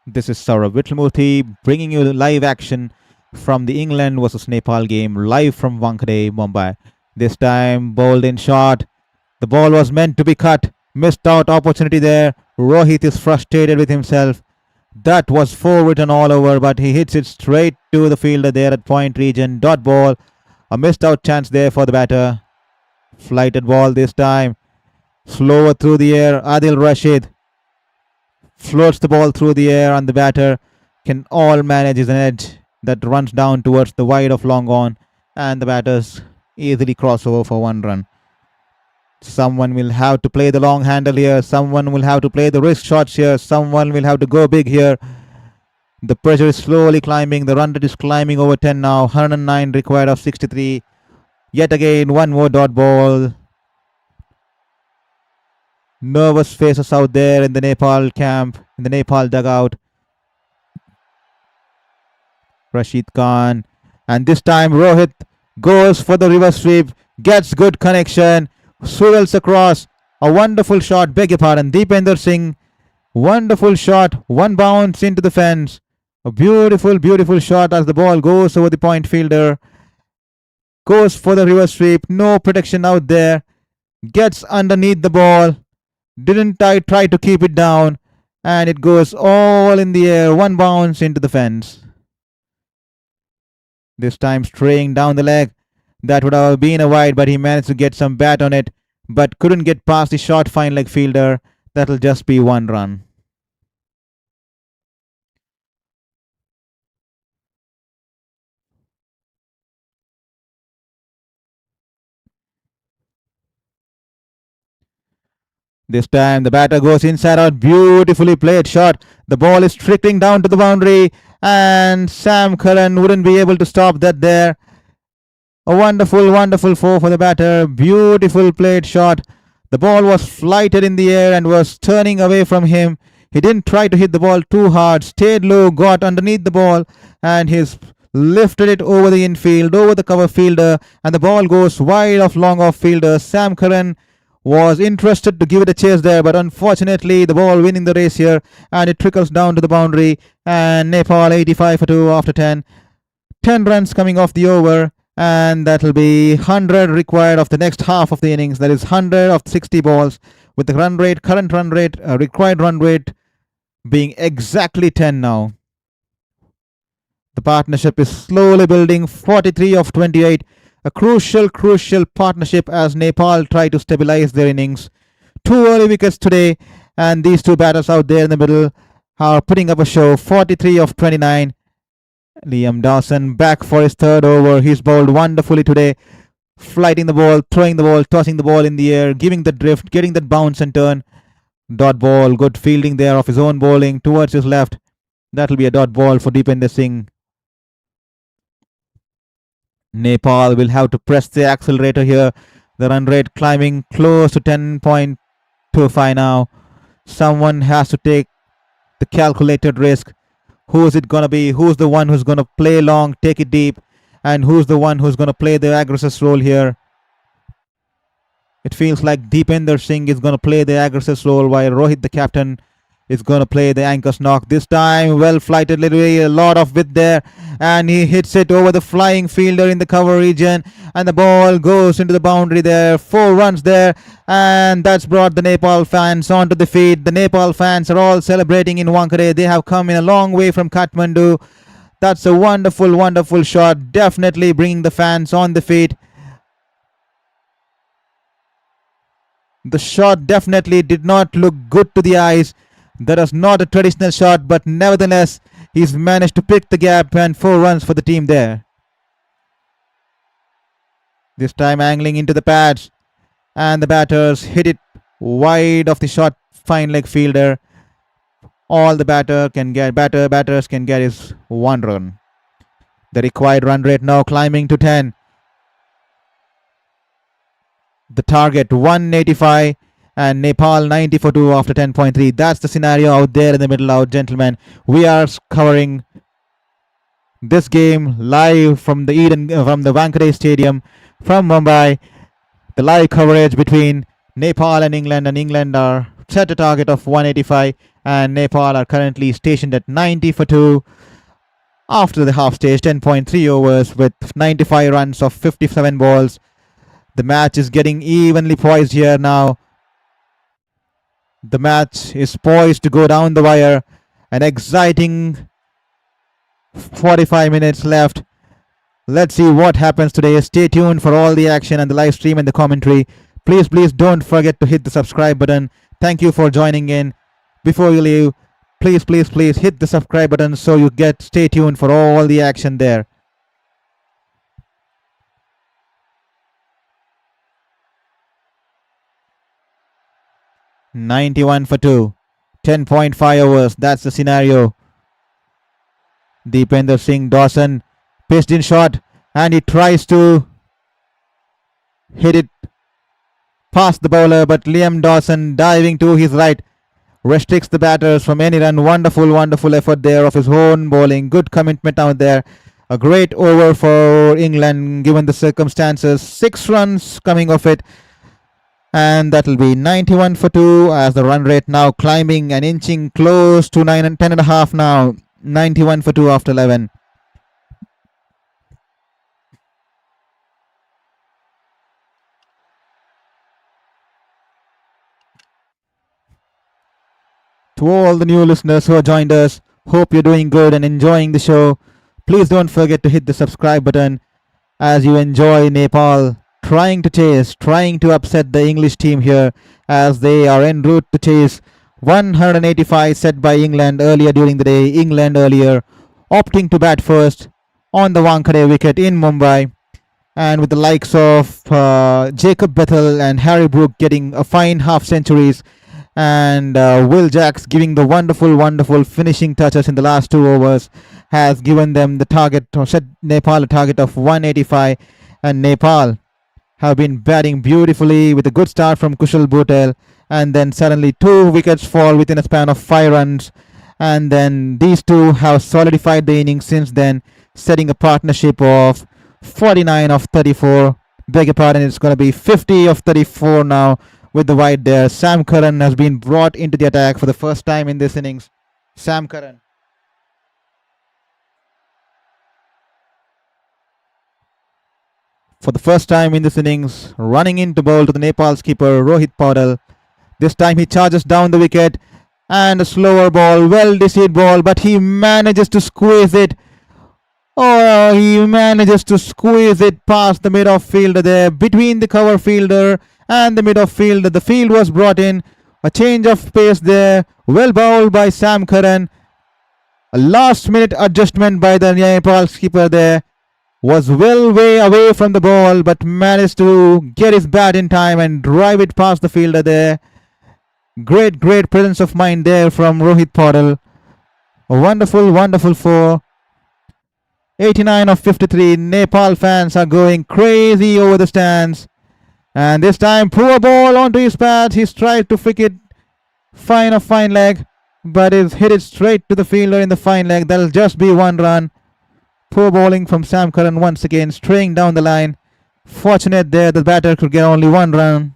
This is Shourabh Vittalmurthy bringing you live action from the England versus Nepal game, live from Wankhede, Mumbai. This time bowled in short. The ball was meant to be cut. Missed out opportunity there. Rohit is frustrated with himself. That was 4 written all over, but he hits it straight to the fielder there at point region. Dot ball. A missed out chance there for the batter. Flighted ball this time. Slower through the air. Adil Rashid floats the ball through the air, and the batter can all manage an edge that runs down towards the wide of long on, and the batters easily cross over for 1 run. Someone will have to play the long handle here. Someone will have to play the risk shots here. Someone will have to go big here. The pressure is slowly climbing. The run rate is climbing over 10 now. 109 required of 63. Yet again, 1 more dot ball. Nervous faces out there in the Nepal camp, in the Nepal dugout. Rashid Khan. And this time Rohit goes for the reverse sweep. Gets good connection. Swivels across. A wonderful shot. Beg your pardon. Deepender Singh. Wonderful shot. 1 bounce into the fence. A beautiful shot as the ball goes over the point fielder. Goes for the reverse sweep. No protection out there. Gets underneath the ball. Didn't try to keep it down, and it goes all in the air. 1 bounce into the fence. This time straying down the leg. That would have been a wide, but he managed to get some bat on it, but couldn't get past the short fine leg fielder. That'll just be 1 run. This time the batter goes inside out. Beautifully played shot. The ball is trickling down to the boundary, and Sam Curran wouldn't be able to stop that there. A wonderful 4 for the batter. Beautiful played shot. The ball was flighted in the air and was turning away from him. He didn't try to hit the ball too hard. Stayed low, got underneath the ball, and he's lifted it over the infield, over the cover fielder, and the ball goes wide of long off fielder. Sam Curran was interested to give it a chase there, but unfortunately the ball winning the race here, and it trickles down to the boundary, and Nepal 85 for 2 after 10. 10 runs coming off the over, and that'll be 100 required of the next half of the innings. That is 100 of 60 balls, with the run rate, current run rate, required run rate being exactly 10 now. The partnership is slowly building. 43 of 28. A crucial partnership as Nepal try to stabilize their innings. Two early wickets today, and these two batters out there in the middle are putting up a show. 43 of 29. Liam Dawson back for his third over. He's bowled wonderfully today, flighting the ball, throwing the ball, tossing the ball in the air, giving the drift, getting that bounce and turn. Dot ball, good fielding there of his own bowling towards his left. That'll be a dot ball for Deepinder Singh. Nepal will have to press the accelerator here. The run rate climbing close to 10.25 now. Someone has to take the calculated risk. Who is it going to be? Who's the one who's going to play long, take it deep? And who's the one who's going to play the aggressor's role here? It feels like Deepinder Singh is going to play the aggressor's role while Rohit, the captain, is going to play the anchor's knock. This time, well flighted, literally a lot of width there. And he hits it over the flying fielder in the cover region. And the ball goes into the boundary there. 4 runs there. And that's brought the Nepal fans onto the feet. The Nepal fans are all celebrating in Wankhede. They have come in a long way from Kathmandu. That's a wonderful, wonderful shot. Definitely bringing the fans on the feet. The shot definitely did not look good to the eyes. That was not a traditional shot, but nevertheless, he's managed to pick the gap and 4 runs for the team there. This time angling into the pads, and the batters hit it wide of the short fine leg fielder. All the batters can get is 1 run. The required run rate now climbing to 10. The target 185 and Nepal 90 for 2 after 10.3. That's the scenario out there in the middle out, gentlemen. We are covering this game live from the Wankhede Stadium from Mumbai. The live coverage between Nepal and England are set a target of 185 and Nepal are currently stationed at 90 for 2 after the half stage. 10.3 overs with 95 runs of 57 balls. The match is getting evenly poised here now. The match is poised to go down the wire. An exciting 45 minutes left. Let's see what happens today. Stay tuned for all the action and the live stream and the commentary. Please don't forget to hit the subscribe button. Thank you for joining in. Before you leave, please hit the subscribe button so you stay tuned for all the action there. "91 for 2, 10.5 overs. That's the scenario. Deepinder Singh Dawson pitched in shot and he tries to hit it past the bowler, but Liam Dawson diving to his right restricts the batters from any run. Wonderful effort there of his own bowling. Good commitment out there. A great over for England given the circumstances. 6 runs coming off it. And that will be 91 for 2 as the run rate now climbing and inching close to 9 and 10.5 now. 91 for 2 after 11. To all the new listeners who have joined us, hope you're doing good and enjoying the show. Please don't forget to hit the subscribe button as you enjoy Nepal trying to upset the English team here as they are en route to chase 185 set by England earlier during the day. England earlier opting to bat first on the Wankhede wicket in Mumbai, and with the likes of Jacob Bethell and Harry Brook getting a fine half centuries, and Will Jacks giving the wonderful finishing touches in the last 2 overs has given them the target, or set Nepal a target of 185, and Nepal have been batting beautifully with a good start from Kushal Bhutel, and then suddenly 2 wickets fall within a span of 5 runs, and then these two have solidified the innings since then, setting a partnership of 49 of 34. Beg your pardon, it's going to be 50 of 34 now with the wide there. Sam Curran has been brought into the attack for the first time in this innings. Sam Curran. For the first time in this innings, running in to bowl to the Nepal skipper Rohit Paudal. This time he charges down the wicket and a slower ball, well deceived ball, but he manages to squeeze it. He manages to squeeze it past the mid-off fielder there, between the cover fielder and the mid of field. The field was brought in. A change of pace there. Well bowled by Sam Curran. A last minute adjustment by the Nepal skipper there. Was well way away from the ball, but managed to get his bat in time and drive it past the fielder there. Great presence of mind there from Rohit Paudel. A wonderful 4. 89 of 53. Nepal fans are going crazy over the stands. And this time, poor ball onto his bat. He's tried to flick it fine leg, but he's hit it straight to the fielder in the fine leg. That'll just be 1 run. Poor bowling from Sam Curran once again, straying down the line. Fortunate there, the batter could get only 1 run.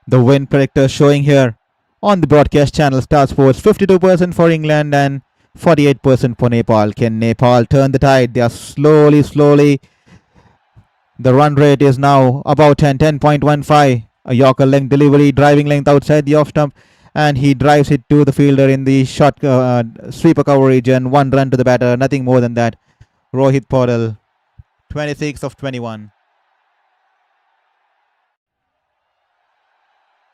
The win predictor showing here on the broadcast channel Star Sports, 52% for England and 48% for Nepal. Can Nepal turn the tide? They are slowly. The run rate is now about 10.15. A Yorker length delivery, driving length outside the off stump, and he drives it to the fielder in the short sweeper coverage, and 1 run to the batter, nothing more than that. Rohit Paudel, 26 of 21.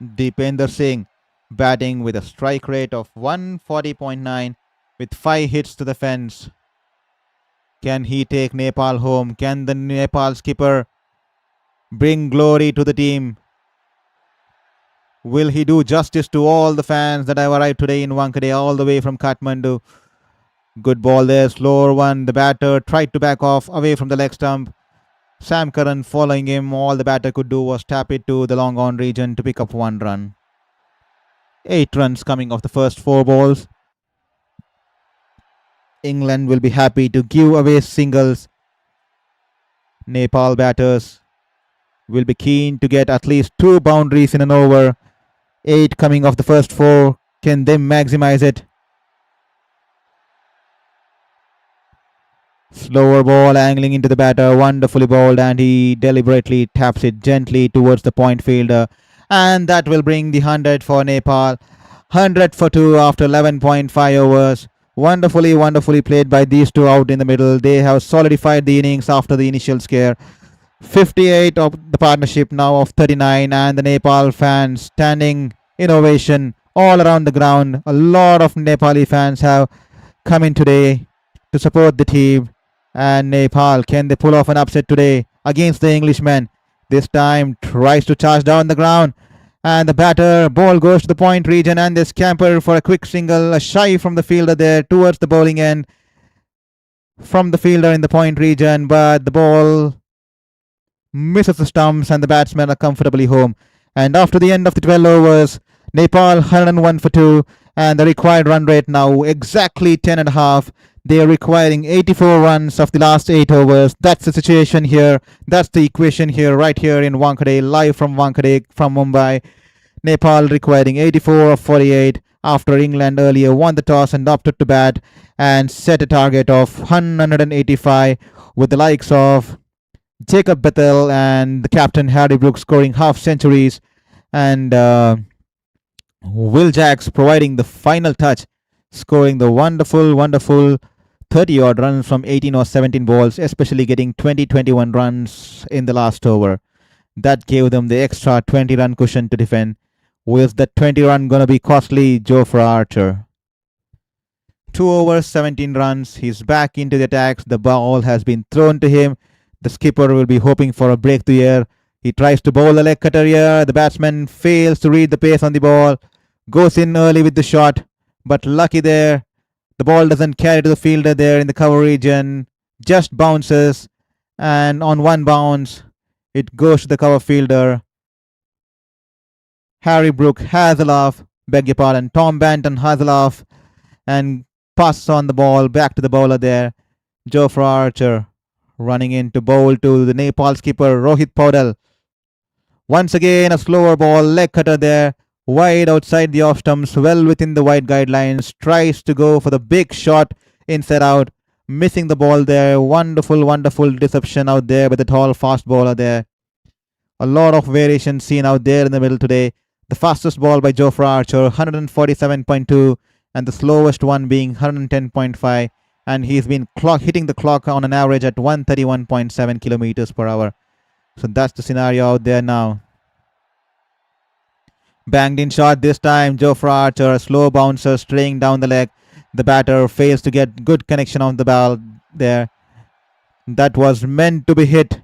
Deepinder Singh batting with a strike rate of 140.9 with 5 hits to the fence. Can he take Nepal home? Can the Nepal skipper bring glory to the team? Will he do justice to all the fans that have arrived today in Wankhede all the way from Kathmandu? Good ball there, slower one. The batter tried to back off away from the leg stump. Sam Curran following him. All the batter could do was tap it to the long on region to pick up 1 run. 8 runs coming off the first 4 balls. England will be happy to give away singles. Nepal batters will be keen to get at least 2 boundaries in an over. 8 coming off the first 4. Can they maximize it? Slower ball angling into the batter. Wonderfully bowled, and he deliberately taps it gently towards the point fielder. And that will bring the 100 for Nepal. 100 for 2 after 11.5 overs. Wonderfully played by these two out in the middle. They have solidified the innings after the initial scare. 58 of the partnership now of 39, and the Nepal fans standing in ovation all around the ground. A lot of Nepali fans have come in today to support the team. And Nepal, can they pull off an upset today against the Englishmen? This time tries to charge down the ground, and the batter ball goes to the point region, and they scamper for a quick single, a shy from the fielder there towards the bowling end from the fielder in the point region, but the ball misses the stumps and the batsmen are comfortably home. And after the end of the 12 overs, Nepal 101 for 2, and the required run rate now exactly 10.5. They are requiring 84 runs of the last 8 overs. That's the situation here. That's the equation here, right here in Wankhede, live from Wankhede, from Mumbai. Nepal requiring 84 of 48 after England earlier won the toss and opted to bat and set a target of 185, with the likes of Jacob Bethell and the captain Harry Brook scoring half centuries, and Will Jacks providing the final touch, scoring the wonderful 30-odd runs from 18 or 17 balls, especially getting 21 runs in the last over. That gave them the extra 20-run cushion to defend. Was that 20 run going to be costly? Jofra Archer. 2 overs, 17 runs. He's back into the attacks. The ball has been thrown to him. The skipper will be hoping for a breakthrough here. He tries to bowl a leg cutter here. The batsman fails to read the pace on the ball. Goes in early with the shot, but lucky there. The ball doesn't carry to the fielder there in the cover region. Just bounces, and on 1 bounce, it goes to the cover fielder. Harry Brook has a laugh. Beg your pardon. Tom Banton has a laugh and passes on the ball back to the bowler there. Jofra Archer running in to bowl to the Nepal skipper Rohit Paudel. Once again, a slower ball, leg cutter there, wide outside the off stumps, well within the wide guidelines. Tries to go for the big shot inside out, missing the ball there. Wonderful deception out there by the tall fast bowler there. A lot of variation seen out there in the middle today. The fastest ball by Jofra Archer, 147.2, and the slowest one being 110.5. And he's been hitting the clock on an average at 131.7 kilometers per hour. So that's the scenario out there now. Banged in shot this time. Jofra Archer, a slow bouncer straying down the leg. The batter fails to get good connection on the ball there. That was meant to be hit,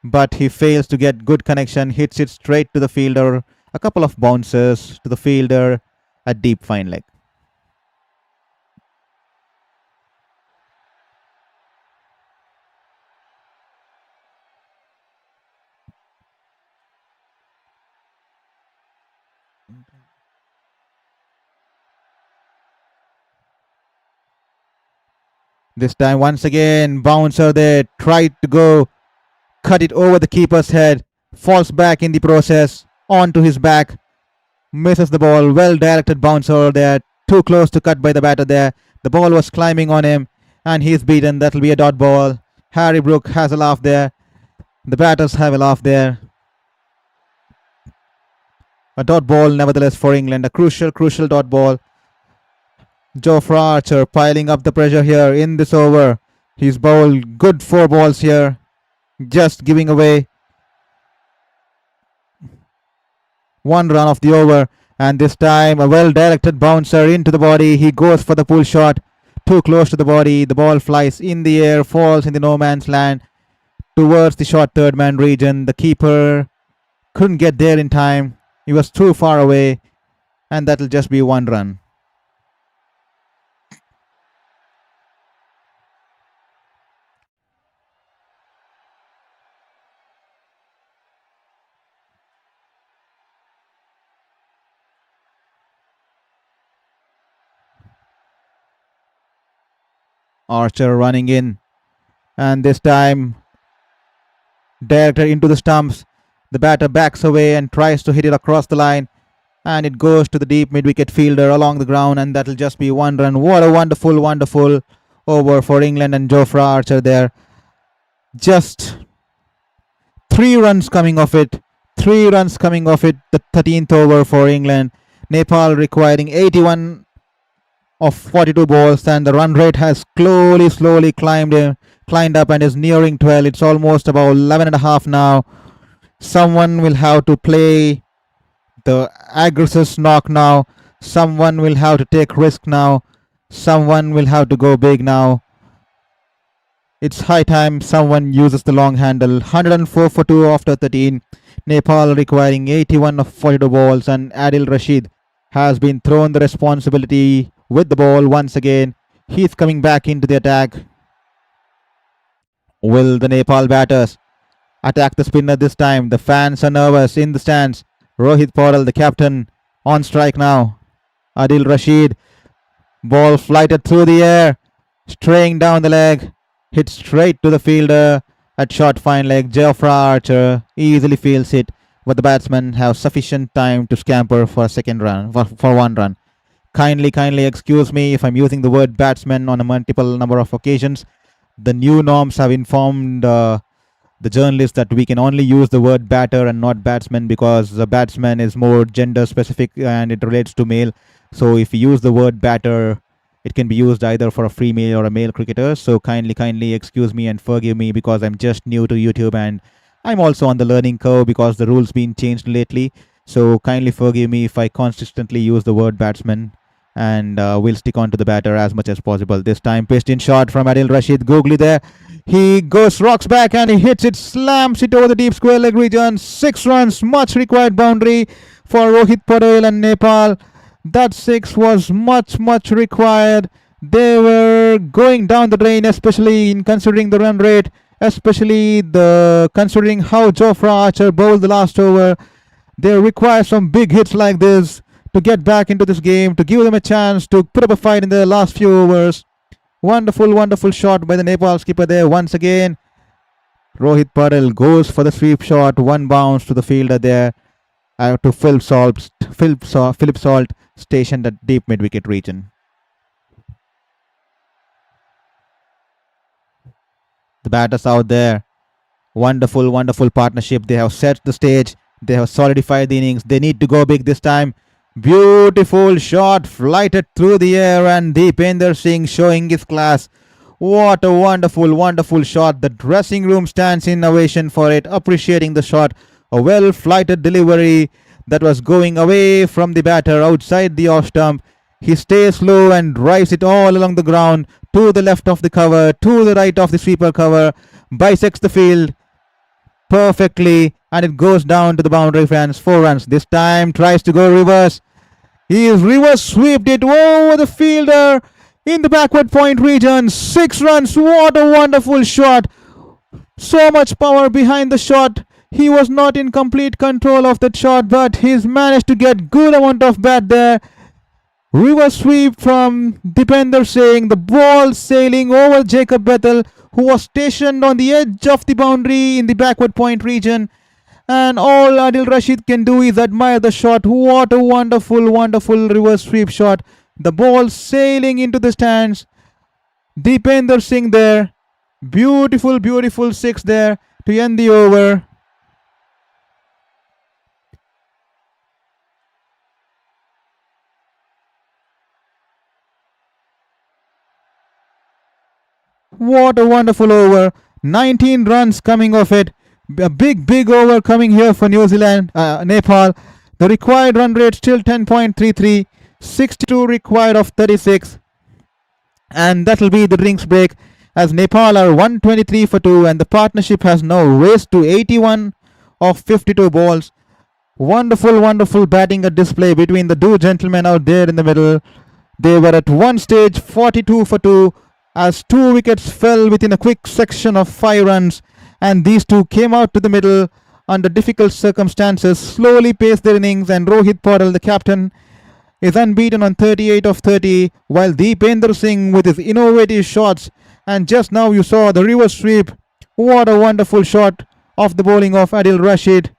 but he fails to get good connection. Hits it straight to the fielder. A couple of bounces to the fielder at deep fine leg. This time once again, bouncer there, tried to go, cut it over the keeper's head, falls back in the process, onto his back, misses the ball. Well directed bouncer there, too close to cut by the batter there. The ball was climbing on him and he's beaten. That'll be a dot ball. Harry Brook has a laugh there. The batters have a laugh there. A dot ball nevertheless for England. A crucial dot ball. Jofra Archer piling up the pressure here in this over. He's bowled good 4 balls here. Just giving away 1 run of the over. And this time a well-directed bouncer into the body. He goes for the pull shot. Too close to the body. The ball flies in the air, falls in the no man's land towards the short third man region. The keeper couldn't get there in time. He was too far away. And that'll just be 1 run. Archer running in, and this time directed into the stumps. The batter backs away and tries to hit it across the line, and it goes to the deep mid-wicket fielder along the ground, and that'll just be 1 run. What a wonderful over for England and Jofra Archer there. Just 3 runs coming off it. 3 runs coming off it. The 13th over for England. Nepal requiring 81 of 42 balls, and the run rate has slowly climbed up and is nearing 12. It's almost about 11.5 now. Someone will have to play the aggressive knock now. Someone will have to take risk now. Someone will have to go big now. It's high time someone uses the long handle. 104 for 2 after 13. Nepal requiring 81 of 42 balls, and Adil Rashid has been thrown the responsibility with the ball once again. He's coming back into the attack. Will the Nepal batters attack the spinner this time? The fans are nervous in the stands. Rohit Paudel, the captain, on strike now. Adil Rashid, ball flighted through the air, straying down the leg, hit straight to the fielder at short fine leg. Jofra Archer easily fields it, but the batsmen have sufficient time to scamper for a second run, for 1 run. Kindly excuse me if I'm using the word batsman on a multiple number of occasions. The new norms have informed the journalists that we can only use the word batter and not batsman, because the batsman is more gender specific and it relates to male. So if you use the word batter, it can be used either for a female or a male cricketer. So kindly excuse me and forgive me, because I'm just new to YouTube and I'm also on the learning curve because the rules been changed lately. So kindly forgive me if I consistently use the word batsman, and we'll stick on to the batter as much as possible. This time pitched in shot from Adil Rashid. Googly there. He rocks back and he hits it, slams it over the deep square leg region. 6 runs, much required boundary for Rohit Paudel and Nepal. That 6 was much required. They were going down the drain, especially in considering the run rate, especially considering how Jofra Archer bowled the last over. They require some big hits like this to get back into this game, to give them a chance to put up a fight in the last few overs. Wonderful shot by the Nepal skipper there once again. Rohit Paudel goes for the sweep shot. 1 bounce to the fielder there, to Philip Salt, stationed at deep mid-wicket region. The batters out there. Wonderful partnership. They have set the stage. They have solidified the innings. They need to go big this time. Beautiful shot, flighted through the air, and Deepender Singh showing his class. What a wonderful, wonderful shot. The dressing room stands in ovation for it, appreciating the shot. A well-flighted delivery that was going away from the batter outside the off stump. He stays low and drives it all along the ground, to the left of the cover, to the right of the sweeper cover, bisects the field perfectly, and it goes down to the boundary fence. 4 runs. This time tries to go reverse. He is reverse swept it over the fielder in the backward point region. 6 runs. What a wonderful shot. So much power behind the shot. He was not in complete control of that shot, but he's managed to get good amount of bat there. Reverse sweep from Dipender Singh. The ball sailing over Jacob Bethell, who was stationed on the edge of the boundary in the backward point region. And all Adil Rashid can do is admire the shot. What a wonderful, wonderful reverse sweep shot. The ball sailing into the stands. Dipender Singh there. Beautiful, beautiful 6 there to end the over. What a wonderful over. 19 runs coming off it. A big over coming here for New Zealand, Nepal. The required run rate still 10.33. 62 required of 36. And that'll be the drinks break, as Nepal are 123 for 2, and the partnership has now raced to 81 of 52 balls. Wonderful, wonderful batting at display between the two gentlemen out there in the middle. They were at one stage 42 for 2, as 2 wickets fell within a quick section of 5 runs, and these two came out to the middle under difficult circumstances, slowly paced their innings, and Rohit Paudel, the captain, is unbeaten on 38 of 30, while Dipender Singh with his innovative shots, and just now you saw the reverse sweep. What a wonderful shot off the bowling of Adil Rashid.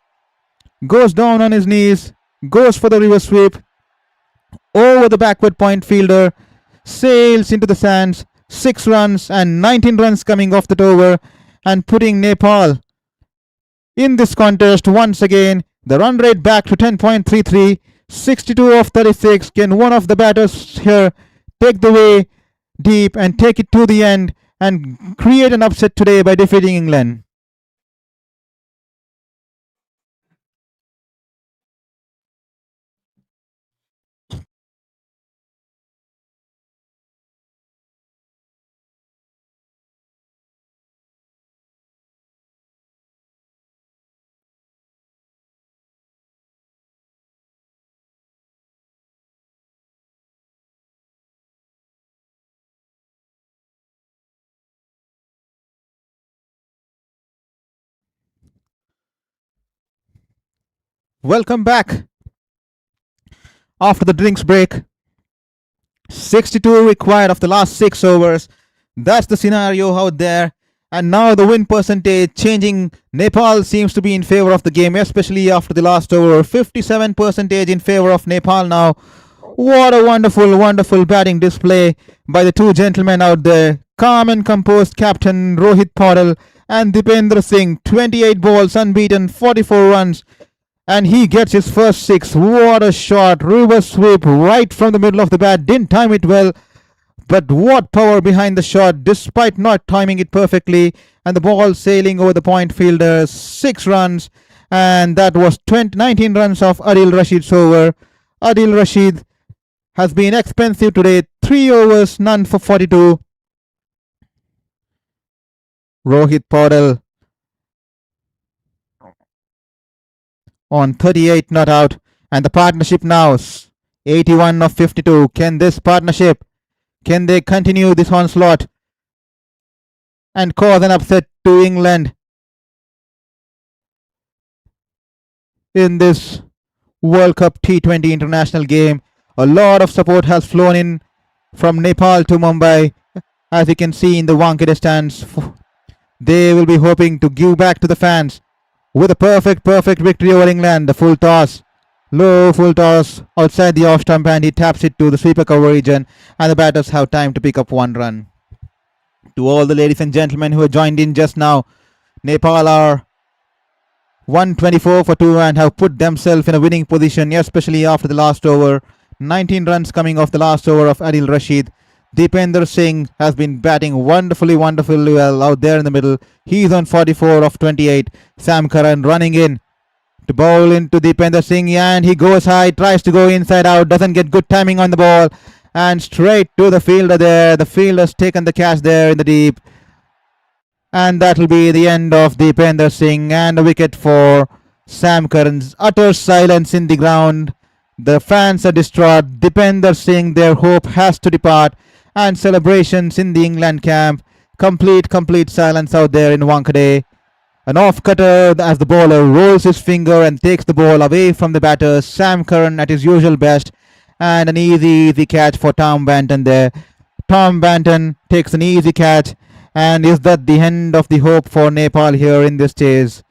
Goes down on his knees, goes for the reverse sweep over the backward point fielder, sails into the sands. 6 runs and 19 runs coming off that over, and putting Nepal in this contest once again. The run rate back to 10.33. 62 of 36. Can one of the batters here take the way deep and take it to the end and create an upset today by defeating England? Welcome back after the drinks break. 62 required of the last 6 overs. That's the scenario out there. And now the win percentage changing. Nepal seems to be in favor of the game, especially after the last over. 57% in favor of Nepal now. What a wonderful, wonderful batting display by the two gentlemen out there. Calm and composed captain Rohit Paudel and Dipender Singh. 28 balls unbeaten, 44 runs. And he gets his first 6. What a shot. Reverse sweep right from the middle of the bat. Didn't time it well, but what power behind the shot despite not timing it perfectly. And the ball sailing over the point fielder. 6 runs. And that was 19 runs of Adil Rashid's over. Adil Rashid has been expensive today. 3 overs, none for 42. Rohit Paudel on 38 not out, and the partnership now 81 of 52. Can this partnership, can they continue this onslaught and cause an upset to England in this World Cup T20 international game? A lot of support has flown in from Nepal to Mumbai, as you can see in the Wankhede stands. They will be hoping to give back to the fans with a perfect victory over England. The full toss, low full toss outside the off stump, and he taps it to the sweeper cover region, and the batters have time to pick up 1 run. To all the ladies and gentlemen who have joined in just now, Nepal are 124 for 2 and have put themselves in a winning position, especially after the last over. 19 runs coming off the last over of Adil Rashid. Deepender Singh has been batting wonderfully well out there in the middle. He's on 44 of 28. Sam Curran running in to bowl into Deepender Singh, and he goes high, tries to go inside out, doesn't get good timing on the ball, and straight to the fielder there. The fielder's taken the catch there in the deep, and that will be the end of Deepender Singh and a wicket for Sam Curran's. Utter silence in the ground. The fans are distraught. Deepender Singh, their hope has to depart, and celebrations in the England camp. Complete silence out there in Wankhede. An off-cutter as the bowler rolls his finger and takes the ball away from the batter. Sam Curran at his usual best, and an easy catch for Tom Banton there. Tom Banton takes an easy catch, and is that the end of the hope for Nepal here in this chase?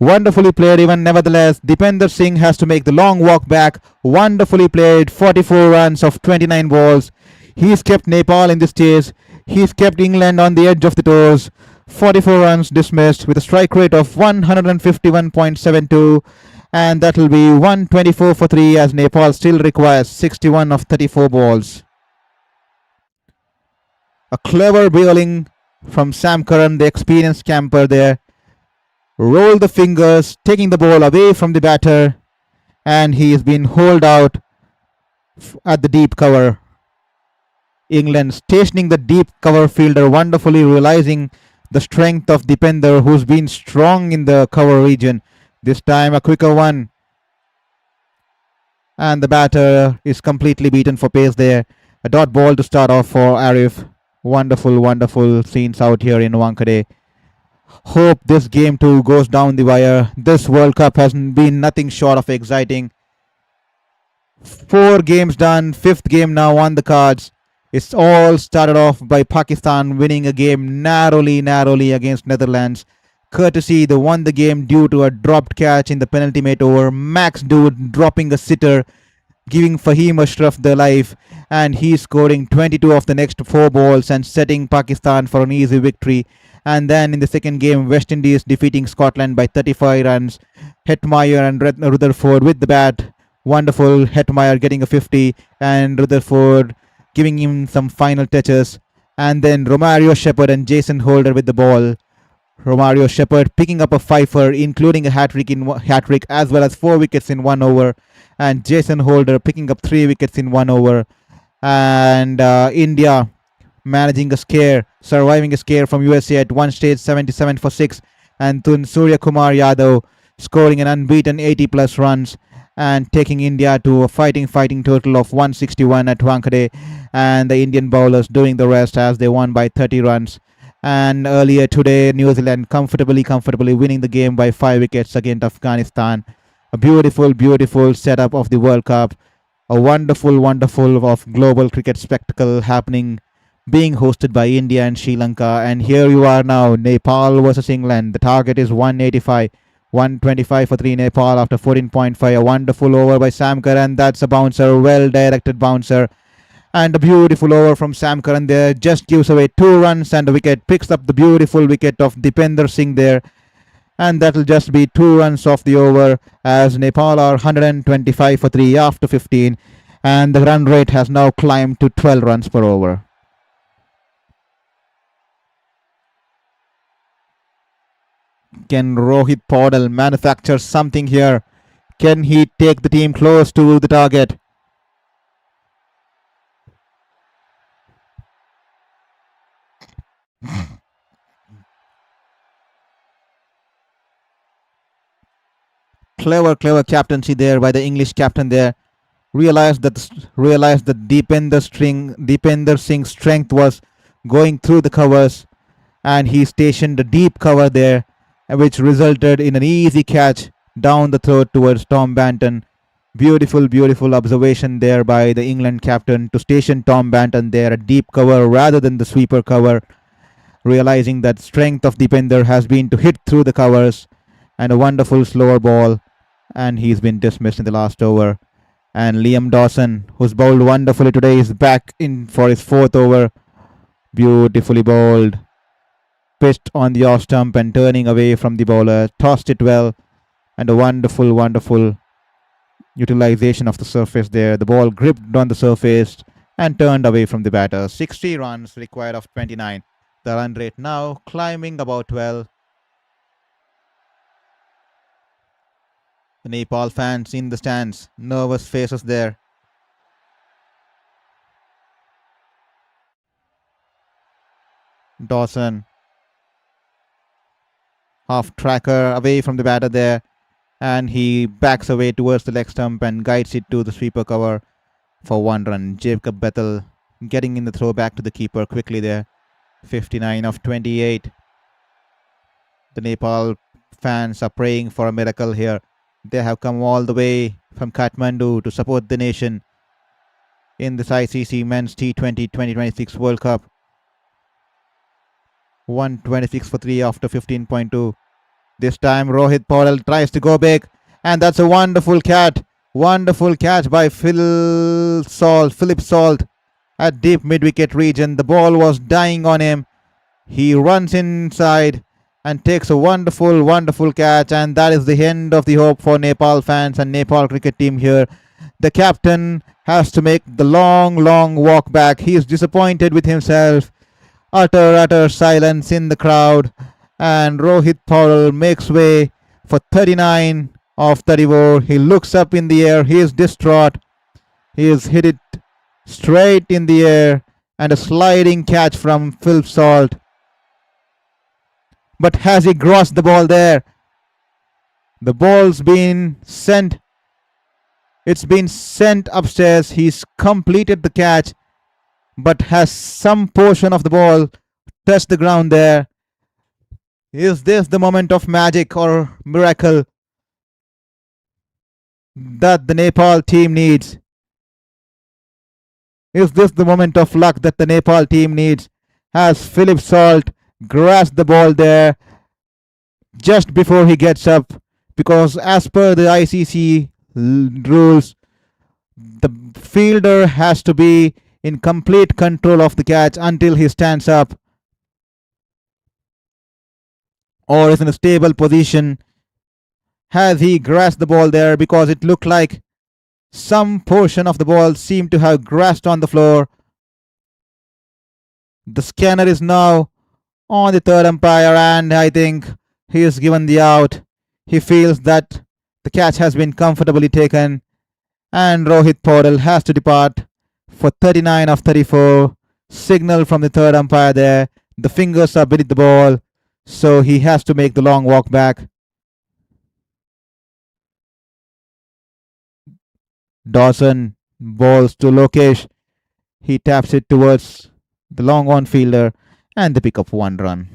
Wonderfully played even nevertheless. Deepender Singh has to make the long walk back. Wonderfully played, 44 runs of 29 balls. He's kept Nepal in this chase. He's kept England on the edge of the toes. 44 runs dismissed with a strike rate of 151.72, and that will be 124 for 3 as Nepal still requires 61 of 34 balls. A clever bowling from Sam Curran, the experienced camper there. Roll the fingers, taking the ball away from the batter, and he has been holed out at the deep cover. England stationing the deep cover fielder wonderfully, realizing the strength of Deepender, who's been strong in the cover region. This time a quicker one, and the batter is completely beaten for pace there. A dot ball to start off for Arif. Wonderful scenes out here in Wankhede. Hope this game too goes down the wire. This World Cup has been nothing short of exciting. 4 games done, 5th game now on the cards. It's all started off by Pakistan winning a game narrowly against Netherlands. Courtesy, they won the game due to a dropped catch in the penultimate over. Max Dude dropping a sitter, giving Fahim Ashraf the life, and he's scoring 22 of the next 4 balls and setting Pakistan for an easy victory. And then in the second game, West Indies defeating Scotland by 35 runs. Hetmeyer and Rutherford with the bat. Wonderful. Hetmeyer getting a 50 and Rutherford giving him some final touches. And then Romario Shepherd and Jason Holder with the ball. Romario Shepherd picking up a fifer, including a hat-trick as well as 4 wickets in 1 over. And Jason Holder picking up 3 wickets in 1 over. And India managing a scare, surviving a scare from USA at one stage, 77 for 6. And Surya Kumar Yadav scoring an unbeaten 80 plus runs and taking India to a fighting total of 161 at Wankhede. And the Indian bowlers doing the rest as they won by 30 runs. And earlier today, New Zealand comfortably winning the game by 5 wickets against Afghanistan. A beautiful setup of the World Cup. A wonderful of global cricket spectacle happening, being hosted by India and Sri Lanka. And here you are now, Nepal versus England. The target is 185. 125 for 3 Nepal after 14.5. A wonderful over by Sam Curran. That's a bouncer, well-directed bouncer. And a beautiful over from Sam Curran there. Just gives away 2 runs and a wicket. Picks up the beautiful wicket of Deepender Singh there. And that will just be 2 runs off the over as Nepal are 125 for 3 after 15. And the run rate has now climbed to 12 runs per over. Can Rohit Paudel manufacture something here? Can he take the team close to the target? Clever captaincy there by the English captain there. Realized that Deepender Singh's strength was going through the covers, and he stationed a deep cover there, which resulted in an easy catch down the throat towards Tom Banton. Beautiful observation there by the England captain to station Tom Banton there at deep cover rather than the sweeper cover, realizing that strength of Deepender has been to hit through the covers. And a wonderful slower ball, and he's been dismissed in the last over. And Liam Dawson, who's bowled wonderfully today, is back in for his 4th over. Beautifully bowled. Pitched on the off stump and turning away from the bowler. Tossed it well. And a wonderful utilization of the surface there. The ball gripped on the surface and turned away from the batter. 60 runs required of 29. The run rate now climbing about 12. The Nepal fans in the stands, nervous faces there. Dawson, half tracker away from the batter there, and he backs away towards the leg stump and guides it to the sweeper cover for 1 run. Jacob Bethell getting in the throw back to the keeper quickly there. 59 of 28. The Nepal fans are praying for a miracle here. They have come all the way from Kathmandu to support the nation in this ICC Men's T20 2026 World Cup. 126 for 3 after 15.2. This time Rohit Paudel tries to go big, and that's a wonderful catch. Wonderful catch by Philip Salt at deep mid-wicket region. The ball was dying on him. He runs inside and takes a wonderful catch, and that is the end of the hope for Nepal fans and Nepal cricket team here. The captain has to make the long walk back. He is disappointed with himself. Utter silence in the crowd, and Rohit Paudel makes way for 39 of 34. He looks up in the air. He is distraught. He has hit it straight in the air, and a sliding catch from Phil Salt. But has he crossed the ball there? The ball's been sent. It's been sent upstairs. He's completed the catch, but has some portion of the ball touched the ground there? Is this the moment of magic or miracle that the Nepal team needs? Is this the moment of luck that the Nepal team needs? Has Philip Salt grasped the ball there just before he gets up? Because as per the ICC rules, the fielder has to be in complete control of the catch until he stands up or is in a stable position. Has he grasped the ball there? Because it looked like some portion of the ball seemed to have grasped on the floor. The scanner is now on the third umpire, and I think he is given the out. He feels that the catch has been comfortably taken, and Rohit Paudel has to depart for 39 of 34. Signal from the third umpire there. The fingers are beneath the ball, so he has to make the long walk back. Dawson balls to Lokesh. He taps it towards the long on fielder, and they pick up 1 run.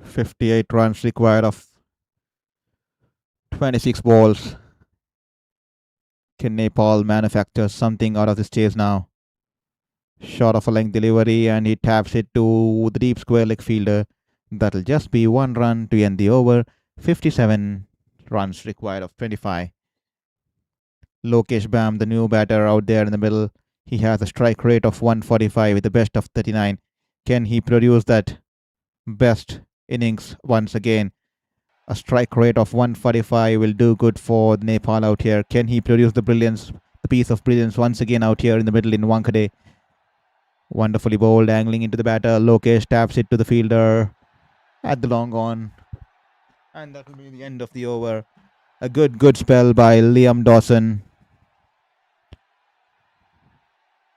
.58 runs required of 26 balls. Can Nepal manufacture something out of this chase now? Short of a length delivery, and he taps it to the deep square leg fielder. That'll just be 1 run to end the over. 57 runs required of 25. Lokesh Bam, the new batter out there in the middle. He has a strike rate of 145 with a best of 39. Can he produce that best innings once again? A strike rate of 145 will do good for Nepal out here. Can he produce the brilliance, the piece of brilliance once again out here in the middle in Wankhede? Wonderfully bowled, angling into the batter. Lokesh taps it to the fielder at the long on. And that will be the end of the over. A good spell by Liam Dawson.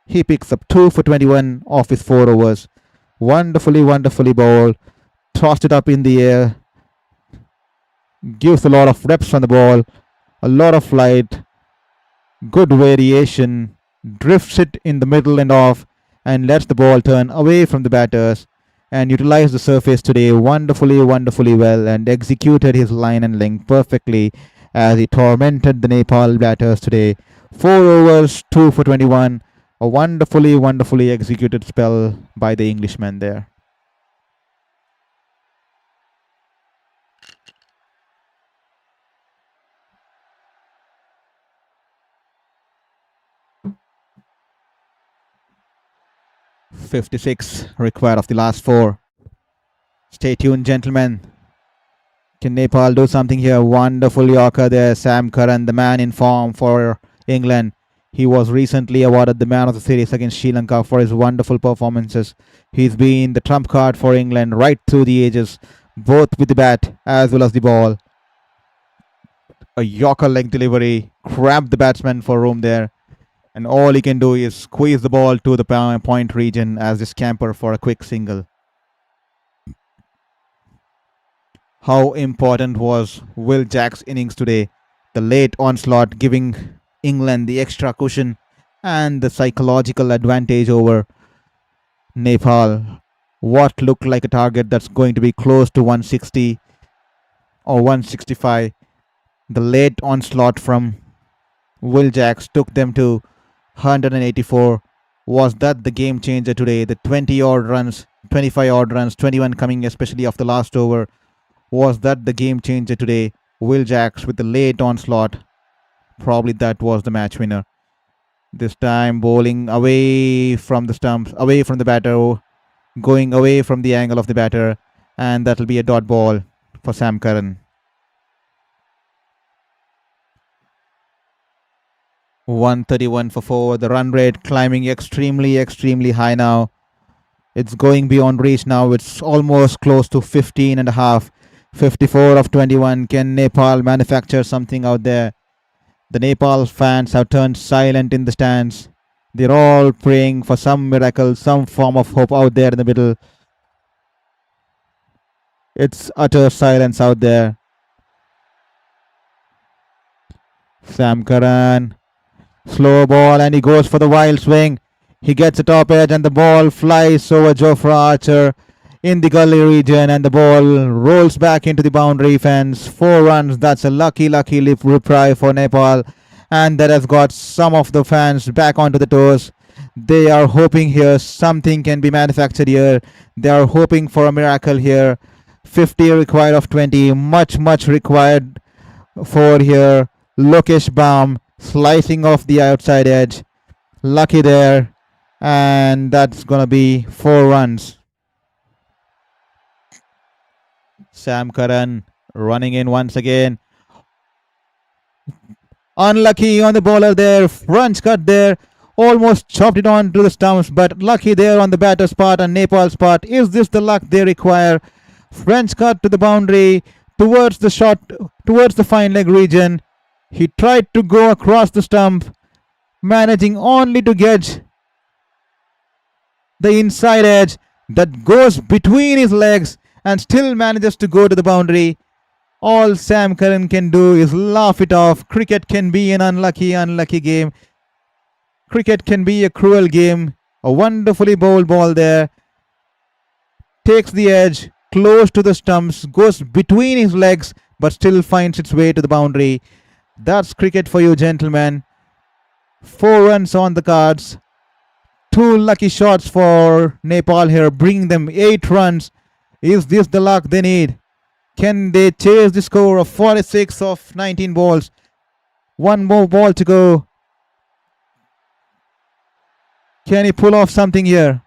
He picks up 2 for 21 off his 4 overs. Wonderfully bowled. Tossed it up in the air. Gives a lot of reps on the ball. A lot of flight. Good variation. Drifts it in the middle and off, and lets the ball turn away from the batters, and utilized the surface today wonderfully well, and executed his line and length perfectly as he tormented the Nepal batters today. 4 overs, 2 for 21. A wonderfully executed spell by the Englishman there. 56 required of the last 4. Stay tuned, gentlemen. Can Nepal do something here? Wonderful Yorker there. Sam Curran, the man in form for England. He was recently awarded the man of the series against Sri Lanka for his wonderful performances. He's been the trump card for England right through the ages, both with the bat as well as the ball. A Yorker leg delivery, grabbed the batsman for room there, and all he can do is squeeze the ball to the point region as they scamper for a quick single. How important was Will Jack's innings today? The late onslaught giving England the extra cushion and the psychological advantage over Nepal. What looked like a target that's going to be close to 160 or 165. The late onslaught from Will Jacks took them to 184. Was that the game changer today? The 20 odd runs, 25 odd runs, 21 coming especially off the last over. Was that the game changer today? Will Jacks with the late onslaught. Probably that was the match winner. This time bowling away from the stumps, away from the batter, going away from the angle of the batter, and that'll be a dot ball for Sam Curran. 131 for 4. The run rate climbing extremely high now. It's going beyond reach now. It's almost close to 15 and a half. 54 of 21. Can Nepal manufacture something out there? The Nepal fans have turned silent in the stands. They're all praying for some miracle, some form of hope out there in the middle. It's utter silence out there. Sam Curran. Slow ball and he goes for the wild swing. He gets a top edge and the ball flies over Jofra Archer in the gully region and the ball rolls back into the boundary fence. 4 runs. That's a lucky reprieve for Nepal, and that has got some of the fans back onto the toes. They are hoping here something can be manufactured here. They are hoping for a miracle here. 50 required of 20. Much required for here. Lokesh Baum slicing off the outside edge. Lucky there, and that's gonna be 4 runs. Sam Curran running in once again. Unlucky on the bowler there. Front cut there. Almost chopped it on to the stumps, but lucky there on the batter's part and Nepal's part. Is this the luck they require? French cut to the boundary, towards the shot, towards the fine leg region. He tried to go across the stump, managing only to get the inside edge that goes between his legs and still manages to go to the boundary. All Sam Curran can do is laugh it off. Cricket can be an unlucky game. Cricket can be a cruel game. A wonderfully bowled ball there. Takes the edge, close to the stumps, goes between his legs, but still finds its way to the boundary. That's cricket for you, gentlemen. 4 runs on the cards. 2 lucky shots for Nepal here, bringing them 8 runs. Is this the luck they need? Can they chase the score of 46 of 19 balls? 1 more ball to go. Can he pull off something here?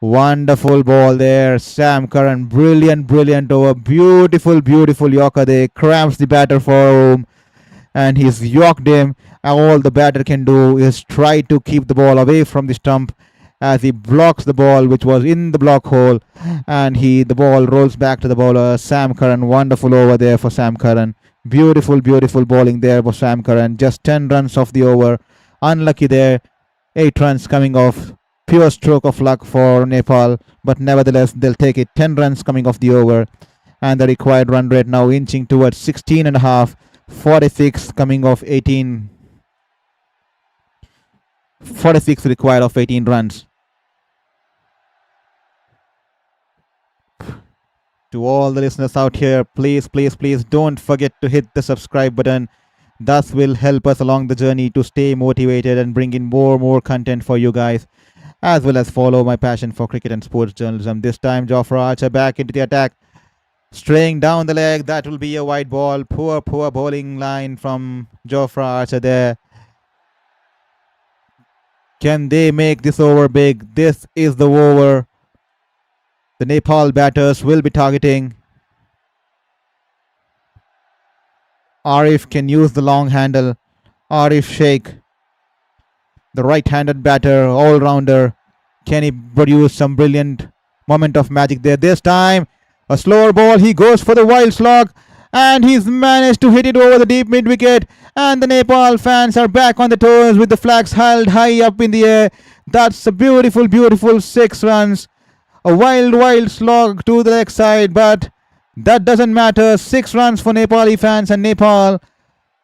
Wonderful ball there. Sam Curran, brilliant over. Beautiful Yorker there. Cramps the batter for home. And he's yorked him. All the batter can do is try to keep the ball away from the stump as he blocks the ball which was in the block hole, and the ball rolls back to the bowler. Sam Curran, wonderful over there for Sam Curran. Beautiful bowling there for Sam Curran. Just 10 runs off the over. Unlucky there. 8 runs coming off. Pure stroke of luck for Nepal, but nevertheless they'll take it. 10 runs coming off the over, and the required run rate now inching towards 16 and a half. 46 coming off 18. 46 required of 18 runs. To all the listeners out here, please don't forget to hit the subscribe button. Thus will help us along the journey to stay motivated and bring in more content for you guys, as well as follow my passion for cricket and sports journalism. This time Jofra Archer back into the attack, straying down the leg. That will be a wide ball. Poor bowling line from Jofra Archer there. Can they make this over big? This is the over the Nepal batters will be targeting. Arif can use the long handle. Arif Sheikh, the right-handed batter, all-rounder. Can he produce some brilliant moment of magic there? This time, a slower ball. He goes for the wild slog. And he's managed to hit it over the deep mid-wicket. And the Nepal fans are back on the toes with the flags held high up in the air. That's a beautiful, beautiful 6 runs. A wild, wild slog to the leg side. But that doesn't matter. 6 runs for Nepali fans and Nepal.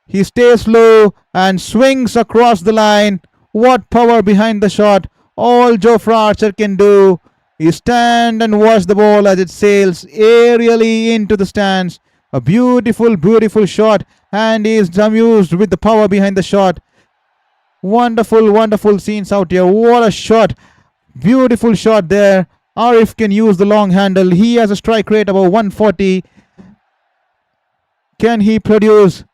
He stays low and swings across the line. What power behind the shot. All Jofra Archer can do is stand and watch the ball as it sails aerially into the stands. A beautiful, beautiful shot, and he is amused with the power behind the shot. Wonderful, wonderful scenes out here. What a shot. Beautiful shot there. Arif can use the long handle. He has a strike rate about 140. Can he produce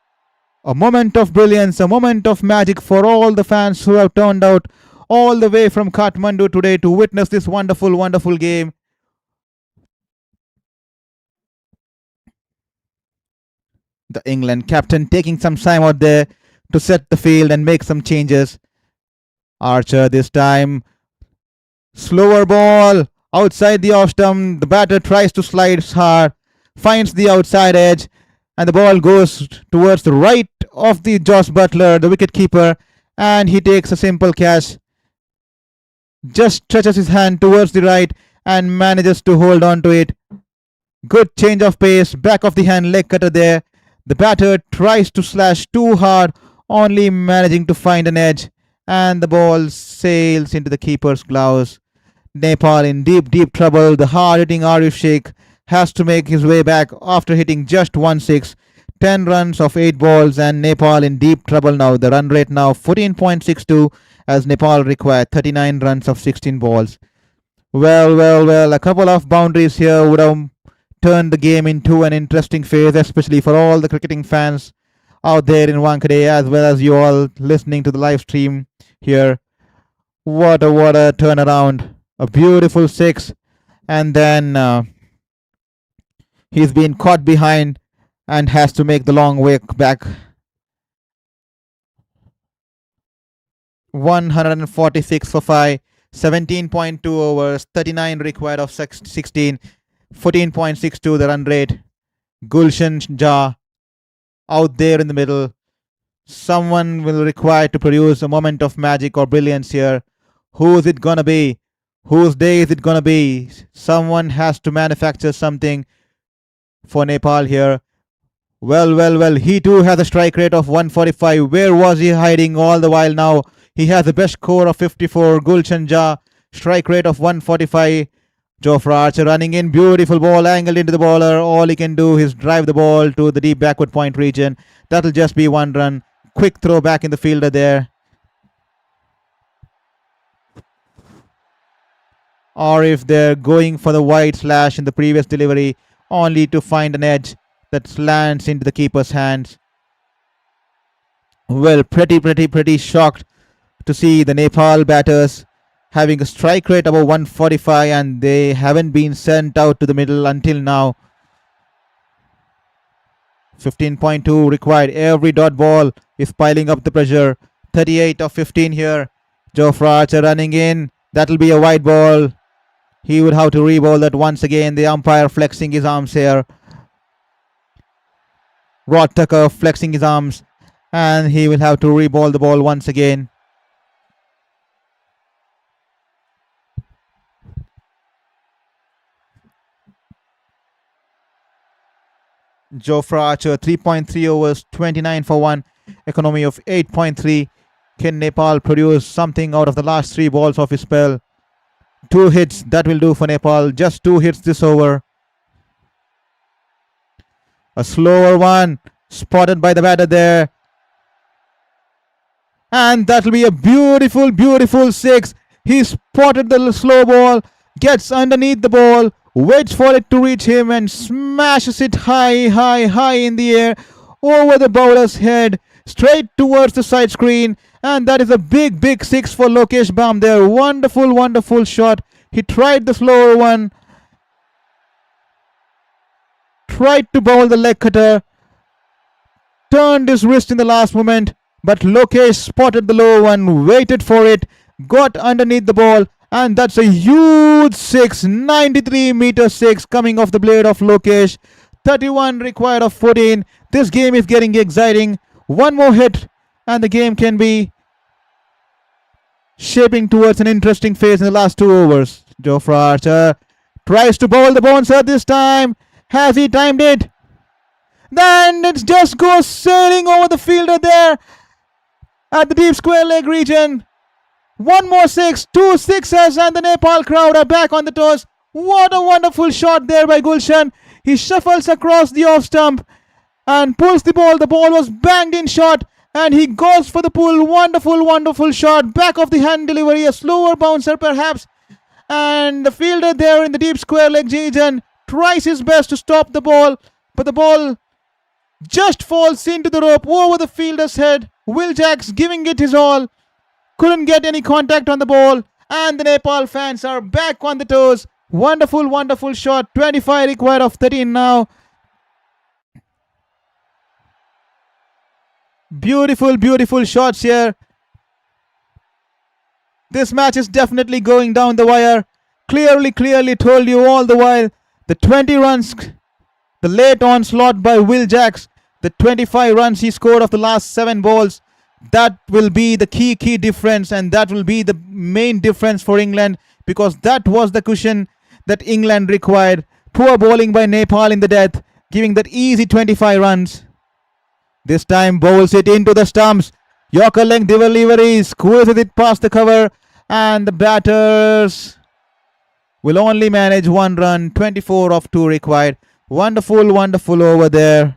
a moment of brilliance, a moment of magic for all the fans who have turned out all the way from Kathmandu today to witness this wonderful, wonderful game? The England captain taking some time out there to set the field and make some changes. Archer this time. Slower ball outside the off stump. The batter tries to slide hard, finds the outside edge, and the ball goes towards the right of the Josh Butler, the wicket keeper, and he takes a simple catch. Just stretches his hand towards the right and manages to hold on to it. Good change of pace, back of the hand leg cutter there. The batter tries to slash too hard, only managing to find an edge, and the ball sails into the keeper's gloves. Nepal in deep, deep trouble. The hard-hitting Arif Sheikh has to make his way back after hitting just 1-6. 10 runs of 8 balls, and Nepal in deep trouble now. The run rate now 14.62 as Nepal required 39 runs of 16 balls. Well, a couple of boundaries here would have turned the game into an interesting phase, especially for all the cricketing fans out there in Wankhede, as well as you all listening to the live stream here. What a turnaround. A beautiful 6. And then he's been caught behind and has to make the long way back. 146 for 5. 17.2 overs. 39 required of 16. 14.62 the run rate. Gulshan Jha out there in the middle. Someone will require to produce a moment of magic or brilliance here. Who is it gonna be? Whose day is it gonna be? Someone has to manufacture something for Nepal here. Well, he too has a strike rate of 145. Where was he hiding all the while now? He has the best score of 54. Gulshan Jha, strike rate of 145. Jofra Archer running in, beautiful ball angled into the bowler. All he can do is drive the ball to the deep backward point region. That'll just be 1 run. Quick throw back in the fielder there. Or if they're going for the wide slash in the previous delivery, only to find an edge that lands into the keeper's hands. Well, pretty shocked to see the Nepal batters having a strike rate above 145, and they haven't been sent out to the middle until now. 15.2 required. Every dot ball is piling up the pressure. 38 of 15 here. Jofra Archer running in. That'll be a wide ball. He would have to re-bowl that once again. The umpire flexing his arms here. Rod Tucker flexing his arms, and he will have to re-bowl the ball once again. Jofra Archer, 3.3 overs, 29 for 1, economy of 8.3. Can Nepal produce something out of the last 3 balls of his spell? 2 hits, that will do for Nepal. Just 2 hits this over. A slower one, spotted by the batter there. And that will be a beautiful 6. He spotted the slow ball, gets underneath the ball, waits for it to reach him and smashes it high in the air over the bowler's head, straight towards the side screen, And that is a big six for Lokesh Bam there. Wonderful shot. He tried the slower one. Tried to bowl the leg cutter. Turned his wrist in the last moment. But Lokesh spotted the lower one. Waited for it. Got underneath the ball. And that's a huge six. 93-meter six coming off the blade of Lokesh. 31 required of 14. This game is getting exciting. One more hit and the game can be shaping towards an interesting phase in the last 2 overs. Jofra Archer tries to bowl the bouncer this time. Has he timed it? Then it just goes sailing over the fielder there at the deep square leg region. One more six, 2 sixes, and the Nepal crowd are back on the toes. What a wonderful shot there by Gulshan. He shuffles across the off stump and pulls the ball. The ball was banged in shot and he goes for the pull. Wonderful shot. Back of the hand delivery. A slower bouncer perhaps. And the fielder there in the deep square leg region tries his best to stop the ball. But the ball just falls into the rope over the fielder's head. Will Jacks giving it his all. Couldn't get any contact on the ball. And the Nepal fans are back on the toes. Wonderful shot. 25 required of 13 now. Beautiful shots here. This match is definitely going down the wire. Clearly told you all the while. The 20 runs, the late onslaught by Will Jacks, the 25 runs he scored of the last 7 balls. That will be the key difference, and that will be the main difference for England, because that was the cushion that England required. Poor bowling by Nepal in the death, giving that easy 25 runs. This time bowls it into the stumps. Yorker length delivery, squeezes it past the cover, and the batters will only manage 1 run. 24 of 2 required. Wonderful over there.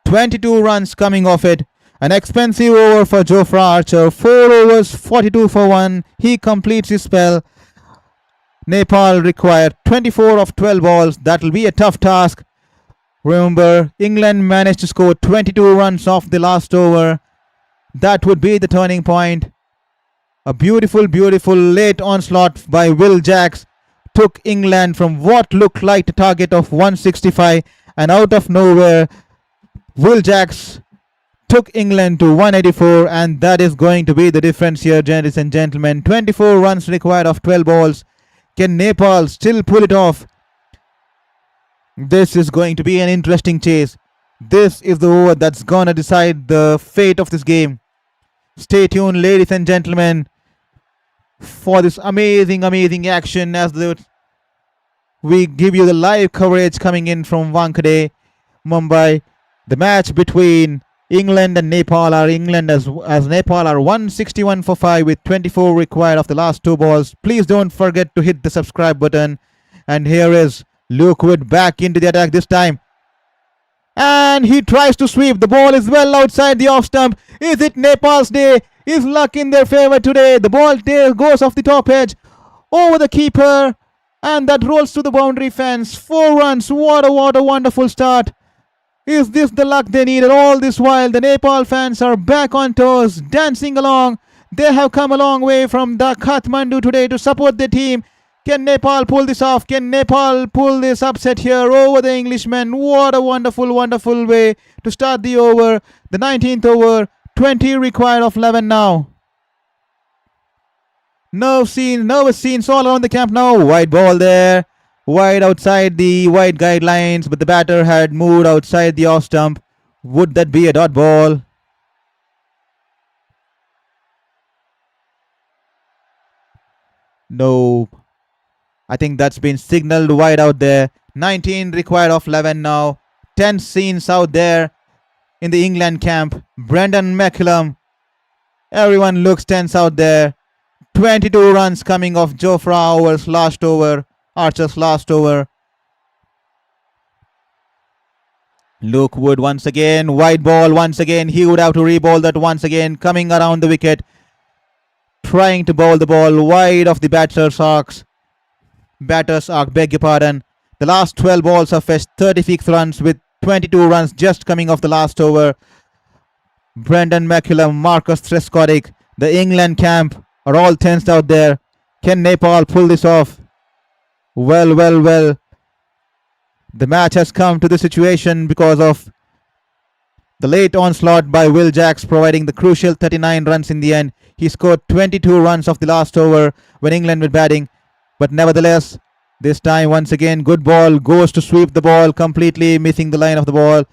22 runs coming off it. An expensive over for Jofra Archer. 4 overs, 42 for 1. He completes his spell. Nepal required 24 of 12 balls. That will be a tough task. Remember, England managed to score 22 runs off the last over. That would be the turning point. A beautiful late onslaught by Will Jacks took England from what looked like a target of 165, and out of nowhere, Will Jacks took England to 184, and that is going to be the difference here, ladies and gentlemen. 24 runs required of 12 balls. Can Nepal still pull it off? This is going to be an interesting chase. This is the over that's gonna decide the fate of this game. Stay tuned, ladies and gentlemen, for this amazing action as we give you the live coverage coming in from Wankhede, Mumbai. The match between England and Nepal are as Nepal are 161 for 5 with 24 required of the last 2 balls. Please don't forget to hit the subscribe button. And here is Luke Wood back into the attack this time. And he tries to sweep. The ball is well outside the off stump. Is it Nepal's day? Is luck in their favor today? The ball there goes off the top edge over the keeper. And that rolls to the boundary fence. 4 runs. What a wonderful start. Is this the luck they needed? All this while, the Nepal fans are back on toes, dancing along. They have come a long way from the Kathmandu today to support their team. Can Nepal pull this off? Can Nepal pull this upset here over the Englishmen? What a wonderful way to start the over. The 19th over, 20 required of 11 now. Nervous scenes all around the camp now. Wide ball there. Wide outside the wide guidelines, but the batter had moved outside the off stump. Would that be a dot ball? No. I think that's been signaled wide out there. 19 required of 11 now. 10 scenes out there in the England camp. Brendan McCullum. Everyone looks tense out there. 22 runs coming off Jofra Archer's last over. Luke Wood once again. Wide ball once again. He would have to re-bowl that once again. Coming around the wicket. Trying to bowl the ball wide of the batter's arc. Beg your pardon. The last 12 balls have fetched 36 runs with 22 runs just coming off the last over. Brendan McCullum, Marcus Trescothick, the England camp are all tensed out there. Can Nepal pull this off? Well. The match has come to this situation because of the late onslaught by Will Jacks, providing the crucial 39 runs in the end. He scored 22 runs off the last over when England were batting. But nevertheless, this time once again, good ball goes to sweep the ball, completely missing the line of the ball.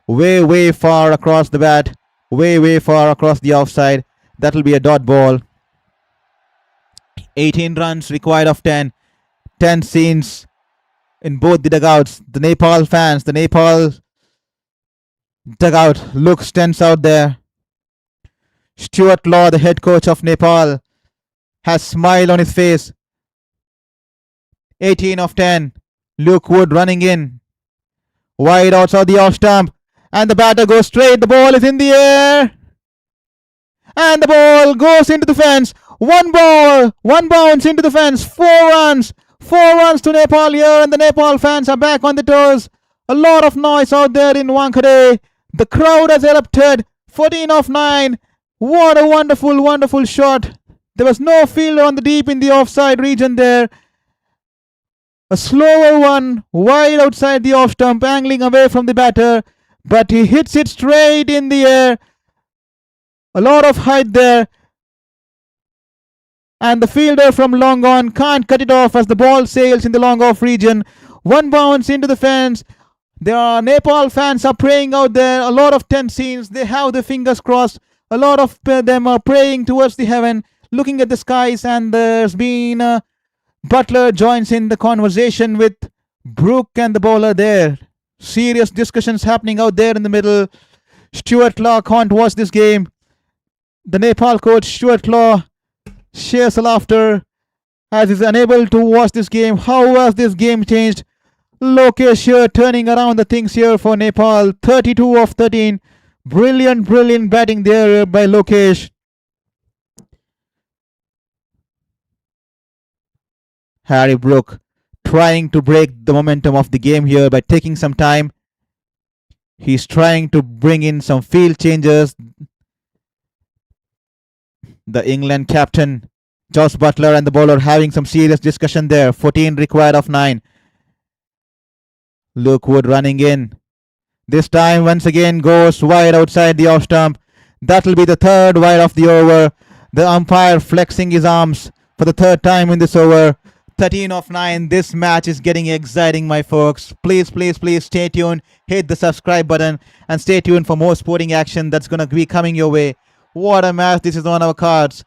Way far across the bat. Way far across the offside. That'll be a dot ball. 18 runs required of 10. 10 scenes in both the dugouts. The Nepal fans, the Nepal dugout looks tense out there. Stuart Law, the head coach of Nepal, has smile on his face. 18 of 10. Luke Wood running in. Wide outside the off stump. And the batter goes straight. The ball is in the air. And the ball goes into the fence. One bounce into the fence. 4 runs. 4 runs to Nepal here. And the Nepal fans are back on the toes. A lot of noise out there in Wankhede. The crowd has erupted. 14 of 9. What a wonderful shot. There was no fielder on the deep in the offside region there. A slower one, wide outside the off stump, angling away from the batter. But he hits it straight in the air. A lot of height there. And the fielder from long on can't cut it off as the ball sails in the long off region. 1 bounce into the fence. There are Nepal fans are praying out there. A lot of tense scenes. They have their fingers crossed. A lot of them are praying towards the heaven, looking at the skies. And there's been Butler joins in the conversation with Brook and the bowler there. Serious discussions happening out there in the middle. Stuart Law can't watch this game. The Nepal coach Stuart Law shares laughter as he's unable to watch this game. How has this game changed? Lokesh here turning around the things here for Nepal. 32 of 13. Brilliant batting there by Lokesh. Harry Brook trying to break the momentum of the game here by taking some time. He's trying to bring in some field changes. The England captain, Josh Butler, and the bowler having some serious discussion there. 14 required of 9. Luke Wood running in. This time once again goes wide outside the off stump. That'll be the 3rd wide of the over. The umpire flexing his arms for the 3rd time in this over. 13 of 9. This match is getting exciting, my folks. Please stay tuned. Hit the subscribe button and stay tuned for more sporting action that's going to be coming your way. What a match this is on our cards.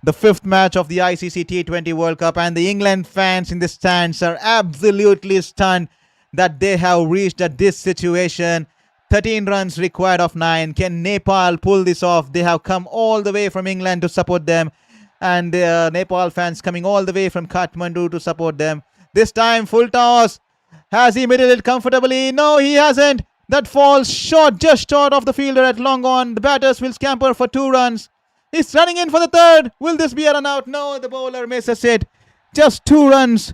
The 5th match of the ICC T20 World Cup, and the England fans in the stands are absolutely stunned that they have reached at this situation. 13 runs required of 9. Can Nepal pull this off? They have come all the way from England to support them. And Nepal fans coming all the way from Kathmandu to support them. This time full toss. Has he middled it comfortably? No, he hasn't. That falls short, just short of the fielder at long on. The batters will scamper for 2 runs. He's running in for the 3rd. Will this be a run out? No, the bowler misses it. Just 2 runs.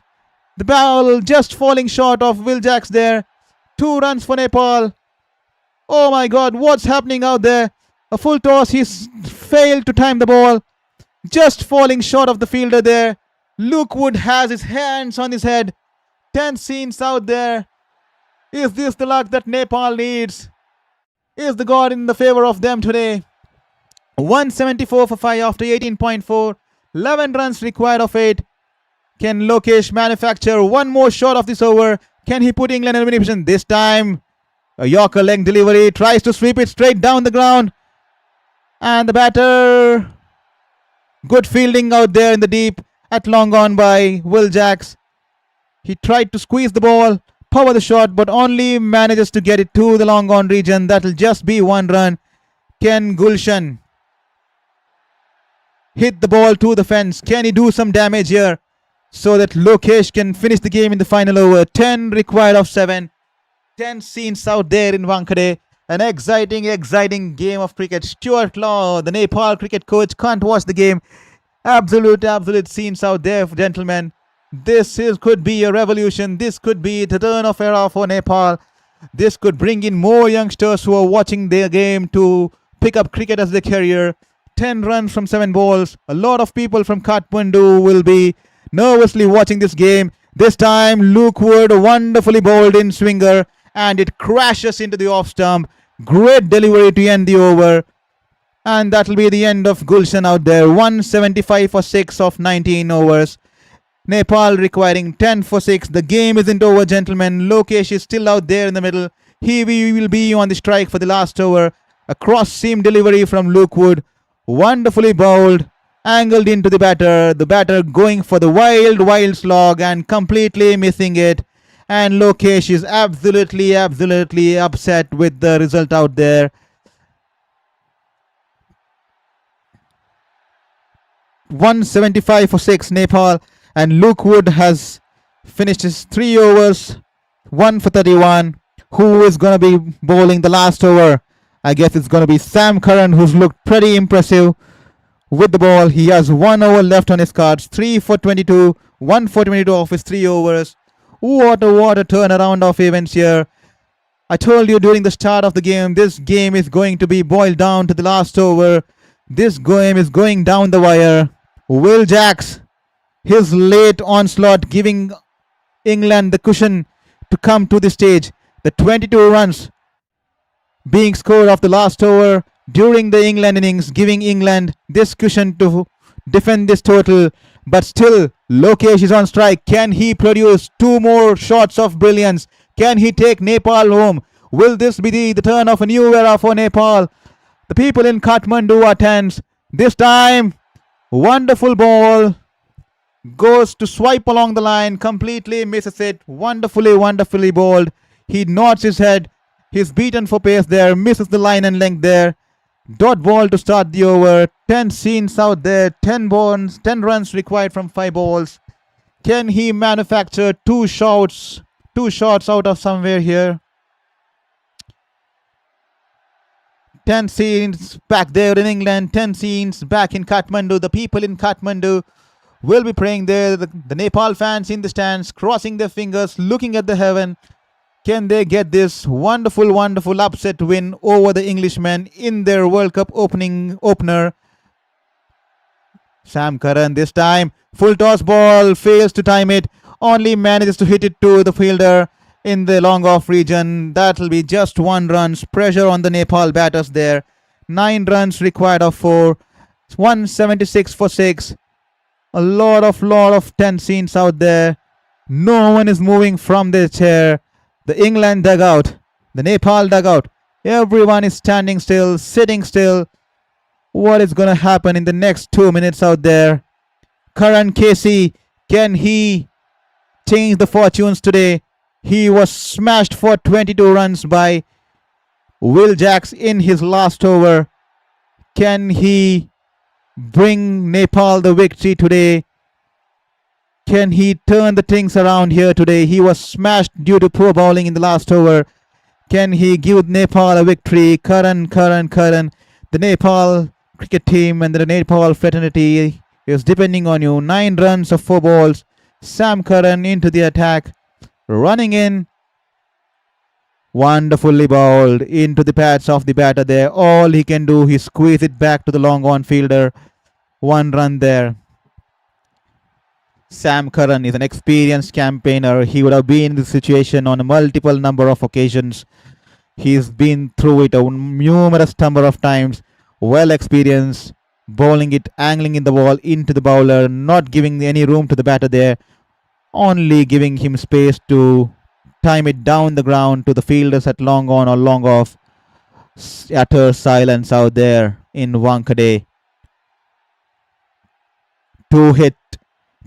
The ball just falling short of Will Jacks there. 2 runs for Nepal. Oh my God, what's happening out there? A full toss. He's failed to time the ball. Just falling short of the fielder there. Luke Wood has his hands on his head. 10 scenes out there. Is this the luck that Nepal needs? Is the God in the favor of them today? 174 for 5 after 18.4. 11 runs required of 8. Can Lokesh manufacture one more shot of this over? Can he put England in a winning position? This time, a Yorker leg delivery. Tries to sweep it straight down the ground. And the batter... Good fielding out there in the deep at long on by Will Jacks. He tried to squeeze the ball, power the shot, but only manages to get it to the long on region. That'll just be 1 run. Can Gulshan hit the ball to the fence? Can he do some damage here so that Lokesh can finish the game in the final over? 10 required of 7. 10 scenes out there in Wankhede. An exciting game of cricket. Stuart Law, the Nepal cricket coach, can't watch the game. Absolute scenes out there, gentlemen. Could be a revolution. This could be the turn of era for Nepal. This could bring in more youngsters who are watching their game to pick up cricket as their career. 10 runs from 7 balls. A lot of people from Kathmandu will be nervously watching this game. This time, Luke Wood wonderfully bowled in swinger and it crashes into the off stump. Great delivery to end the over. And that will be the end of Gulshan out there. 175 for 6 of 19 overs. Nepal requiring 10 for 6. The game isn't over, gentlemen. Lokesh is still out there in the middle. He will be on the strike for the last over. A cross seam delivery from Luke Wood. Wonderfully bowled. Angled into the batter. The batter going for the wild slog and completely missing it. And Lokesh is absolutely upset with the result out there. 175 for 6 Nepal. And Luke Wood has finished his 3 overs. 1 for 31. Who is going to be bowling the last over? I guess it's going to be Sam Curran, who's looked pretty impressive with the ball. He has 1 over left on his cards. 3 for 22. 1 for 22 of his 3 overs. What a turnaround of events here. I told you during the start of the game, this game is going to be boiled down to the last over. This game is going down the wire. Will Jacks, his late onslaught giving England the cushion to come to the stage. The 22 runs being scored off the last over during the England innings, giving England this cushion to defend this total. But still, Lokesh is on strike. Can he produce 2 more shots of brilliance? Can he take Nepal home? Will this be the turn of a new era for Nepal? The people in Kathmandu are tense. This time, wonderful ball. Goes to swipe along the line. Completely misses it. Wonderfully bowled. He nods his head. He's beaten for pace there. Misses the line and length there. Dot ball to start the over. 10 scenes out there. 10 runs required from 5 balls. Can he manufacture 2 shots out of somewhere here? 10 scenes back there in England. 10 scenes back in Kathmandu. The people in Kathmandu will be praying there. The Nepal fans in the stands, crossing their fingers, looking at the heaven. Can they get this wonderful upset win over the Englishmen in their World Cup opener? Sam Curran this time. Full toss ball. Fails to time it. Only manages to hit it to the fielder in the long off region. That'll be just 1 run. Pressure on the Nepal batters there. 9 runs required of 4. 176 for 6. A lot of 10 scenes out there. No one is moving from their chair. The England dugout, the Nepal dugout, everyone is standing still, sitting still. What is going to happen in the next 2 minutes out there? Curran Casey, can he change the fortunes today? He was smashed for 22 runs by Will Jacks in his last over. Can he bring Nepal the victory today? Can he turn the things around here today? He was smashed due to poor bowling in the last over. Can he give Nepal a victory? Curran. The Nepal cricket team and the Nepal fraternity is depending on you. 9 runs of 4 balls. Sam Curran into the attack. Running in. Wonderfully bowled into the pads of the batter there. All he can do, he squeeze it back to the long on fielder. 1 run there. Sam Curran is an experienced campaigner. He would have been in this situation on a multiple number of occasions. He's been through it a numerous number of times. Well experienced. Bowling it, angling in the ball into the bowler. Not giving any room to the batter there. Only giving him space to time it down the ground to the fielders at long on or long off. Utter silence out there in Wankhede.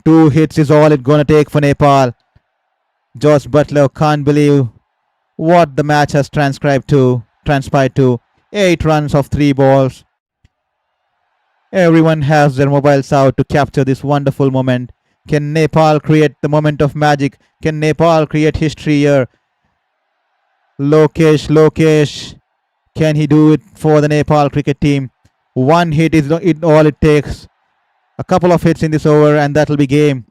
2 hits is all it's going to take for Nepal. Josh Butler can't believe what the match has transpired to. 8 runs of 3 balls. Everyone has their mobiles out to capture this wonderful moment. Can Nepal create the moment of magic? Can Nepal create history here? Lokesh. Can he do it for the Nepal cricket team? 1 hit is all it takes. A couple of hits in this over and that'll be game.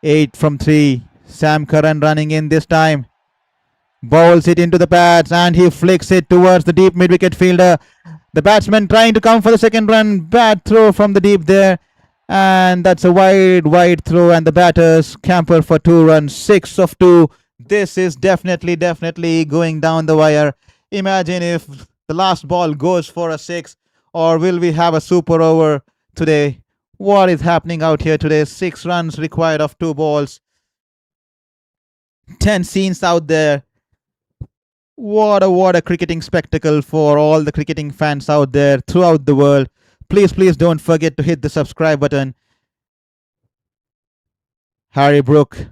8 from 3. Sam Curran running in this time. Bowls it into the pads and he flicks it towards the deep mid-wicket fielder. The batsman trying to come for the second run. Bad throw from the deep there. And that's a wide throw. And the batters camper for 2 runs. 6 of 2. This is definitely going down the wire. Imagine if the last ball goes for a 6. Or will we have a super over today? What is happening out here today? 6 runs required of 2 balls. 10 scenes out there. What a cricketing spectacle for all the cricketing fans out there throughout the world. Please don't forget to hit the subscribe button. Harry Brook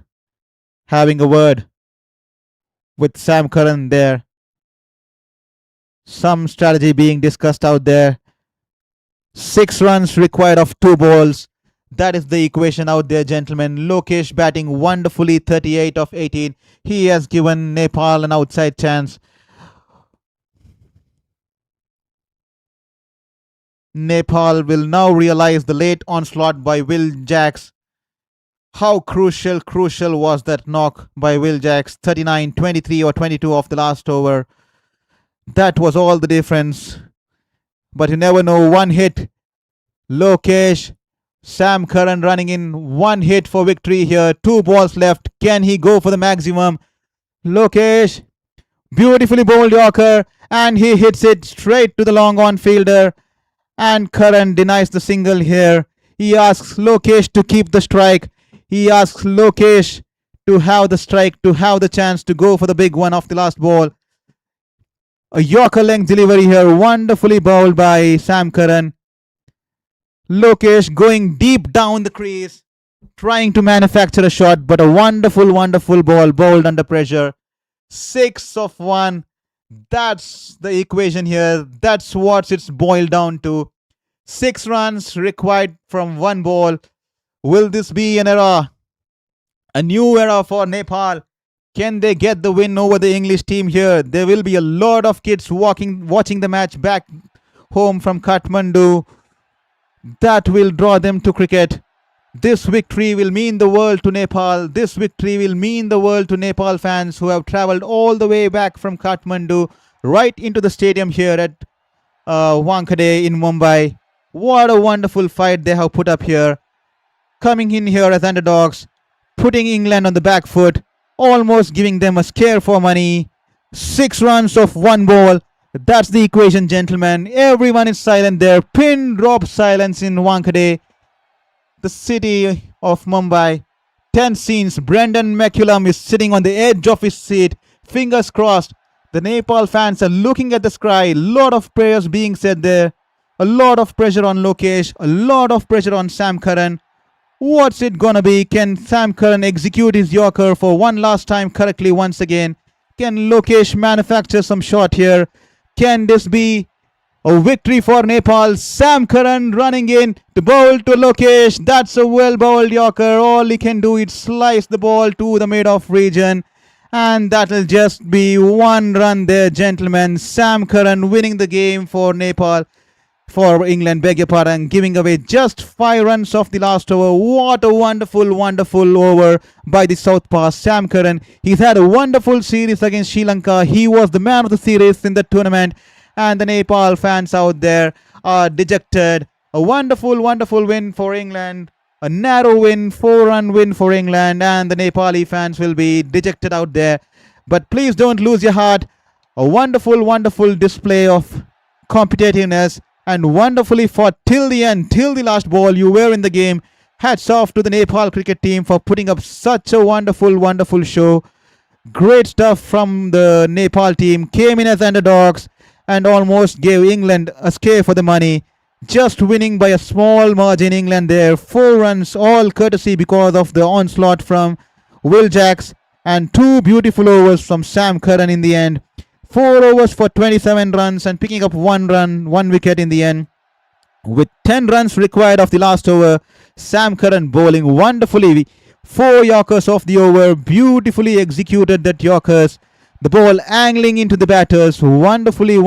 having a word with Sam Curran there. Some strategy being discussed out there. 6 runs required of 2 balls. That is the equation out there, gentlemen. Lokesh batting wonderfully, 38 of 18. He has given Nepal an outside chance. Nepal will now realize the late onslaught by Will Jacks. How crucial was that knock by Will Jacks. 39, 23 or 22 of the last over. That was all the difference. But you never know. One hit. Lokesh. Sam Curran running in. 1 hit for victory here. 2 balls left. Can he go for the maximum? Lokesh. Beautifully bowled Yorker. And he hits it straight to the long on fielder. And Curran denies the single here. He asks Lokesh to keep the strike. He asks Lokesh to have the strike, to have the chance to go for the big one of the last ball. A Yorker length delivery here. Wonderfully bowled by Sam Curran. Lokesh going deep down the crease, trying to manufacture a shot, but a wonderful ball bowled under pressure. 6 of 1. That's the equation here. That's what it's boiled down to. 6 runs required from 1 ball. Will this be an era? A new era for Nepal? Can they get the win over the English team here? There will be a lot of kids watching the match back home from Kathmandu. That will draw them to cricket. This victory will mean the world to Nepal. This victory will mean the world to Nepal fans who have travelled all the way back from Kathmandu right into the stadium here at Wankhede in Mumbai. What a wonderful fight they have put up here. Coming in here as underdogs, putting England on the back foot, almost giving them a scare for money. 6 runs of 1 ball. That's the equation, gentlemen. Everyone is silent there. Pin drop silence in Wankhede, the city of Mumbai. 10 scenes. Brendan McCullum is sitting on the edge of his seat. Fingers crossed. The Nepal fans are looking at the sky. A lot of prayers being said there. A lot of pressure on Lokesh. A lot of pressure on Sam Curran. What's it gonna be? Can Sam Curran execute his Yorker for one last time correctly once again? Can Lokesh manufacture some shot here? Can this be a victory for Nepal? Sam Curran running in to bowl to Lokesh. That's a well bowled Yorker. All he can do is slice the ball to the mid-off region. And that'll just be 1 run there, gentlemen. Sam Curran winning the game for Nepal. For England, beg your pardon, giving away just 5 runs off the last over. What a wonderful over by the Southpaw Sam Curran. He's had a wonderful series against Sri Lanka. He was the man of the series in the tournament. And the Nepal fans out there are dejected. A wonderful win for England. A narrow win, 4-run win for England. And the Nepali fans will be dejected out there. But please don't lose your heart. A wonderful display of competitiveness. And wonderfully fought till the end, till the last ball. You were in the game. Hats off to the Nepal cricket team for putting up such a wonderful show. Great stuff from the Nepal team. Came in as underdogs and almost gave England a scare for the money. Just winning by a small margin, England there. 4 runs, all courtesy because of the onslaught from Will Jacks. And 2 beautiful overs from Sam Curran in the end. 4 overs for 27 runs and picking up 1 run, 1 wicket in the end. With 10 runs required of the last over, Sam Curran bowling wonderfully. 4 Yorkers off the over, beautifully executed that Yorkers. The ball angling into the batters, wonderfully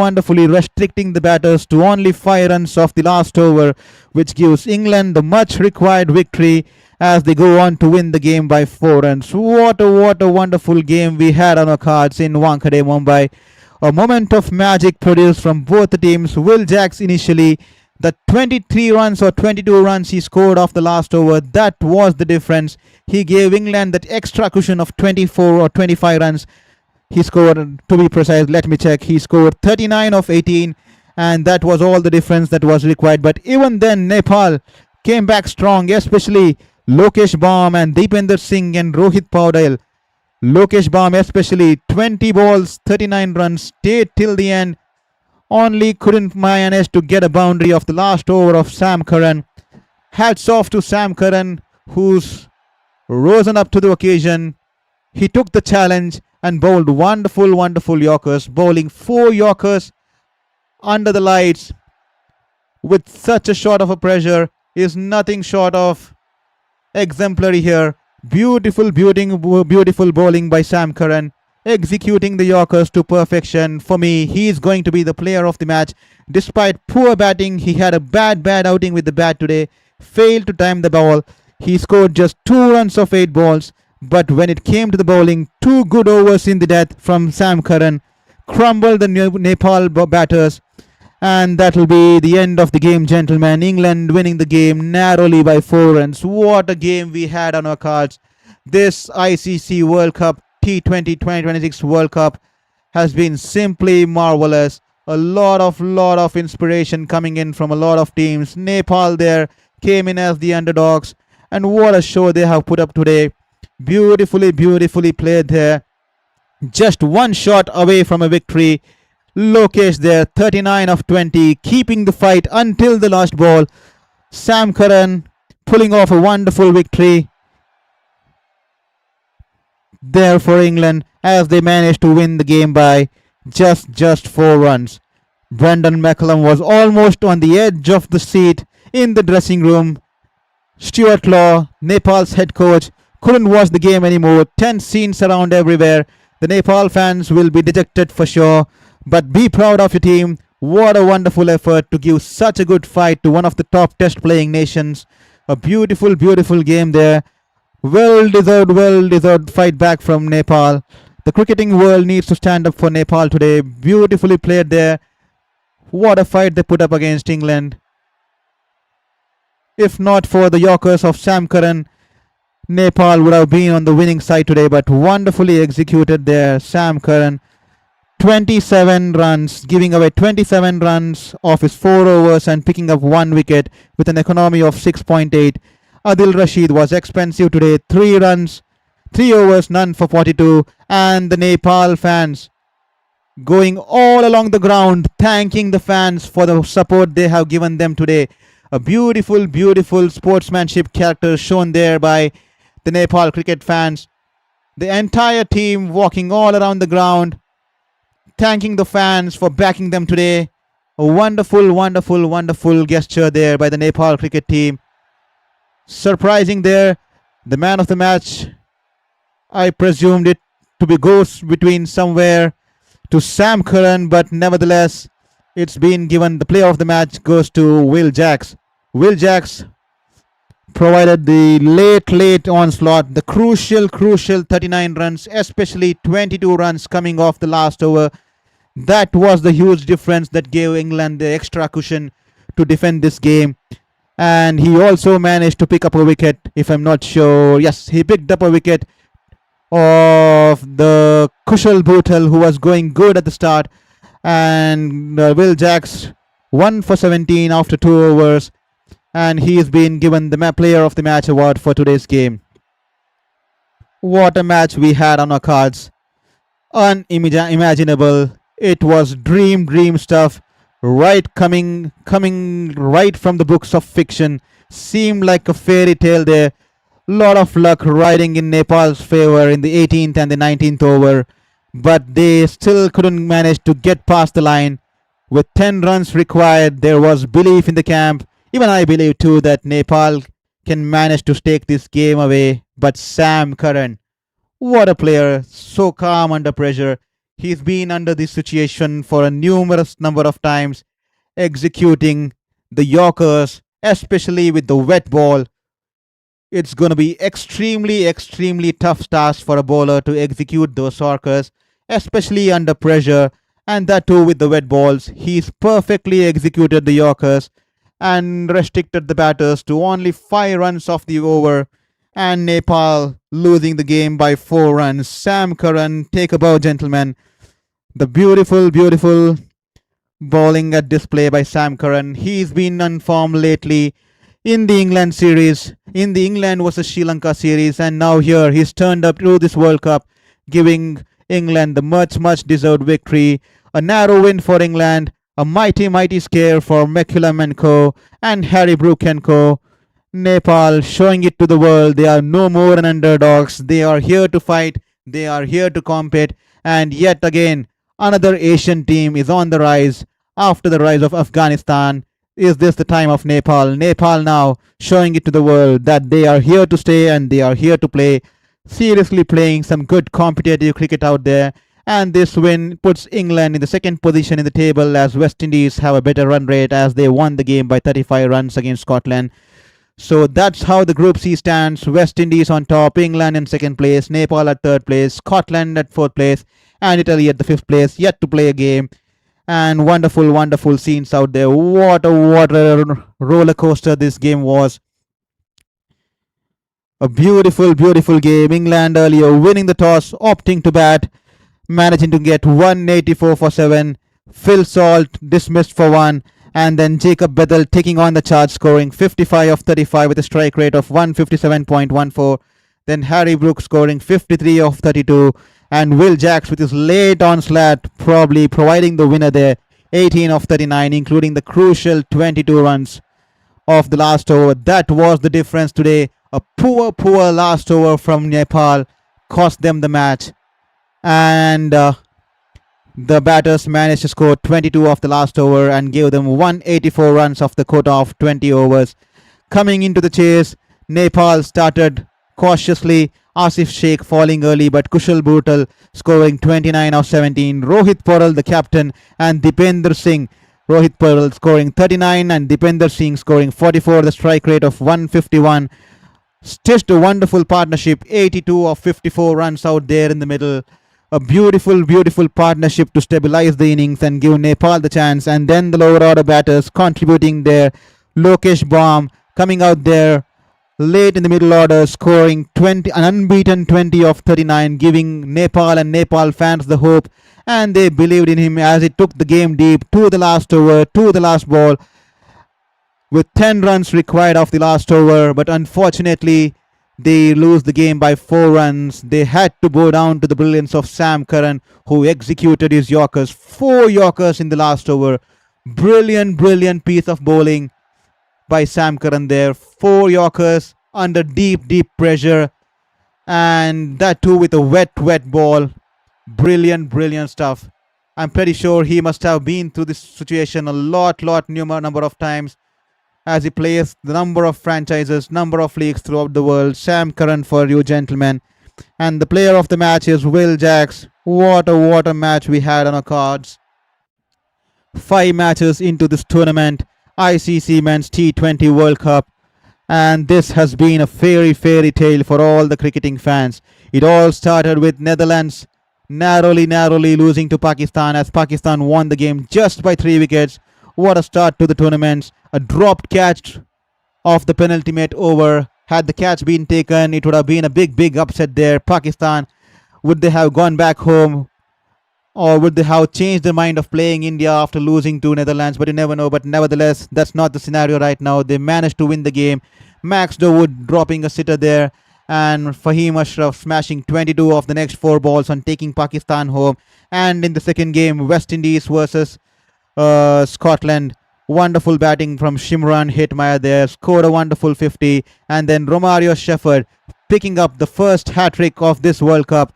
restricting the batters to only 5 runs off the last over, which gives England the much required victory as they go on to win the game by 4 runs. What a wonderful game we had on our cards in Wankhede, Mumbai. A moment of magic produced from both the teams. Will Jacks initially, the 23 runs or 22 runs he scored off the last over, that was the difference. He gave England that extra cushion of 24 or 25 runs. He scored, to be precise, let me check, he scored 39 of 18, and that was all the difference that was required. But even then, Nepal came back strong, especially Lokesh Baum and Deepinder Singh and Rohit Paudel. Lokesh Baum especially, 20 balls, 39 runs, stayed till the end. Only couldn't manage to get a boundary of the last over of Sam Curran. Hats off to Sam Curran, who's risen up to the occasion. He took the challenge and bowled wonderful, wonderful Yorkers, bowling 4 Yorkers under the lights with such a shot of a pressure is nothing short of exemplary here. Beautiful bowling by Sam Curran, executing the Yorkers to perfection. For me, he is going to be the player of the match. Despite poor batting, he had a bad outing with the bat today. Failed to time the ball. He scored just 2 runs of 8 balls. But when it came to the bowling, 2 good overs in the death from Sam Curran crumbled the Nepal batters. And that will be the end of the game, gentlemen. England winning the game narrowly by 4 runs. What a game we had on our cards. This ICC World Cup, T20 2026 World Cup, has been simply marvelous. A lot of inspiration coming in from a lot of teams. Nepal there came in as the underdogs. And what a show they have put up today. Beautifully played there. Just 1 shot away from a victory. Lokesh there, 39 of 20, keeping the fight until the last ball. Sam Curran pulling off a wonderful victory there for England as they managed to win the game by just 4 runs. Brendan McCullum was almost on the edge of the seat in the dressing room. Stuart Law, Nepal's head coach, couldn't watch the game anymore. Tense scenes around everywhere. The Nepal fans will be dejected for sure. But be proud of your team. What a wonderful effort to give such a good fight to one of the top test playing nations. A beautiful game there. Well deserved fight back from Nepal. The cricketing world needs to stand up for Nepal today. Beautifully played there. What a fight they put up against England. If not for the Yorkers of Sam Curran, Nepal would have been on the winning side today. But wonderfully executed there, Sam Curran. 27 runs, giving away 27 runs off his 4 overs and picking up 1 wicket with an economy of 6.8. Adil Rashid was expensive today. 3 runs, 3 overs, none for 42. And the Nepal fans going all along the ground, thanking the fans for the support they have given them today. A beautiful sportsmanship character shown there by the Nepal cricket fans. The entire team walking all around the ground, thanking the fans for backing them today. A wonderful gesture there by the Nepal cricket team. Surprising there, the man of the match, I presumed it to be goes between somewhere to Sam Curran, but nevertheless, it's been given. The player of the match goes to Will Jacks. Will Jacks provided the late onslaught, the crucial 39 runs, especially 22 runs coming off the last over. That was the huge difference that gave England the extra cushion to defend this game. And he also managed to pick up a wicket, if I'm not sure. Yes, he picked up a wicket of the Kushal Bethell, who was going good at the start. And Will Jacks 1 for 17 after 2 overs. And he's been given the player of the match award for today's game. What a match we had on our cards. Unimaginable. It was dream stuff. Coming right from the books of fiction. Seemed like a fairy tale there. Lot of luck riding in Nepal's favor in the 18th and the 19th over. But they still couldn't manage to get past the line. With 10 runs required, there was belief in the camp. Even I believe too that Nepal can manage to take this game away. But Sam Curran, what a player. So calm under pressure. He's been under this situation for a numerous number of times, executing the Yorkers, especially with the wet ball. It's going to be extremely tough task for a bowler to execute those Yorkers, especially under pressure. and that too with the wet balls. He's perfectly executed the Yorkers and restricted the batters to only 5 runs off the over, and Nepal losing the game by 4 runs. Sam Curran, take a bow, gentlemen. The beautiful bowling at display by Sam Curran. He's been on form lately in the England series, in the England versus Sri Lanka series, and now here he's turned up to this World Cup, giving England the much deserved victory. A narrow win for England, a mighty scare for McCullum and co. and Harry Brook and co. Nepal showing it to the world. They are no more than underdogs. They are here to fight. They are here to compete. And yet again, another Asian team is on the rise after the rise of Afghanistan. Is this the time of Nepal? Nepal now showing it to the world that they are here to stay and they are here to play. Seriously playing some good competitive cricket out there. And this win puts England in the second position in the table, as West Indies have a better run rate as they won the game by 35 runs against Scotland. So that's how the Group C stands. West Indies on top, England in second place, Nepal at third place, Scotland at fourth place, and Italy at the fifth place, yet to play a game. And wonderful scenes out there. What a roller coaster this game was. A beautiful game. England earlier winning the toss, opting to bat, managing to get 184 for 7. Phil Salt dismissed for 1. And then Jacob Bethell taking on the charge, scoring 55 of 35 with a strike rate of 157.14. Then Harry Brook scoring 53 of 32. And Will Jacks with his late onslaught probably providing the winner there, 18 of 39, including the crucial 22 runs of the last over. That was the difference today. A poor last over from Nepal cost them the match. And the batters managed to score 22 of the last over and gave them 184 runs off the quota of 20 overs. Coming into the chase, Nepal started cautiously. Asif Sheikh falling early, but Kushal Bhuttal scoring 29 of 17. Rohit Paral, the captain, and Dipender Singh. Rohit Paral scoring 39 and Dipender Singh scoring 44. The strike rate of 151. Stitched a wonderful partnership. 82 of 54 runs out there in the middle. A beautiful partnership to stabilize the innings and give Nepal the chance. And then the lower order batters contributing there. Lokesh Baum coming out there late in the middle order, scoring an unbeaten 20 of 39, giving Nepal and Nepal fans the hope, and they believed in him as he took the game deep to the last over, to the last ball, with 10 runs required off the last over. But unfortunately, they lose the game by 4 runs. They had to bow down to the brilliance of Sam Curran, who executed his Yorkers. 4 Yorkers in the last over. Brilliant piece of bowling by Sam Curran there. 4 Yorkers under deep pressure, and that too with a wet ball. Brilliant stuff. I'm pretty sure he must have been through this situation a number of times, as he plays the number of franchises, number of leagues throughout the world. Sam Curran for you, gentlemen. And the player of the match is Will Jacks. What a match we had on our cards. 5 matches into this tournament, ICC Men's T20 World Cup, and this has been a fairy tale for all the cricketing fans. It all started with Netherlands narrowly losing to Pakistan, as Pakistan won the game just by 3 wickets. What a start to the tournament. A dropped catch off the penultimate over. Had the catch been taken, it would have been a big upset there. Pakistan, would they have gone back home, or would they have changed their mind of playing India after losing to Netherlands? But you never know. But nevertheless, that's not the scenario right now. They managed to win the game. Max Dawood dropping a sitter there, and Fahim Ashraf smashing 22 of the next 4 balls and taking Pakistan home. And in the second game, West Indies versus Scotland, wonderful batting from Shimron Hetmeyer there, scored a wonderful 50. And then Romario Shepherd picking up the first hat-trick of this World Cup,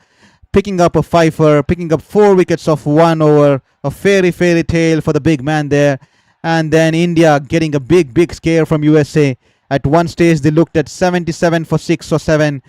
picking up a fifer, picking up 4 wickets of 1 over. A fairy tale for the big man there. And then India getting a big scare from USA. At one stage they looked at 77 for 6 or 7,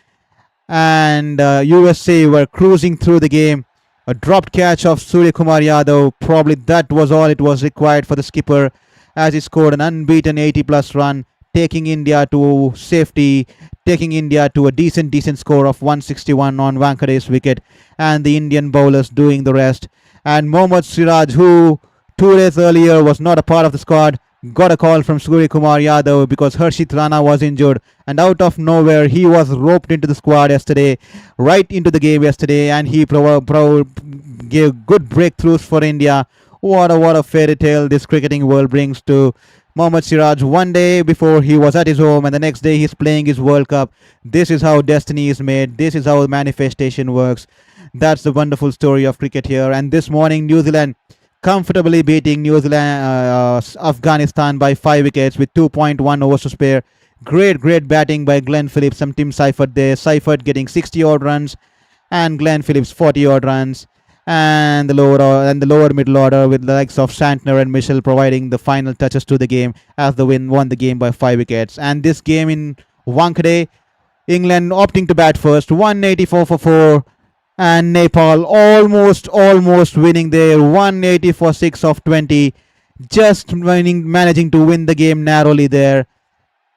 and USA were cruising through the game. A dropped catch of Surya Kumar Yadav, probably that was all it was required for the skipper, as he scored an unbeaten 80+ run, taking India to safety, taking India to a decent score of 161 on Wankade's wicket, and the Indian bowlers doing the rest. And Mohammad Siraj, who 2 days earlier was not a part of the squad, got a call from Surya Kumar Yadav because Harshit Rana was injured, and out of nowhere he was roped into the squad yesterday, right into the game yesterday, and he gave good breakthroughs for India. What a fairy tale this cricketing world brings to Mohammad Siraj. One day before he was at his home, and the next day he's playing his World Cup. This is how destiny is made. This is how manifestation works. That's the wonderful story of cricket here. And this morning, New Zealand comfortably beating Afghanistan by 5 wickets with 2.1 overs to spare. Great batting by Glenn Phillips and Tim Seifert there. Seifert getting 60 odd runs and Glenn Phillips 40 odd runs. And the lower middle order with the likes of Santner and Mitchell providing the final touches to the game as the won the game by 5 wickets. And this game in Wankhede, England opting to bat first, 184 for 4. And Nepal almost winning there, 180 for 6 of 20. Just managing to win the game narrowly there,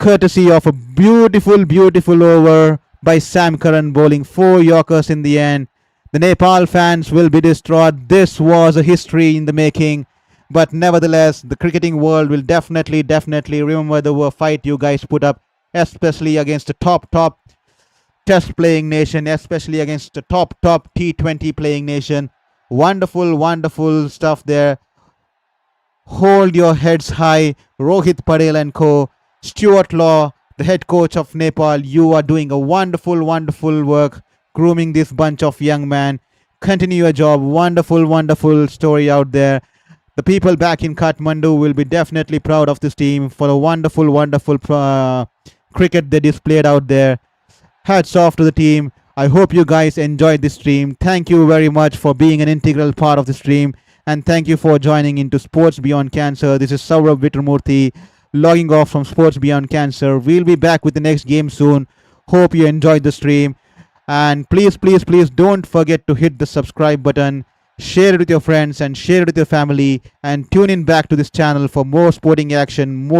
courtesy of a beautiful over by Sam Curran bowling 4 Yorkers in the end. The Nepal fans will be distraught. This was a history in the making. But nevertheless, the cricketing world will definitely remember the fight you guys put up, especially against the top test playing nation, especially against the top T20 playing nation. Wonderful stuff there. Hold your heads high, Rohit Patel and co. Stuart Law, the head coach of Nepal, you are doing a wonderful work grooming this bunch of young men. Continue your job. Wonderful story out there. The people back in Kathmandu will be definitely proud of this team for a wonderful cricket they displayed out there. Hats off to the team. I hope you guys enjoyed this stream. Thank you very much for being an integral part of the stream, and thank you for joining into Sports Beyond Cancer. This is Shourabh Vittalmurthy logging off from Sports Beyond Cancer. We'll be back with the next game soon. Hope you enjoyed the stream. And please don't forget to hit the subscribe button, share it with your friends and share it with your family, and tune in back to this channel for more sporting action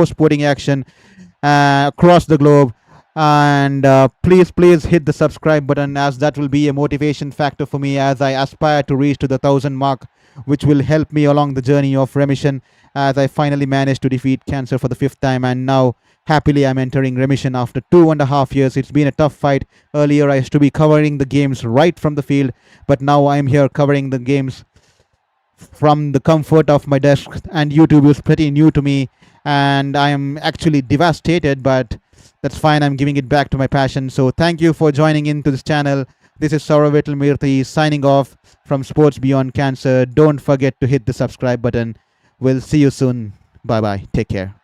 across the globe. And please hit the subscribe button, as that will be a motivation factor for me as I aspire to reach to the 1,000 mark, which will help me along the journey of remission as I finally managed to defeat cancer for the 5th time, and now happily I'm entering remission after 2.5 years. It's been a tough fight. Earlier I used to be covering the games right from the field, but now I'm here covering the games from the comfort of my desk, and YouTube is pretty new to me and I am actually devastated, but that's fine. I'm giving it back to my passion. So thank you for joining into this channel. This is Shourabh Vittalmurthy signing off from Sports Beyond Cancer. Don't forget to hit the subscribe button. We'll see you soon. Bye bye. Take care.